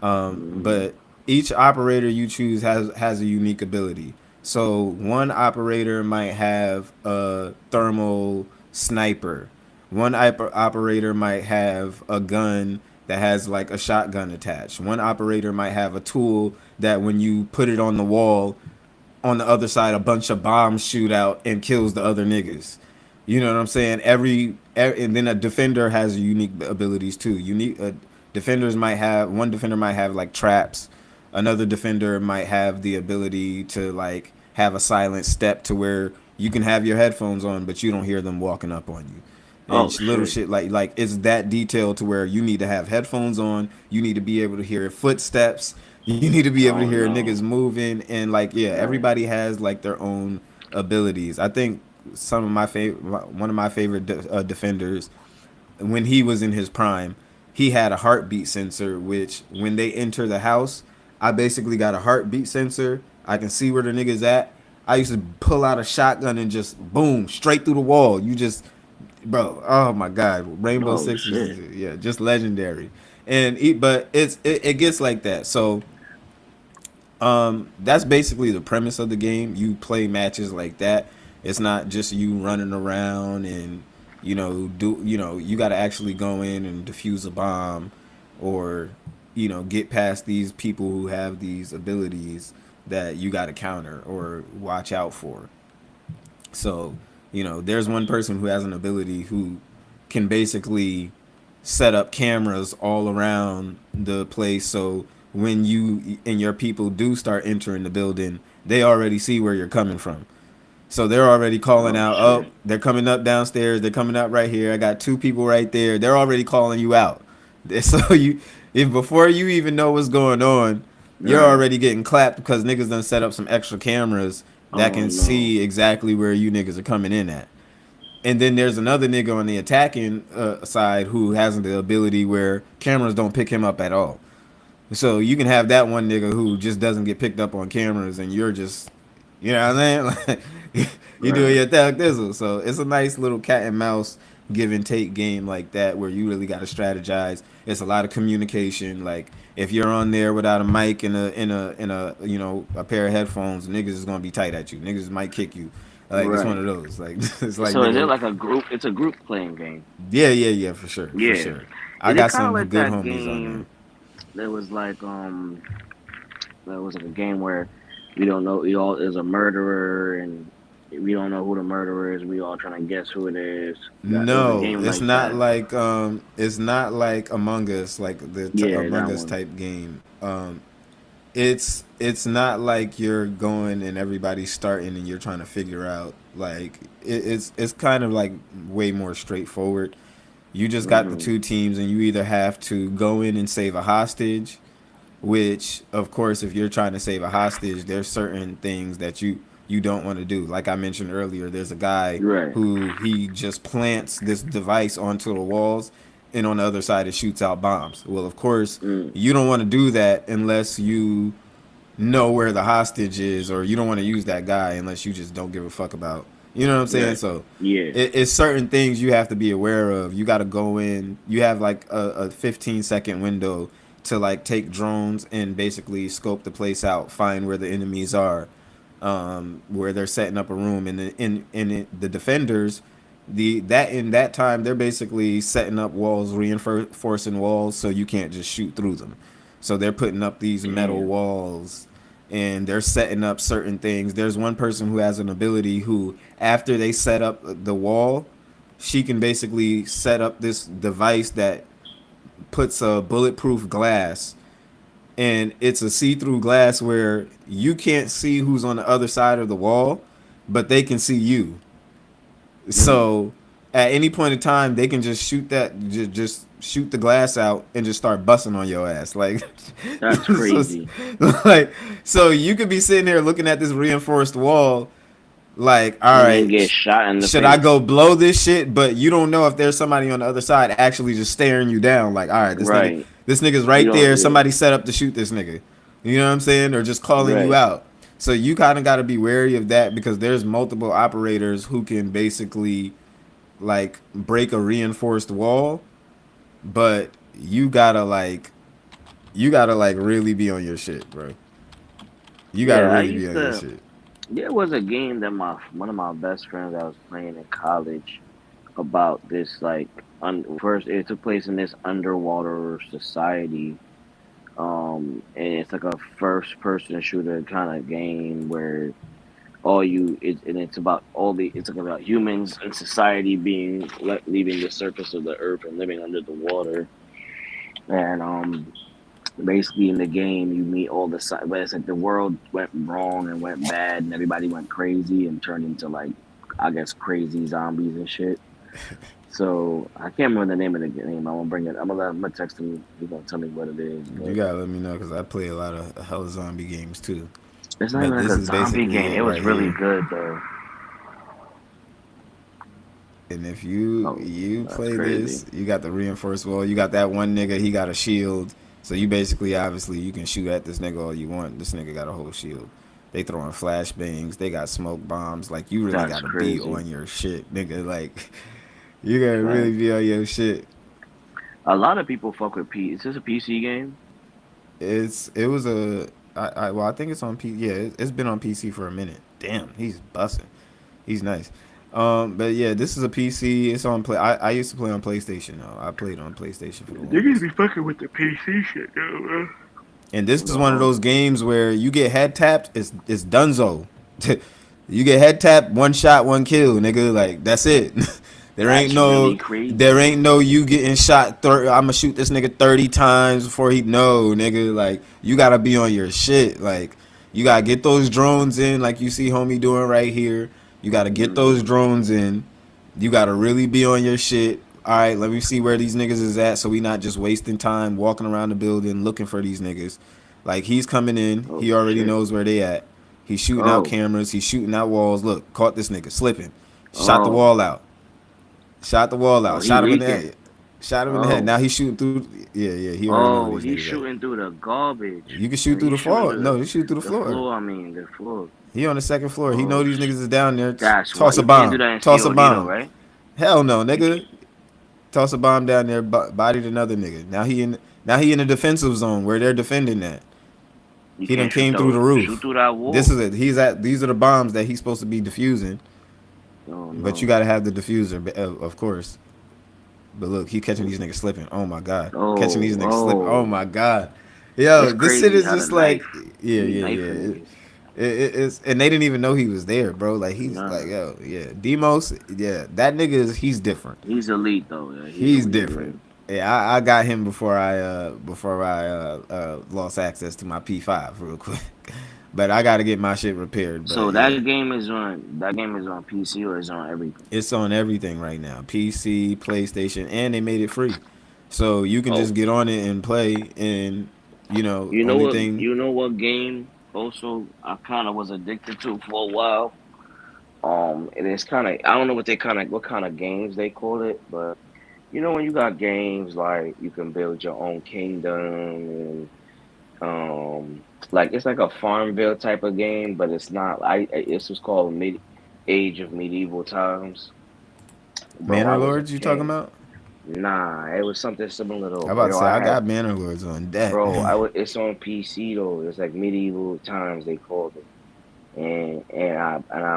Mm. But each operator you choose has a unique ability. So one operator might have a thermal sniper. One operator might have a gun that has like a shotgun attached. One operator might have a tool that when you put it on the wall, on the other side, a bunch of bombs shoot out and kills the other niggas. You know what I'm saying? And then a defender has unique abilities too. Unique defenders might have one defender might have like traps. Another defender might have the ability to like have a silent step to where you can have your headphones on, but you don't hear them walking up on you. And Oh little shit. shit like it's that detailed to where you need to have headphones on. You need to be able to hear footsteps. You need to be able to Oh hear no. niggas moving, and like yeah, Right. everybody has like their own abilities. I think some of my favorite, one of my favorite defenders, when he was in his prime, he had a heartbeat sensor. Which when they enter the house, I basically got a heartbeat sensor. I can see where the niggas at. I used to pull out a shotgun and just boom straight through the wall. You just, bro. Oh my god, Rainbow Oh Six is shit. yeah, just legendary. But it gets like that. So that's basically the premise of the game. You play matches like that. It's not just you running around and you got to actually go in and defuse a bomb or get past these people who have these abilities that you got to counter or watch out for. So, there's one person who has an ability who can basically set up cameras all around the place. So when you and your people do start entering the building, they already see where you're coming from. So they're already calling Oh out, oh, shit. they're coming up downstairs. They're coming up right here. I got two people right there. They're already calling you out. So if before you even know what's going on, you're Right. already getting clapped because niggas done set up some extra cameras that Oh can no. see exactly where you niggas are coming in at. And then there's another nigga on the attacking side who has the ability where cameras don't pick him up at all. So you can have that one nigga who just doesn't get picked up on cameras, and you're just, you know what I'm saying? Like, you doing Right. your thug thizzle. So it's a nice little cat and mouse give and take game like that where you really got to strategize. It's a lot of communication. Like if you're on there without a mic and a a pair of headphones, niggas is gonna be tight at you. Niggas might kick you. Like it's one Right. of those. Like it's like So is it nigga. like a group? It's a group playing game. Yeah, for sure, for Yeah. sure. I Is it got kind of some like good that homies on there. game that was like that was like a game where we don't know we all is a murderer and we don't know who the murderer is. We all trying to guess who it is. That it was a No, game like that. it's not like Among Us, like the Yeah, Among that Us one. type game. It's not like you're going and everybody's starting and you're trying to figure out like it's kind of like way more straightforward. You just got the Mhm. two teams and you either have to go in and save a hostage, which of course if you're trying to save a hostage there's certain things that you don't want to do. Like I mentioned earlier, there's a guy Right. who he just plants this device onto the walls and on the other side it shoots out bombs. Well, of course Mm. you don't want to do that unless you know where the hostage is, or you don't want to use that guy unless you just don't give a fuck about, you know what I'm saying? Right. So Yeah. it's certain things you have to be aware of. You got to go in, you have like a 15-second window to like take drones and basically scope the place out, find where the enemies are, where they're setting up a room, and the defenders, in that time they're basically setting up walls, reinforcing walls, so you can't just shoot through them. So they're putting up these metal Damn. walls and they're setting up certain things. There's one person who has an ability who, after they set up the wall, she can basically set up this device that puts a bulletproof glass, and it's a see-through glass where you can't see who's on the other side of the wall, but they can see you. So at any point in time, they can just shoot just shoot the glass out and just start busting on your ass. Like, That's so, crazy. like, so you could be sitting there looking at this reinforced wall, like, all And then right, get shot in the should face. I go blow this shit? But you don't know if there's somebody on the other side actually just staring you down. Like, all right, Right. this nigga's You right there. don't. Yeah. Somebody set up to shoot this nigga. You know what I'm saying? Or just calling you Right. out. So you kind of got to be wary of that because there's multiple operators who can basically like break a reinforced wall, but you gotta like really be on your shit, bro. You gotta Yeah. I really be used on your to. shit. There was a game that one of my best friends I was playing in college about this like first it took place in this underwater society. And it's like a first person shooter kind of game where it's about it's like about humans and society being leaving the surface of the earth and living under the water. And basically in the game you meet all the but it's like the world went wrong and went bad and everybody went crazy and turned into like I guess crazy zombies and shit. So I can't remember the name of the game. I'm gonna bring it. I'm gonna text him. He's gonna tell me what it is. You But gotta let me know because I play a lot of hella zombie games too. it's not But even like this a is zombie basically game. it It was right really here. good though. And if you Oh, you that's play crazy. this, you got the reinforced wall. You got that one nigga. He got a shield. So you basically, obviously, you can shoot at this nigga all you want. This nigga got a whole shield. They throwing flashbangs. They got smoke bombs. Like you really That's got to be crazy. on your shit, nigga. Like you gotta Like really be on your shit. a lot of people fuck with P. Is this a PC game? It was a well, I think it's on P. Yeah, it's been on PC for a minute. Damn, he's busting. He's nice. But yeah, this is a PC. It's on play. I used to play on PlayStation though. I played on PlayStation for the Niggas longest. be fucking with the PC shit though, man. And this is one of No. those games where you get head tapped, it's dunzo. You get head tapped, one shot, one kill, nigga. Like that's it. there ain't That's no really crazy. there ain't no you getting shot. I'ma shoot this nigga 30 times before he know, nigga. Like you gotta be on your shit. Like you gotta get those drones in, like you see homie doing right here. You gotta get those Hmm. drones in. You gotta really be on your shit. All right, let me see where these niggas is at, so we not just wasting time walking around the building looking for these niggas. Like he's coming in, Oh he already shit. knows where they at. He's shooting out Oh. cameras, he's shooting out walls. Look, caught this nigga slipping, shot the Oh. wall out, shot the wall Oh. out, He shot him in the leaking. head, shot him in the head. Oh. Now he's shooting through. Yeah, yeah, he already know where Oh. these He's niggas at. shooting through the garbage. You can shoot Or through he's the shooting floor. through No, you shoot through the the floor. floor. I mean the floor. He on the second floor. He know Oh. these niggas is down there. That's why Toss a you can't do bomb. that in Toss a COD though, bomb. right? Hell no, You nigga. can't. Toss a bomb down there, bodied another nigga. Now he in the defensive zone where they're defending that. You He done can't shoot came through the shoot roof. through that This wall. is it. These are the bombs that he's supposed to be defusing, Oh but you no. gotta have the diffuser, of course. But look, he catching these niggas slipping. Oh my god, catching these Oh. niggas slipping. Oh Oh. my god, yo, It's this shit crazy is how the just like, knife yeah, be yeah, knifing yeah. niggas. It's and they didn't even know he was there, bro. Like he's like, Nah. yo, yeah, Demos, yeah, that nigga he's different. He's elite though. Yeah, he's He's elite. different. Yeah, I got him before I lost access to my P5 real quick. But I got to get my shit repaired. So But yeah, that game is on PC or is on everything. it's on everything right now: PC, PlayStation, and they made it free, so you can Oh, just get on it and play. And you know only what? thing, You know what game? Also, I kind of was addicted to for a while. And it's kind of I don't know what kind of games they call it, but you know when you got games like you can build your own kingdom and like it's like a Farmville type of game, but it's not. This was called Age of Medieval Times. Bro, I Manor was a Lords, you talking king. about? Nah, it was something similar though, I'm about to bro. say I got Manor Lords on deck. It's on PC though. It's like Medieval Times they called it.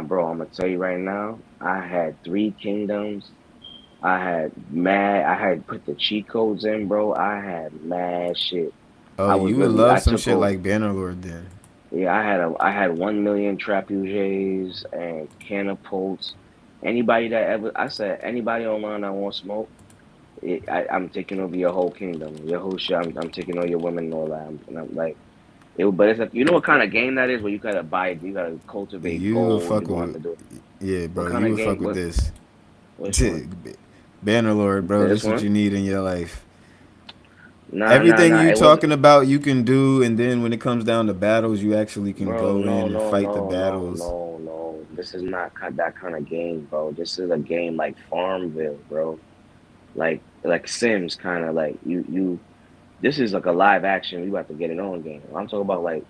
Bro, I'm gonna tell you right now, I had three kingdoms. I had put the cheat codes in, bro. I had mad shit. Oh, you would I love some took shit over. like Banner Lord then. Yeah, I had 1 million trapezues and catapults. Anybody that ever I said anybody online that wants smoke, I'm taking over your whole kingdom, your whole shit. I'm taking all your women and all that. And I'm like, but it's like you know what kind of game that is where you gotta cultivate You will gold. You're fuck gonna have with, to do yeah, what bro. kind You of will fuck game? with What this. which one? Bannerlord, bro. This This what one? you need in your life. Nah, nah, Everything nah. you It wasn't, talking about, you can do, and then when it comes down to battles, you actually can bro. go No, in and no, fight the no, no, battles. no, no. This is not that kind of game, bro. This is a game like Farmville, bro. Like Sims, kind of like you. This is like a live action. You have to get it on game. I'm talking about like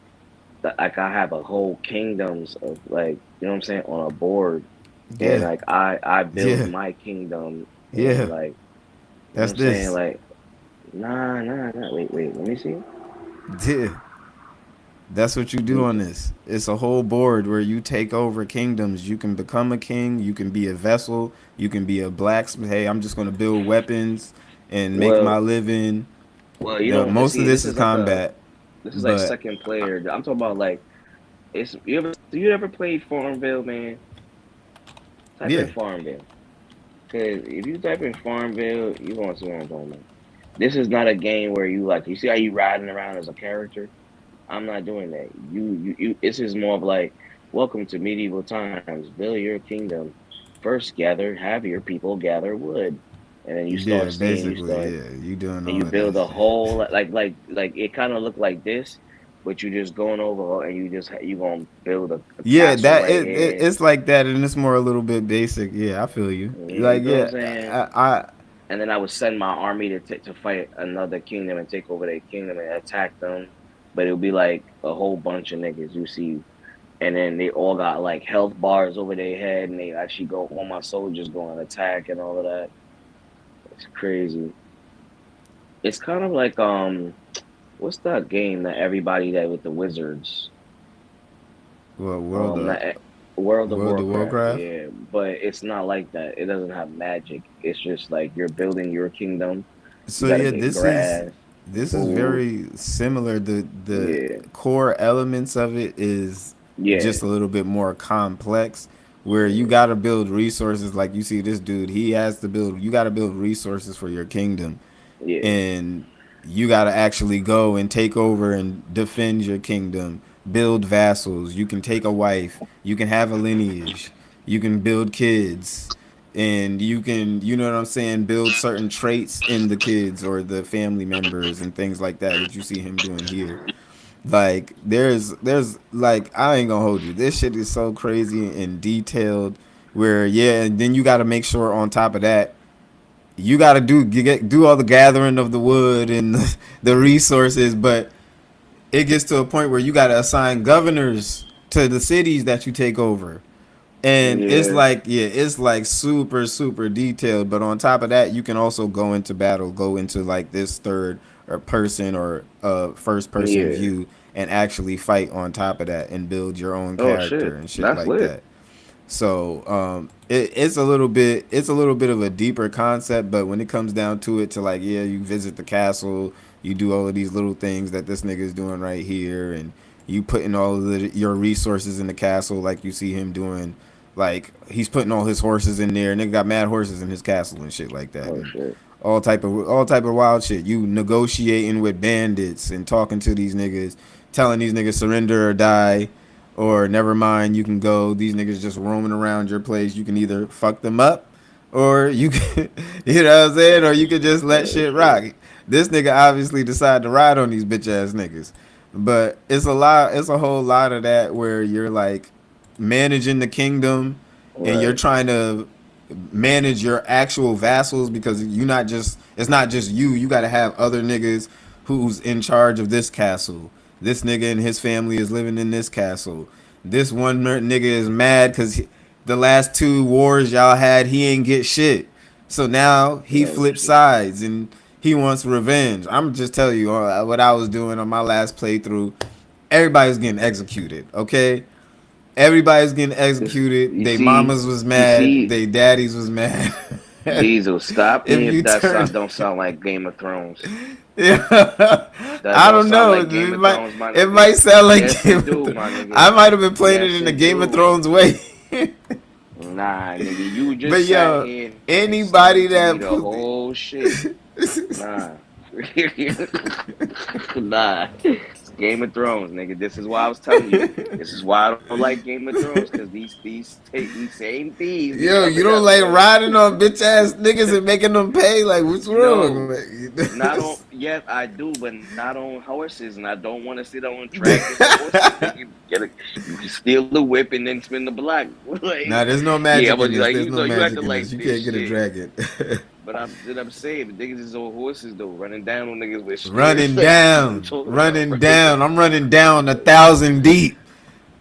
I have a whole kingdoms of like you know what I'm saying on a board, and Yeah, like I build yeah, my kingdom, and yeah. like you know what That's I'm saying this. like nah. Wait. Let me see. Yeah. That's what you do on this. It's a whole board where you take over kingdoms. You can become a king. You can be a vessel. You can be a blacksmith. Hey, I'm just gonna build weapons and make my Well, living. you don't Most of see. this is combat, This is like but second player. I'm talking about like it's you ever played Farmville, man? Type in yeah, Farmville. Cause if you type in Farmville, you gonna see what I'm talking about. This is not a game where you see how you riding around as a character. I'm not doing that. This is more of like, welcome to medieval times. Build your kingdom. First, have your people gather wood, and then yeah, basically, yeah. You doing and all you of that build a shit. whole like it kind of look like this, but you just going over and you gonna build a Yeah, castle that right here. it's like that, and it's more a little bit basic. Yeah, I feel you. You Like, feel what I'm yeah, saying? I And then I would send my army to fight another kingdom and take over their kingdom and attack them. But it would be like a whole bunch of niggas you see, and then they all got like health bars over their head, and they actually go. All my soldiers go on attack and all of that. It's crazy. It's kind of like what's that game that everybody that with the wizards? well, Not World of World of Warcraft, Warcraft. yeah, but it's not like that. It doesn't have magic. It's just like you're building your kingdom. You So got to yeah, get grass, this is food. very similar. The Yeah, core elements of it is yeah, just a little bit more complex, where you yeah, got to build resources. Like you see this dude, he has to build. You got to build resources for your kingdom, yeah. and you got to actually go and take over and defend your kingdom, build vassals. You can take a wife, you can have a lineage, you can build kids, and you can, you know what I'm saying, build certain traits in the kids or the family members and things like that, which you see him doing here. Like there's like, I ain't gonna hold you, this shit is so crazy and detailed, where yeah, and then you got to make sure on top of that you got to do all the gathering of the wood and the resources, but it gets to a point where you got to assign governors to the cities that you take over. And it's Yeah. like, yeah, it's like super detailed, but on top of that you can also go into battle, go into like this third or person or first person Yeah. view, and actually fight on top of that and build your own Oh character shit, and shit that's like lit. that. So it's a little bit of a deeper concept, but when it comes down to it, to like, yeah, you visit the castle, you do all of these little things that this nigga is doing right here, and you putting all of your resources in the castle, like you see him doing, like he's putting all his horses in there. Nigga got mad horses in his castle and shit like that, Oh and shit. all type of wild shit. You negotiating with bandits and talking to these niggas, telling these niggas surrender or die, or never mind, you can go. These niggas just roaming around your place. You can either fuck them up, or you can, you know what I'm saying, or you could just let Oh shit shit. rock. This nigga obviously decided to ride on these bitch ass niggas, but it's a lot. It's a whole lot of that where you're like managing the kingdom, and you're Right. trying to manage your actual vassals, because you not just it's not just you. You got to have other niggas who's in charge of this castle. This nigga and his family is living in this castle. This one nigga is mad because the last two wars y'all had, he ain't get shit. So now he Oh flipped shit. sides and he wants revenge. I'm just telling you what I was doing on my last playthrough. Everybody's getting executed, okay? Everybody's getting This executed. you They see mamas was you mad. see They daddies was mad. Diesel, stop If me you if that turn, don't sound like Game of Thrones. yeah, That I don't don't sound know. like Game of Thrones, my It nigga. might sound like Yes, Game it of do, Thrones. my nigga. I might have been playing it Yes, in the it Game of do. Thrones way. Nah, nigga, you But just sat yo, here and anybody explained to me that the put whole shit. Nah. Nah. It's Game of Thrones, nigga. This is why I was telling you. This is why I don't like Game of Thrones, because these same thieves be yo, you coming don't up, like bro. riding on bitch ass niggas and making them pay? Like, what's wrong? No. Like, Not on, yes, I do, but not on horses, and I don't want to sit on dragons and horses. Nigga, you can steal the whip and then spin the block. nah, Like, there's no yeah, I magic was in this. like, There's you no know, you have to magic in this. like You this can't get a shit. dragon. But I'm saying, but niggas is on horses though, running down on niggas with spears. Running Like, what you down, talking about, running bro? down. I'm running down 1,000 deep,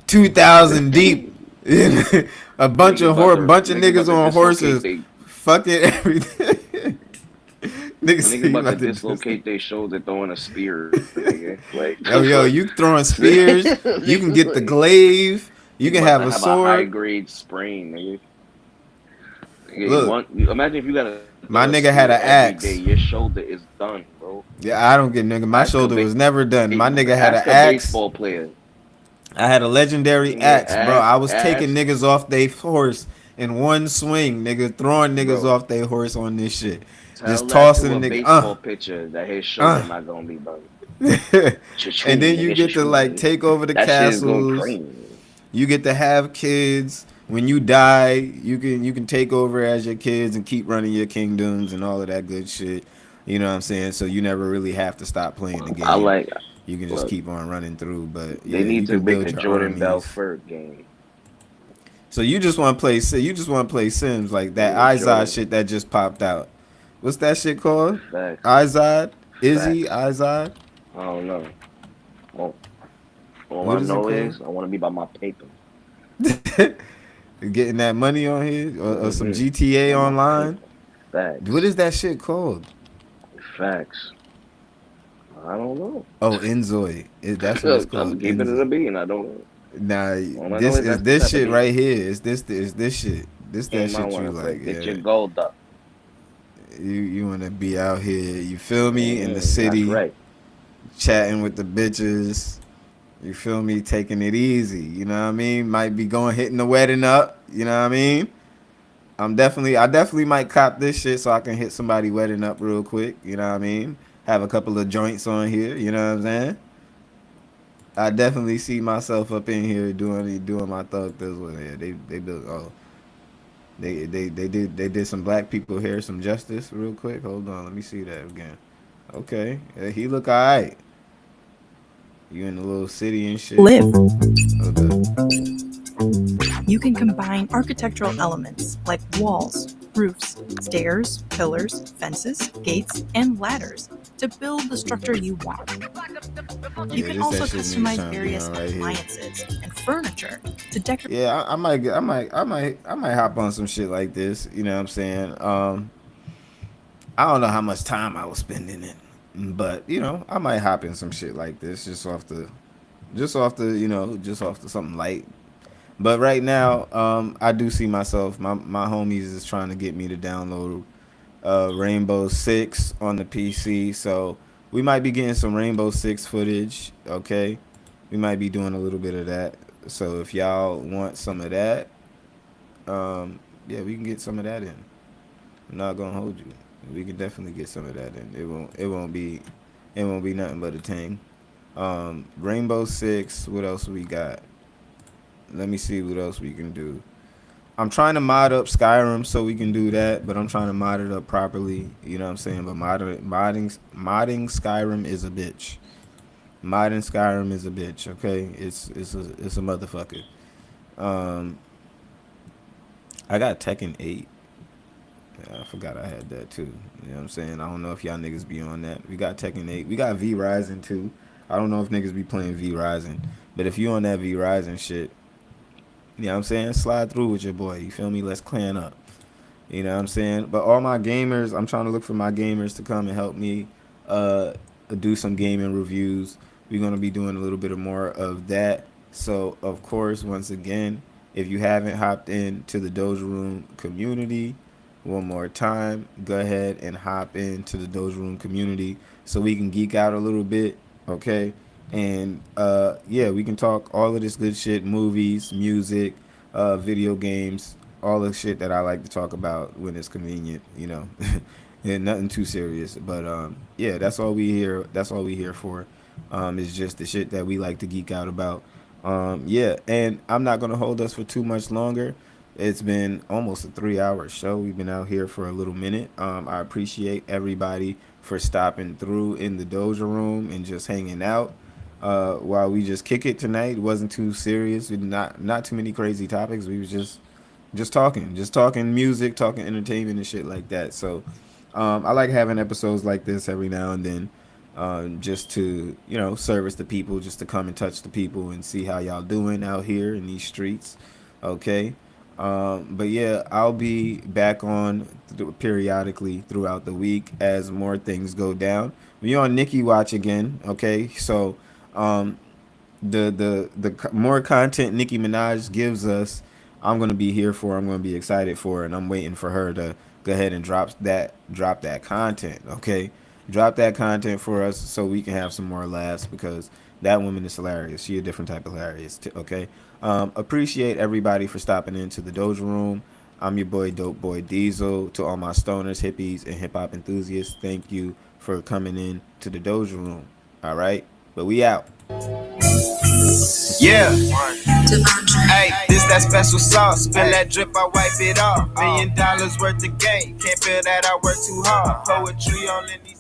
2,000 deep. A bunch of bunch of Niggas niggas about to on dislocate horses, they fucking everything. Niggas say niggas you about to about to just. dislocate their shoulders throwing a spear, nigga. Like Yo, the yo, fuck. you throwing spears. You can Niggas get the like glaive. You nigga can about have to a have a high sword. grade sprain, nigga. Look, Imagine if you gotta my throw a nigga had spear an every day, axe. your shoulder is done, bro. Yeah, I don't get nigga. My Ask a shoulder was never done. My nigga had an ask a axe. baseball player. I had a legendary Nigga, axe, bro. I was taking ask. niggas off they horse in one swing, nigga, throwing niggas Bro, off their horse on this shit. tell Just that tossing to a a nigga, baseball pitcher that his shoulder uh. not gonna be done. And Cha-choo, then you nigga, get to cha-choo, like nigga. take over the That shit is going castles. crazy. You get to have kids. When you die, you can take over as your kids and keep running your kingdoms and all of that good shit. You know what I'm saying? So you never really have to stop playing the I game. like You can just look. keep on running through. But They yeah, you need to can make build a your Jordan armies. Belfort game. So you just want to play? You just want to play Sims like that Yeah, Izod Jordan. shit that just popped out. What's that shit called? Facts. Izod? Izzy? Facts. Izod? I don't know. All, all I What is it know called? is I want to be by my paper. Getting that money on here or some Mm-hmm. GTA On my online? paper. Facts. What is that shit called? Facts. I don't know. Oh, Enzoy. That's what it's I'm called. keeping it a Enzoy. bean. I don't know. Nah, All I know this is is that's the this type of shit game right here. Is this shit. This that I shit want you to play. like. Get your Yeah. gold up. You wanna be out here, you feel me, in the That's city, right. chatting with the bitches. You feel me, taking it easy. You know what I mean? Might be going hitting the wedding up. You know what I mean? I definitely might cop this shit so I can hit somebody wedding up real quick. You know what I mean? Have a couple of joints on here. You know what I'm saying? I definitely see myself up in here doing my thug this with it. They built they did some black people here some justice real quick. Hold on, let me see that again. Okay, yeah, he look alright. You in the little city and shit. Live. Hold up. You can combine architectural elements like walls, roofs, stairs, pillars, fences, gates, and ladders to build the structure you want. You Yeah, can this also that shit niggas customize trying to be various on right here. appliances and furniture to decorate. Yeah, I might hop on some shit like this. You know what I'm saying? I don't know how much time I was spending it, but you know, I might hop in some shit like this just off the something light. But right now, I do see myself. My homies is trying to get me to download Rainbow Six on the PC, so we might be getting some Rainbow Six footage. Okay, we might be doing a little bit of that. So if y'all want some of that, yeah, we can get some of that in. I'm not gonna hold you. We can definitely get some of that in. It won't be nothing but a thing. Rainbow Six. What else we got? Let me see what else we can do. I'm trying to mod up Skyrim so we can do that, but I'm trying to mod it up properly. You know what I'm saying? But modding Skyrim is a bitch. Modding Skyrim is a bitch. Okay, it's a motherfucker. I got Tekken 8. Yeah, I forgot I had that too. You know what I'm saying? I don't know if y'all niggas be on that. We got Tekken 8. We got V Rising too. I don't know if niggas be playing V Rising, but if you on that V Rising shit, you know what I'm saying? Slide through with your boy. You feel me? Let's clan up. You know what I'm saying? But all my gamers, I'm trying to look for my gamers to come and help me do some gaming reviews. We're going to be doing a little bit more of that. So, of course, once again, if you haven't hopped into the Doja Room community, one more time, go ahead and hop into the Doja Room community so we can geek out a little bit, okay? And yeah, we can talk all of this good shit, movies, music, video games, all the shit that I like to talk about when it's convenient, you know. And nothing too serious. But yeah, that's all we here. That's all we here for. It's just the shit that we like to geek out about. Yeah, and I'm not gonna hold us for too much longer. It's been almost a 3-hour show. We've been out here for a little minute. I appreciate everybody for stopping through in the Doja Room and just hanging out while we just kick it tonight. It wasn't too serious. We not too many crazy topics. We was just talking music, talking entertainment and shit like that. So I like having episodes like this every now and then, just to, you know, service the people, just to come and touch the people and see how y'all doing out here in these streets. Okay. But yeah, I'll be back on periodically throughout the week as more things go down. We on Nikki Watch again. Okay. So the more content Nicki Minaj gives us, I'm gonna be here for. I'm gonna be excited for, and I'm waiting for her to go ahead and drop that content. Okay, drop that content for us so we can have some more laughs, because that woman is hilarious. She a different type of hilarious. Okay, appreciate everybody for stopping into the Doja Room. I'm your boy Dope Boy Diesel. To all my stoners, hippies, and hip hop enthusiasts, thank you for coming in to the Doja Room. All right, but we out. Yeah. Hey, this that special sauce. Spill that drip, I wipe it off. $1 million worth of game. Can't feel that I work too hard. Poetry on in these